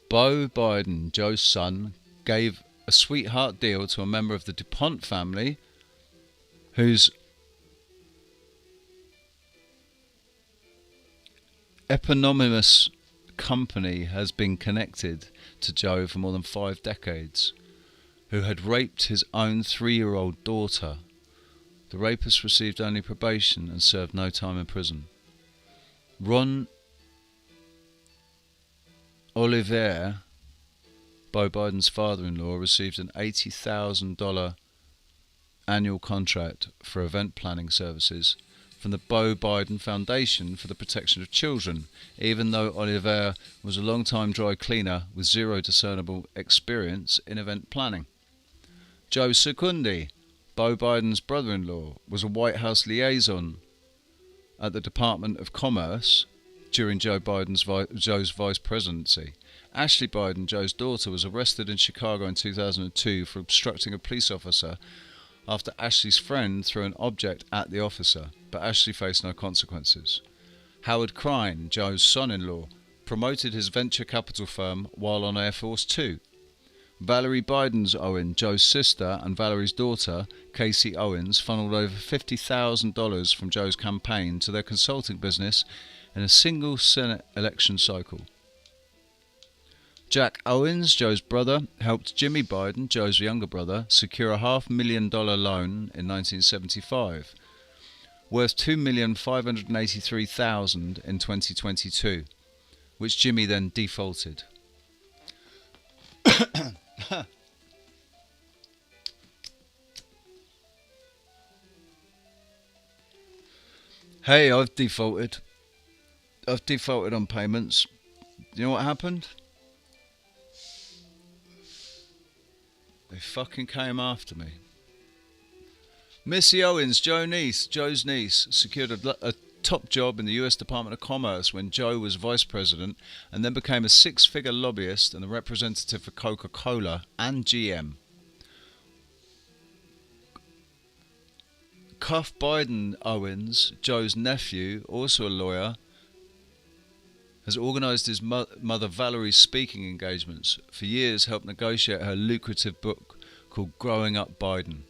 Beau Biden, Joe's son, gave a sweetheart deal to a member of the DuPont family whose eponymous company has been connected to Joe for more than 5 decades, who had raped his own 3-year-old daughter. The rapist received only probation and served no time in prison. Ron Oliver, Beau Biden's father-in-law, received an $80,000 annual contract for event planning services from the Beau Biden Foundation for the Protection of Children, even though Oliver was a long-time dry cleaner with zero discernible experience in event planning. Joe Secundi, Beau Biden's brother-in-law, was a White House liaison at the Department of Commerce during Joe's vice presidency. Ashley Biden, Joe's daughter, was arrested in Chicago in 2002 for obstructing a police officer after Ashley's friend threw an object at the officer, but Ashley faced no consequences. Howard Krein, Joe's son-in-law, promoted his venture capital firm while on Air Force Two. Valerie Biden's Owen, Joe's sister, and Valerie's daughter, Casey Owens, funneled over $50,000 from Joe's campaign to their consulting business in a single Senate election cycle. Jack Owens, Joe's brother, helped Jimmy Biden, Joe's younger brother, secure a $500,000 loan in 1975, worth $2,583,000 in 2022, which Jimmy then defaulted. Hey, I've defaulted. I've defaulted on payments. You know what happened? They fucking came after me. Missy Owens, Joe's niece, secured a top job in the US Department of Commerce when Joe was vice president, and then became a 6-figure lobbyist and a representative for Coca-Cola and GM. Cuff Biden Owens, Joe's nephew, also a lawyer, has organised his mother Valerie's speaking engagements. For years helped negotiate her lucrative book called Growing Up Biden.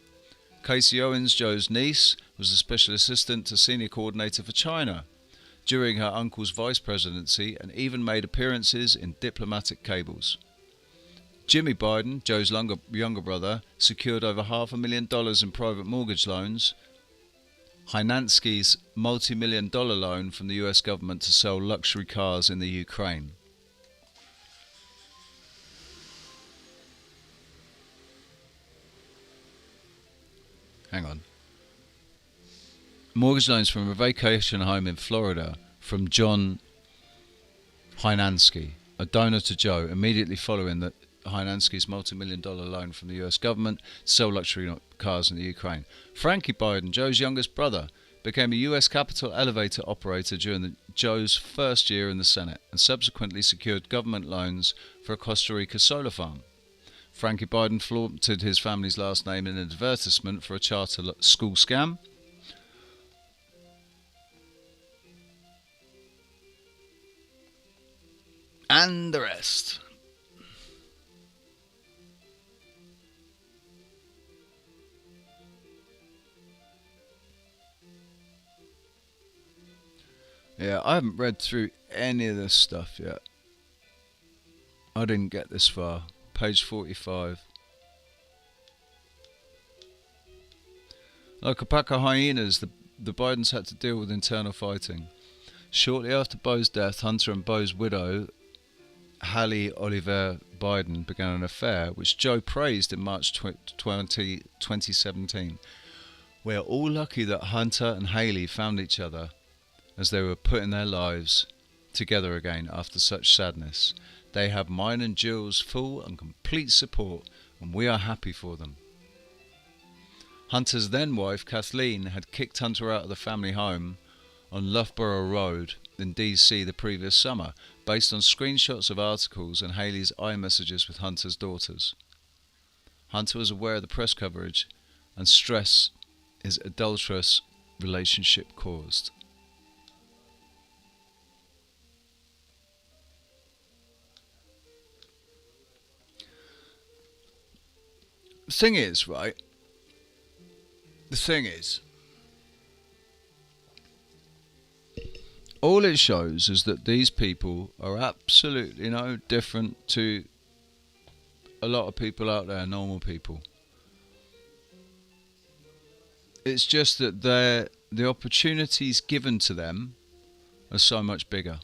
Casey Owens, Joe's niece, was a special assistant to senior coordinator for China during her uncle's vice presidency and even made appearances in diplomatic cables. Jimmy Biden, Joe's younger brother, secured over $500,000 in private mortgage loans, Hynansky's multi-million-dollar loan from the US government to sell luxury cars in the Ukraine. Hang on. Mortgage loans from a vacation home in Florida from John Hynansky, a donor to Joe, immediately following that Hynansky's multi-million-dollar loan from the US government to sell luxury cars in the Ukraine. Frankie Biden, Joe's youngest brother, became a US Capitol elevator operator during Joe's first year in the Senate and subsequently secured government loans for a Costa Rica solar farm. Frankie Biden flaunted his family's last name in an advertisement for a charter school scam. And the rest. Yeah, I haven't read through any of this stuff yet. I didn't get this far. Page 45. Like a pack of hyenas, the Bidens had to deal with internal fighting. Shortly after Beau's death, Hunter and Beau's widow, Hallie Oliver Biden, began an affair, which Joe praised in March 2017. We are all lucky that Hunter and Haley found each other as they were putting their lives together again after such sadness. They have mine and Jill's full and complete support, and we are happy for them. Hunter's then wife, Kathleen, had kicked Hunter out of the family home on Loughborough Road in DC the previous summer, based on screenshots of articles and Haley's iMessages with Hunter's daughters. Hunter was aware of the press coverage and stress his adulterous relationship caused. The thing is, right? The thing is, all it shows is that these people are absolutely no different to a lot of people out there, normal people. It's just that the opportunities given to them are so much bigger.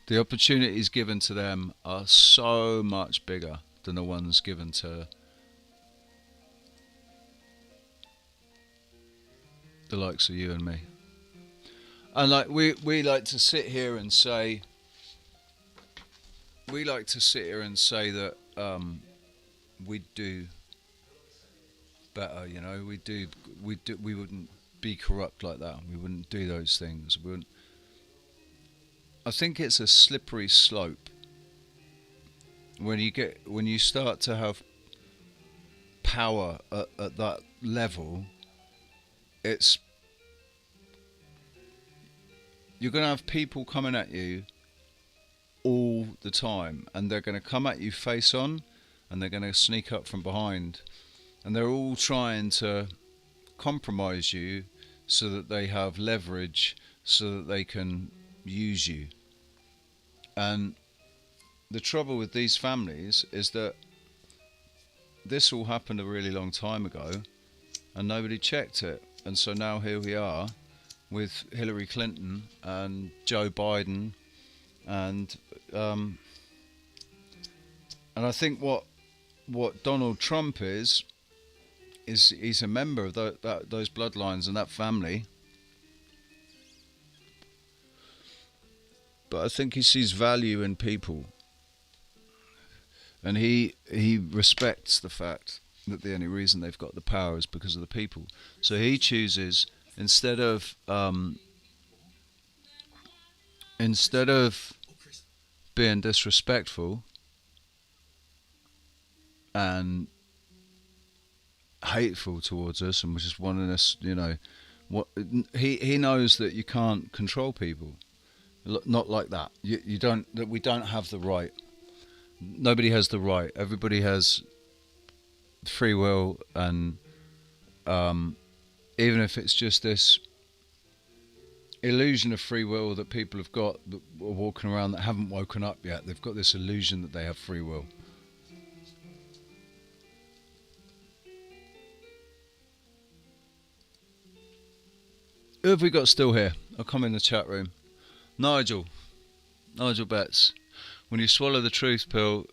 The opportunities given to them are so much bigger than the ones given to the likes of you and me. And like we like to sit here and say that we do better, you know. We wouldn't be corrupt like that. We wouldn't do those things. I think it's a slippery slope when you start to have power at that level. You're going to have people coming at you all the time, and they're going to come at you face on, and they're going to sneak up from behind, and they're all trying to compromise you so that they have leverage, so that they can use you. And the trouble with these families is that this all happened a really long time ago and nobody checked it. And so now here we are with Hillary Clinton and Joe Biden, and I think what Donald Trump is he's a member of those bloodlines and that family. But I think he sees value in people, and he respects the fact that the only reason they've got the power is because of the people. So he chooses, instead of being disrespectful and hateful towards us and just wanting us, you know, he knows that you can't control people. Not like that. You don't. That we don't have the right. Nobody has the right. Everybody has free will, and even if it's just this illusion of free will that people have got that are walking around that haven't woken up yet, they've got this illusion that they have free will. Who have we got still here? I'll come in the chat room. Nigel Betts. When you swallow the truth pill,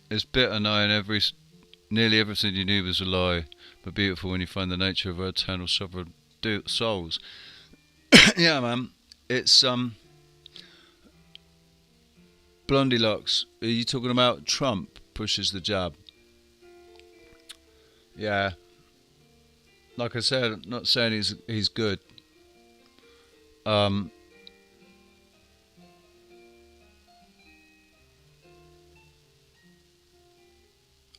it's bitter knowing nearly everything you knew was a lie, but beautiful when you find the nature of our eternal sovereign souls. Yeah, man. It's Blondie Locks. Are you talking about Trump pushes the jab? Yeah. Like I said, I'm not saying he's good.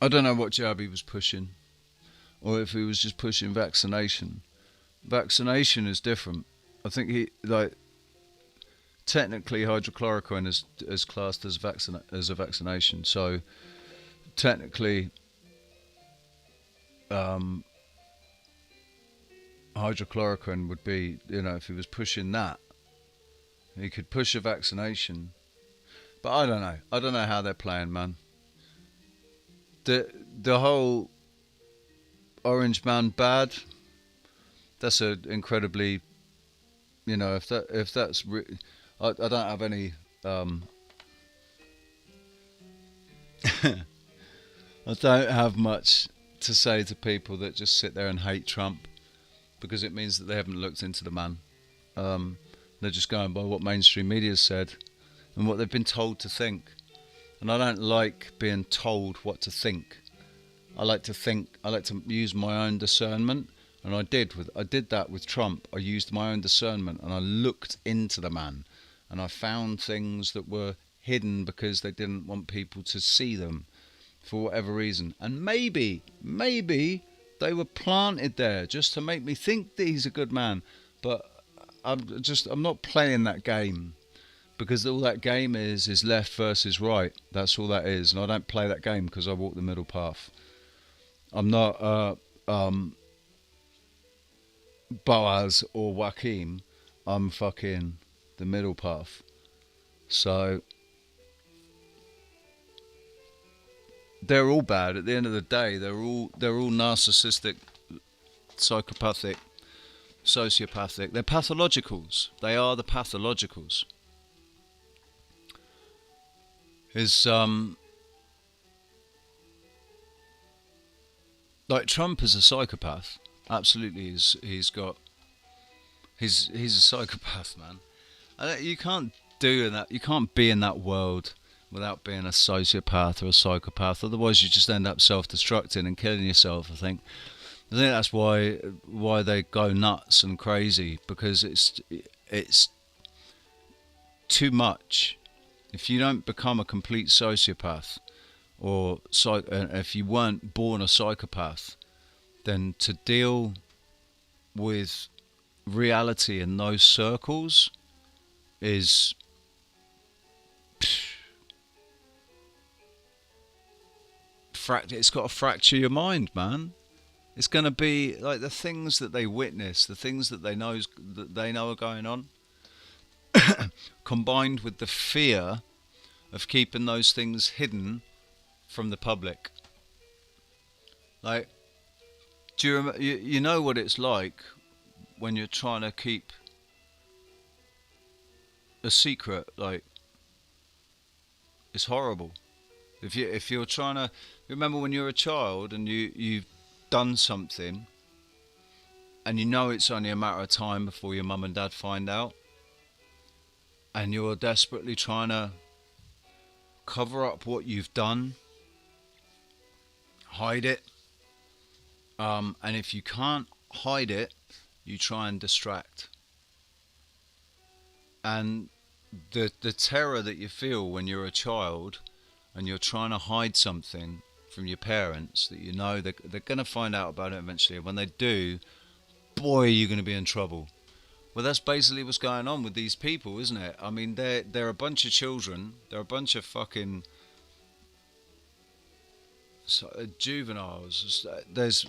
I don't know what jab he was pushing, or if he was just pushing vaccination. Vaccination is different. I think technically hydrochloroquine is classed as a vaccination. So technically, hydrochloroquine would be, you know, if he was pushing that, he could push a vaccination. But I don't know. I don't know how they're playing, man. The whole Orange Man bad. That's a incredibly, you know, if that's I don't have any I don't have much to say to people that just sit there and hate Trump, because it means that they haven't looked into the man. They're just going by what mainstream media said and what they've been told to think. And I don't like being told what to think. I like to think. I like to use my own discernment, and I did that with Trump. I used my own discernment, and I looked into the man, and I found things that were hidden because they didn't want people to see them, for whatever reason. And maybe they were planted there just to make me think that he's a good man. But I'm not playing that game, because all that game is left versus right. That's all that is, and I don't play that game because I walk the middle path. I'm not Boaz or Joaquin. I'm fucking the middle path. So they're all bad. At the end of the day, they're all narcissistic, psychopathic, sociopathic. They're pathologicals. They are the pathologicals. Like Trump is a psychopath. Absolutely, he's a psychopath, man. You can't do that. You can't be in that world without being a sociopath or a psychopath. Otherwise, you just end up self-destructing and killing yourself. I think that's why they go nuts and crazy, because it's too much. If you don't become a complete sociopath, or if you weren't born a psychopath, then to deal with reality in those circles is it's got to fracture your mind, man. It's going to be like the things that they witness, the things that they know are going on, combined with the fear of keeping those things hidden from the public. Like, do you remember, you know what it's like when you're trying to keep a secret? Like, it's horrible. If you're trying to remember when you're a child and you've done something, and you know it's only a matter of time before your mum and dad find out, and you're desperately trying to cover up what you've done, hide it, and if you can't hide it, you try and distract. And the terror that you feel when you're a child and you're trying to hide something from your parents that you know they're going to find out about it eventually, and when they do, boy, you're going to be in trouble. Well, that's basically what's going on with these people, isn't it? I mean, they're a bunch of children. They're a bunch of fucking juveniles. There's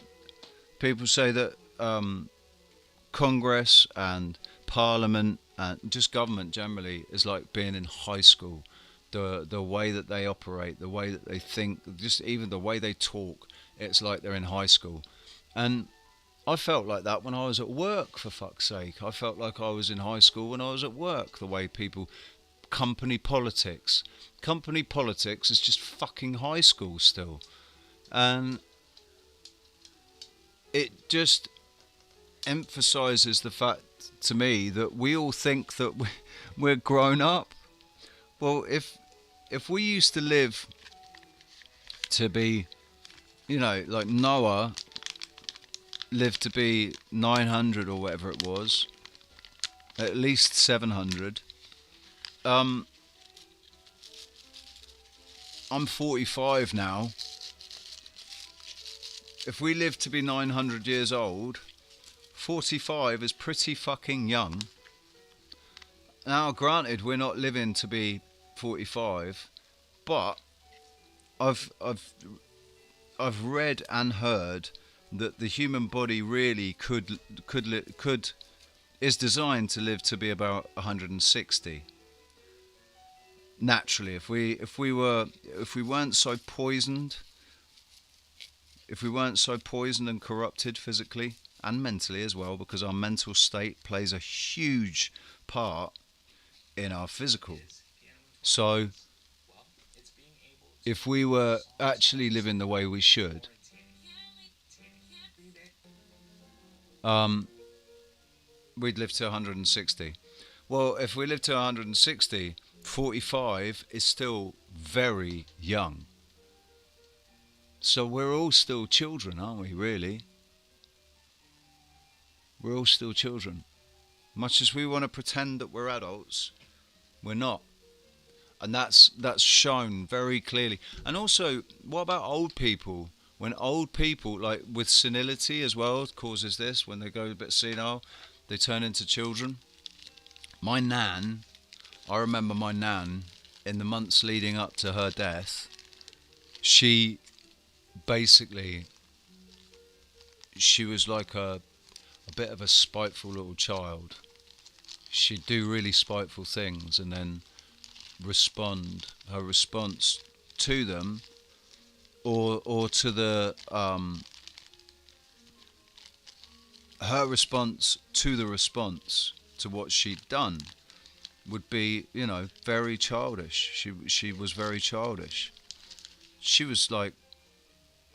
people say that Congress and Parliament and just government generally is like being in high school. The way that they operate, the way that they think, just even the way they talk, it's like they're in high school. And I felt like that when I was at work, for fuck's sake. I felt like I was in high school when I was at work, the way people... Company politics. Company politics is just fucking high school still. And it just emphasises the fact to me that we all think that we're grown up. Well, if we used to live to be, you know, like Noah lived to be 900 or whatever it was, at least 700. I'm 45 now. If we live to be 900 years old, 45 is pretty fucking young. Now, granted, we're not living to be 45, but I've read and heard that the human body really is designed to live to be about 160. Naturally, if we weren't so poisoned and corrupted physically and mentally as well, because our mental state plays a huge part in our physical. So if we were actually living the way we should, we'd live to 160. Well, if we live to 160, 45 is still very young. So we're all still children, aren't we, really? We're all still children. Much as we want to pretend that we're adults, we're not. And that's shown very clearly. And also, what about old people? When old people, like with senility as well, causes this, when they go a bit senile, they turn into children. My nan I remember my nan, in the months leading up to her death, she basically, she was like a bit of a spiteful little child. She'd do really spiteful things and then respond, her response to them, or to the her response to the response to what she'd done would be, you know, very childish. She was very childish. She was like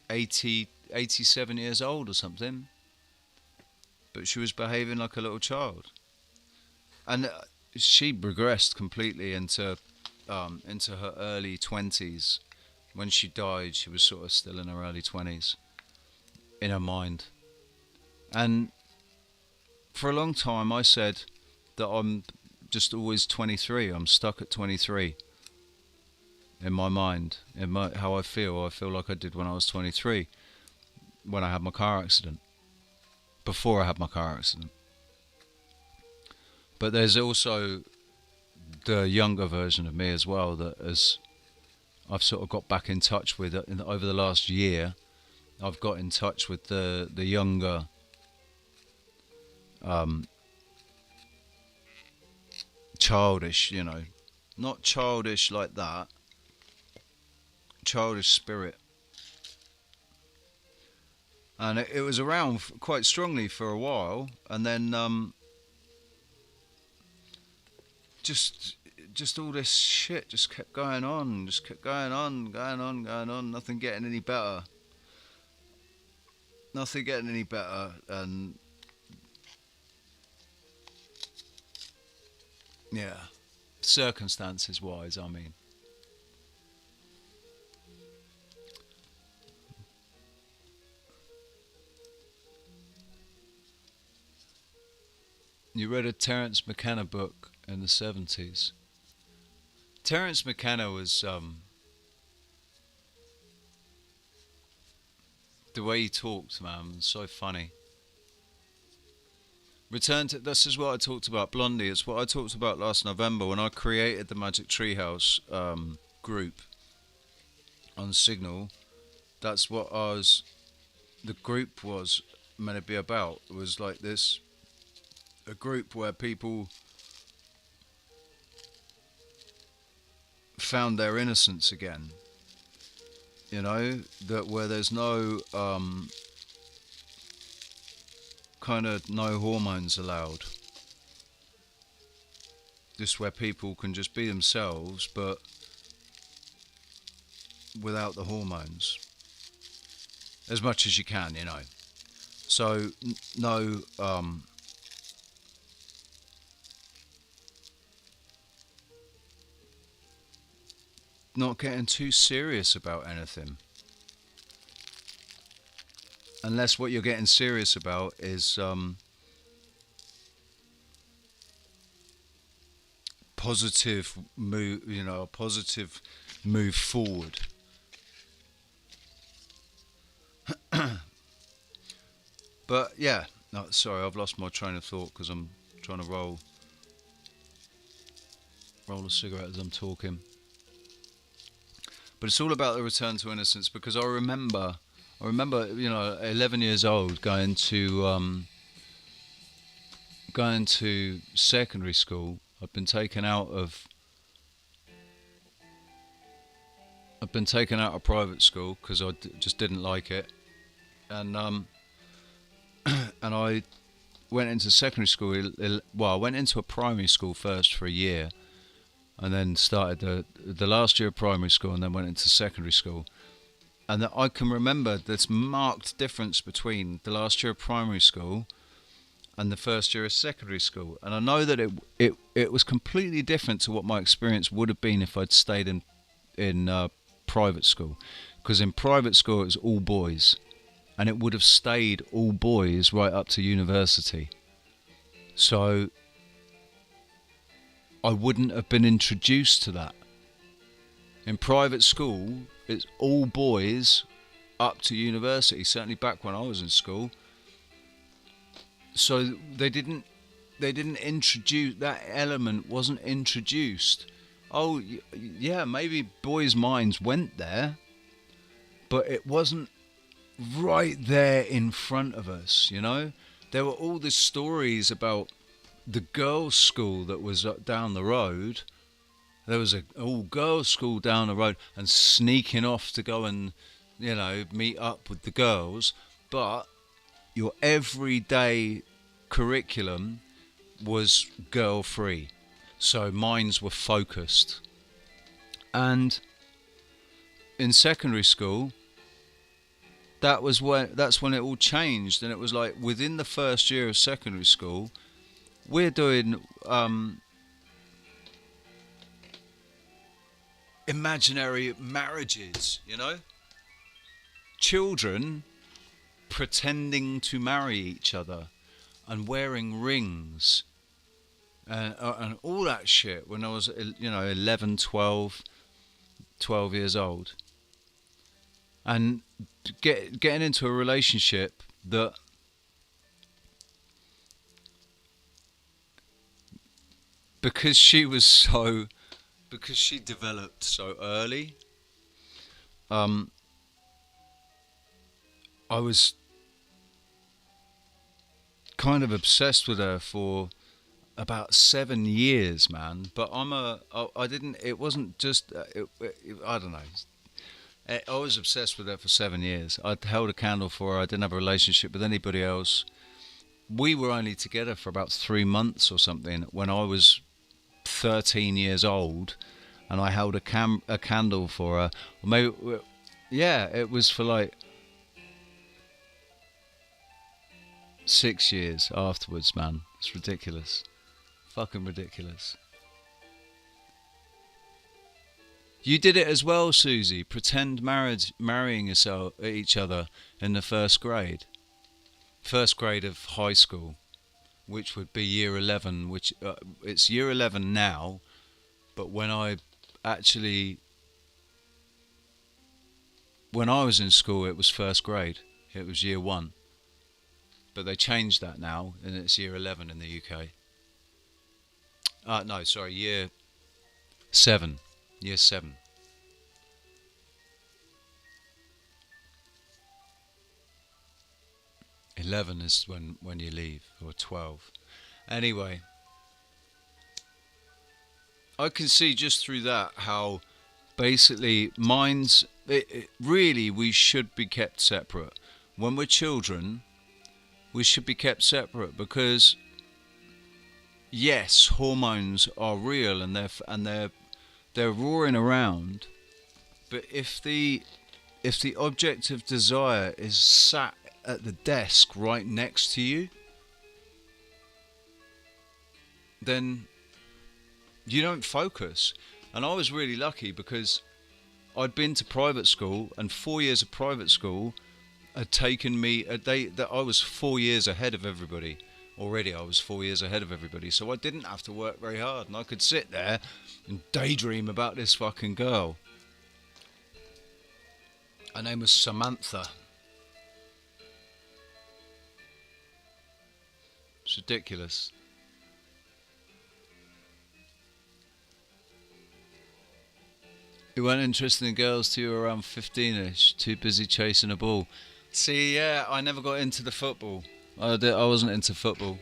87 years old or something, but she was behaving like a little child. And she regressed completely into her early 20s. When she died, she was sort of still in her early 20s in her mind. And for a long time I said that I'm just always 23. I'm stuck at 23 in my mind, in how I feel. I feel like I did when I was 23, when I had my car accident, before I had my car accident. But there's also the younger version of me as well that I've sort of got back in touch with over the last year. I've got in touch with the younger childish, you know, not childish like that, childish spirit. And it was around quite strongly for a while, and then just all this shit just kept going on, going on, nothing getting any better. And yeah, circumstances wise, I mean. You read a Terence McKenna book in the 70s. Terence McKenna was, the way he talked, man, was so funny. This is what I talked about, Blondie. It's what I talked about last November when I created the Magic Treehouse group on Signal. That's what the group was meant to be about. It was like this, a group where people found their innocence again, you know, that where there's no kind of no hormones allowed, just where people can just be themselves but without the hormones as much as you can, you know. So no not getting too serious about anything, unless what you're getting serious about is positive move, you know, a positive move forward. But yeah, no, sorry, I've lost my train of thought because I'm trying to roll a cigarette as I'm talking. But it's all about the return to innocence, because I remember, you know, 11 years old, going to secondary school. I'd been taken out of private school because I just didn't like it, and and I went into secondary school. Well, I went into a primary school first for a year, and then started the last year of primary school, and then went into secondary school. And that I can remember this marked difference between the last year of primary school and the first year of secondary school. And I know that it was completely different to what my experience would have been if I'd stayed in private school. Because in private school it was all boys, and it would have stayed all boys right up to university. So I wouldn't have been introduced to that. In private school, it's all boys up to university, certainly back when I was in school. So they didn't they didn't introduce that element. Wasn't introduced. Oh yeah, maybe boys' minds went there, but it wasn't right there in front of us. You know, there were all these stories about the girls' school that was down the road. There was a all girls' school down the road, and sneaking off to go and, you know, meet up with the girls. But your everyday curriculum was girl free, so minds were focused. And in secondary school, that's when it all changed, and it was like within the first year of secondary school, we're doing imaginary marriages, you know, children pretending to marry each other and wearing rings and all that shit when I was, you know, 11, 12 years old, and getting into a relationship that because she developed so early, I was kind of obsessed with her for about 7 years, man. But it wasn't just, I don't know. I was obsessed with her for 7 years. I held a candle for her. I didn't have a relationship with anybody else. We were only together for about 3 months or something when I was 13 years old, and I held a candle for her. Or maybe, yeah, it was for like 6 years afterwards, man. It's ridiculous. Fucking ridiculous. You did it as well, Susie. Pretend marrying each other in the first grade of high school, which would be year 11. Which it's year 11 now, but when I was in school, it was first grade. It was year 1, but they changed that now, and it's year 11 in the UK. No, sorry, year 7. Year 7. "11 is when you leave, or 12. Anyway, I can see just through that how basically really we should be kept separate. When we're children, we should be kept separate because yes, hormones are real and they're roaring around, but if the object of desire is sat at the desk right next to you, then you don't focus. And I was really lucky because I'd been to private school, and 4 years of private school had taken me that I was 4 years ahead of everybody. Already I was 4 years ahead of everybody, so I didn't have to work very hard, and I could sit there and daydream about this fucking girl. Her name was Samantha. It's ridiculous. You weren't interested in girls till you were around 15ish, too busy chasing a ball. See, yeah, I never got into the football. I wasn't into football.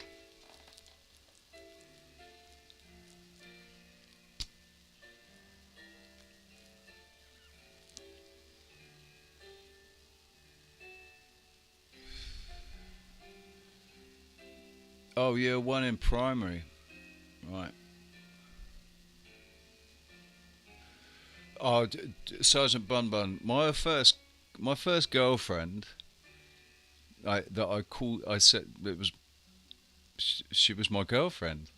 Oh, year 1 in primary. Right. Oh, Sergeant Bun Bun. My first girlfriend, I said it was, she was my girlfriend,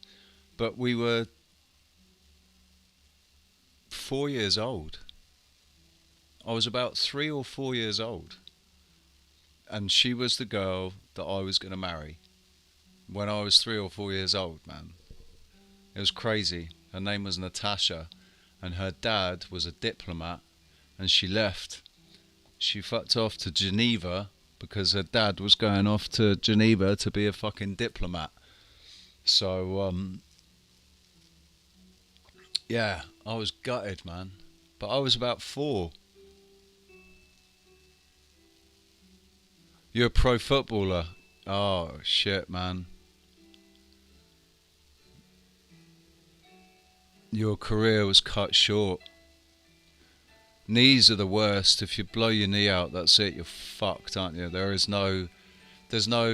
but we were 4 years old. I was about 3 or 4 years old, and she was the girl that I was going to marry when I was 3 or 4 years old, man. It was crazy. Her name was Natasha, and her dad was a diplomat, and she left. She fucked off to Geneva because her dad was going off to Geneva to be a fucking diplomat. So yeah, I was gutted, man. But I was about 4. You're a pro footballer. Oh shit, man. Your career was cut short. Knees are the worst. If you blow your knee out, that's it. You're fucked, aren't you? There's no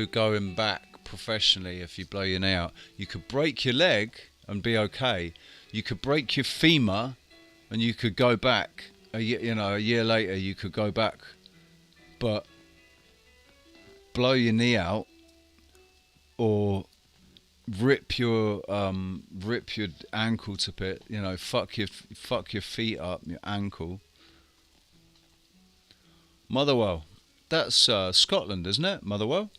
going back professionally if you blow your knee out. You could break your leg and be okay. You could break your femur and you could go back. A year later you could go back. But blow your knee out or rip your ankle to bit, fuck your feet up, your ankle. Motherwell, that's Scotland, isn't it? Motherwell.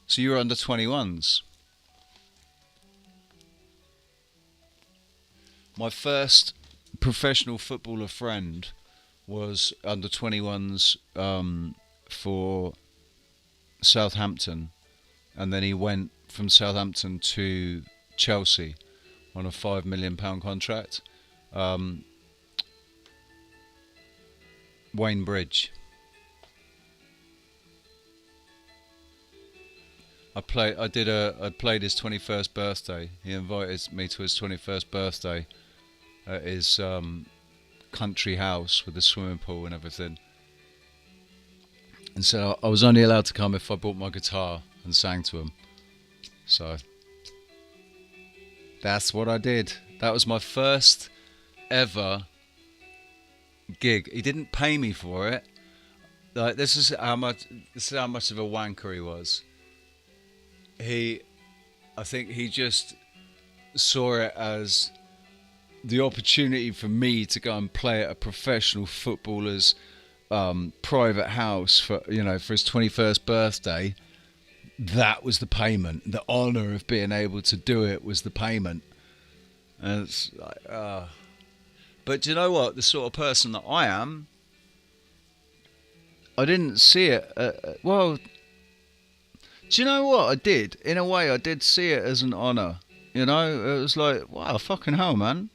So you were under 21s. My first professional footballer friend was under 21s for Southampton, and then he went from Southampton to Chelsea on a £5 million contract. Wayne Bridge. I played his 21st birthday. He invited me to his 21st birthday at his country house with a swimming pool and everything. And so I was only allowed to come if I brought my guitar and sang to him. So that's what I did. That was my first ever gig. He didn't pay me for it. Like, this is how much of a wanker he was. I think he just saw it as the opportunity for me to go and play at a professional footballer's private house for his 21st birthday. That was the payment. The honour of being able to do it was the payment. And it's like, but do you know what? The sort of person that I am, I didn't see it. Well, do you know what I did? In a way, I did see it as an honour. It was like, wow, fucking hell, man.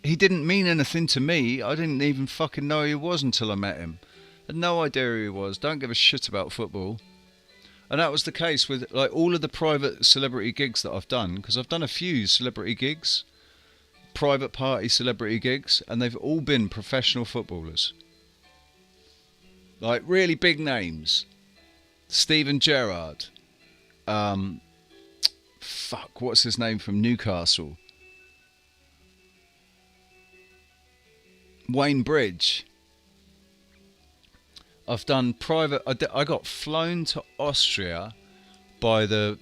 He didn't mean anything to me. I didn't even fucking know who he was until I met him. I had no idea who he was. Don't give a shit about football. And that was the case with like all of the private celebrity gigs that I've done, because I've done a few celebrity gigs, private party celebrity gigs, and they've all been professional footballers. Like really big names. Steven Gerrard. What's his name from Newcastle? Wayne Bridge. I've done private. I got flown to Austria by the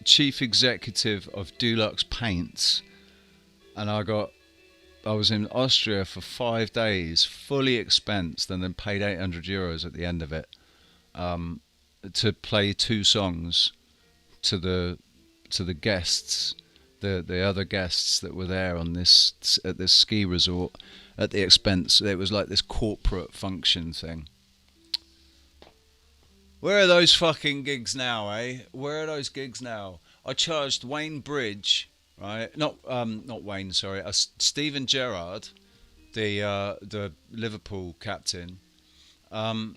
chief executive of Dulux Paints, and I was in Austria for 5 days, fully expensed, and then paid €800 at the end of it to play 2 songs to the guests, the other guests that were there at this ski resort at the expense. It was like this corporate function thing. Where are those fucking gigs now, eh? Where are those gigs now? I charged Wayne Bridge, right? Not Wayne, sorry. Steven Gerrard, the Liverpool captain. I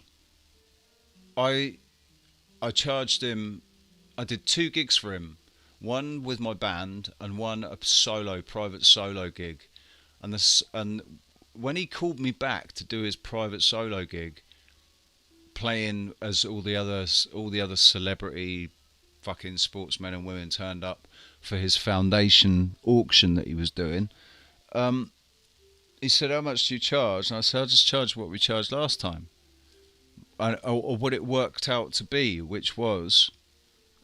charged him. I did 2 gigs for him. One with my band and one a private solo gig. And when he called me back to do his private solo gig, playing as all the other celebrity fucking sportsmen and women turned up for his foundation auction that he was doing, he said, "How much do you charge?" And I said, "I'll just charge what we charged last time, or what it worked out to be, which was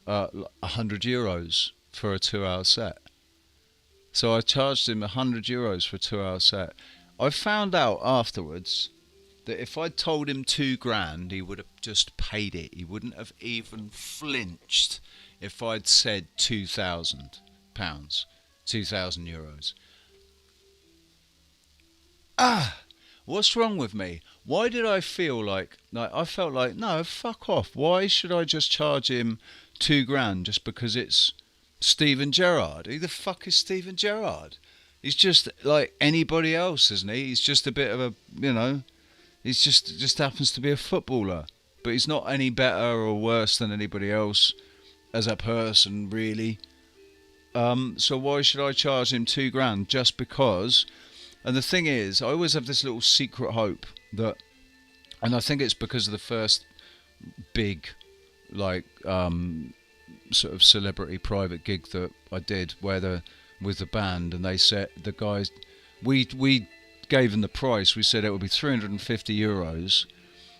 €100 for a 2-hour set." So I charged him €100 for a 2-hour set. I found out afterwards that if I'd told him £2,000, he would have just paid it. He wouldn't have even flinched if I'd said £2,000, €2,000. What's wrong with me? Why did I feel like I felt like, no, fuck off. Why should I just charge him £2 just because it's Steven Gerrard? Who the fuck is Steven Gerrard? He's just like anybody else, isn't he? He's just a bit of a, he's just happens to be a footballer. But he's not any better or worse than anybody else as a person, really. So why should I charge him £2 just because? And the thing is, I always have this little secret hope that, and I think it's because of the first big, like, sort of celebrity private gig that I did, with the band, and they said, the guys, we gave him the price. We said it would be €350,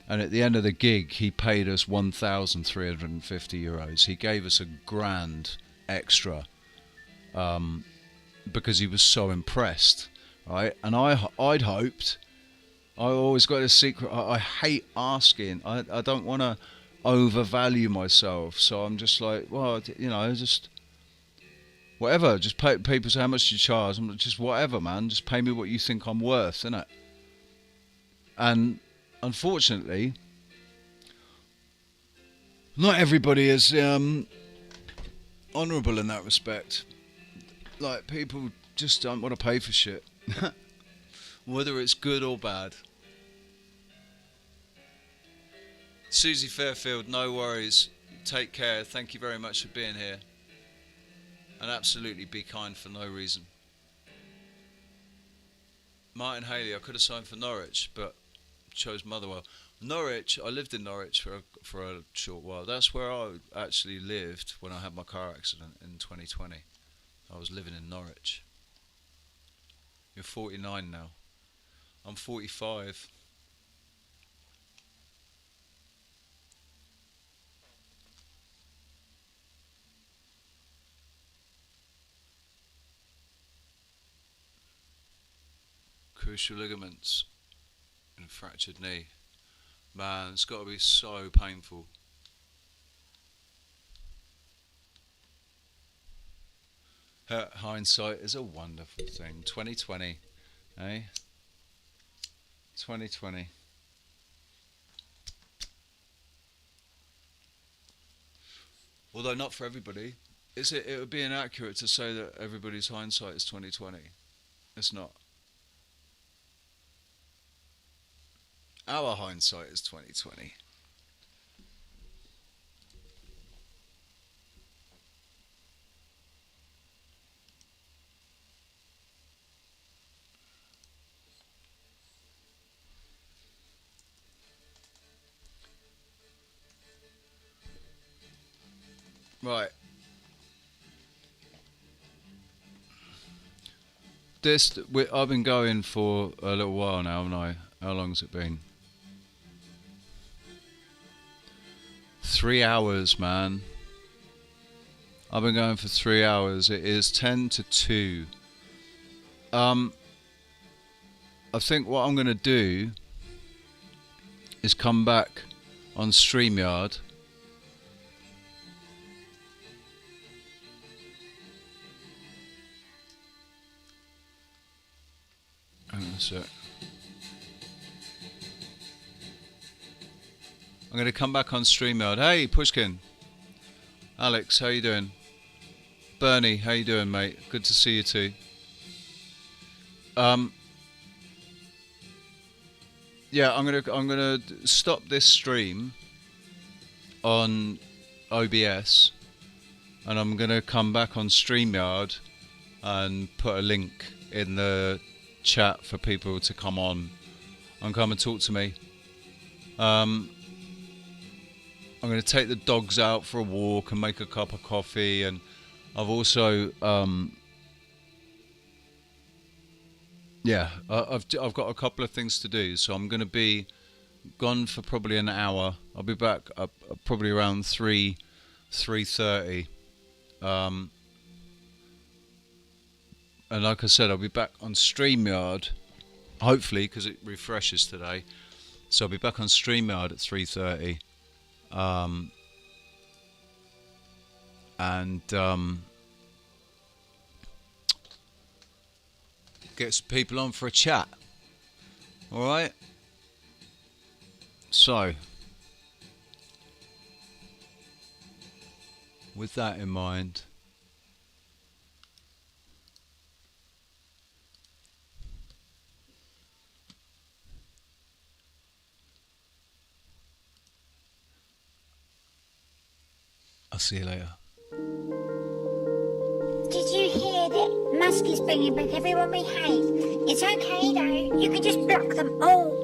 and at the end of the gig, he paid us €1,350. He gave us £1,000 extra, because he was so impressed. Right, and I'd hoped. I always got a secret. I hate asking. I don't want to overvalue myself. So I'm just like, well, just whatever. Just pay. People say, how much do you charge? I'm like, just whatever, man. Just pay me what you think I'm worth, innit? And unfortunately, not everybody is honourable in that respect. Like, people just don't want to pay for shit. Whether it's good or bad. Susie Fairfield, no worries. Take care. Thank you very much for being here. And absolutely be kind for no reason. Martin Haley, I could have signed for Norwich, but chose Motherwell. Norwich, I lived in Norwich for a short while. That's where I actually lived when I had my car accident in 2020. I was living in Norwich. You're 49 now. I'm 45. Crucial ligaments and a fractured knee. Man, it's got to be so painful. Hindsight is a wonderful thing. 2020, eh? 2020. Although not for everybody. It would be inaccurate to say that everybody's hindsight is 2020. It's not. Our hindsight is 2020. Right. I've been going for a little while now, haven't I? How long's it been? 3 hours, man. I've been going for 3 hours. It is 10 to 2. I think what I'm going to do is come back on StreamYard. Hang on a sec. I'm going to come back on StreamYard. Hey, Pushkin. Alex, how you doing? Bernie, how you doing, mate? Good to see you too. Yeah, I'm gonna stop this stream on OBS, and I'm gonna come back on StreamYard and put a link in the chat for people to come on and come and talk to me. I'm going to take the dogs out for a walk and make a cup of coffee, and I've also I've got a couple of things to do, so I'm going to be gone for probably an hour. I'll be back probably around 3:30. And like I said, I'll be back on StreamYard, hopefully, because it refreshes today. So I'll be back on StreamYard at 3:30. Get some people on for a chat. Alright? So, with that in mind, I'll see you later. Did you hear that Musk is bringing back everyone we hate? It's okay though, you can just block them all.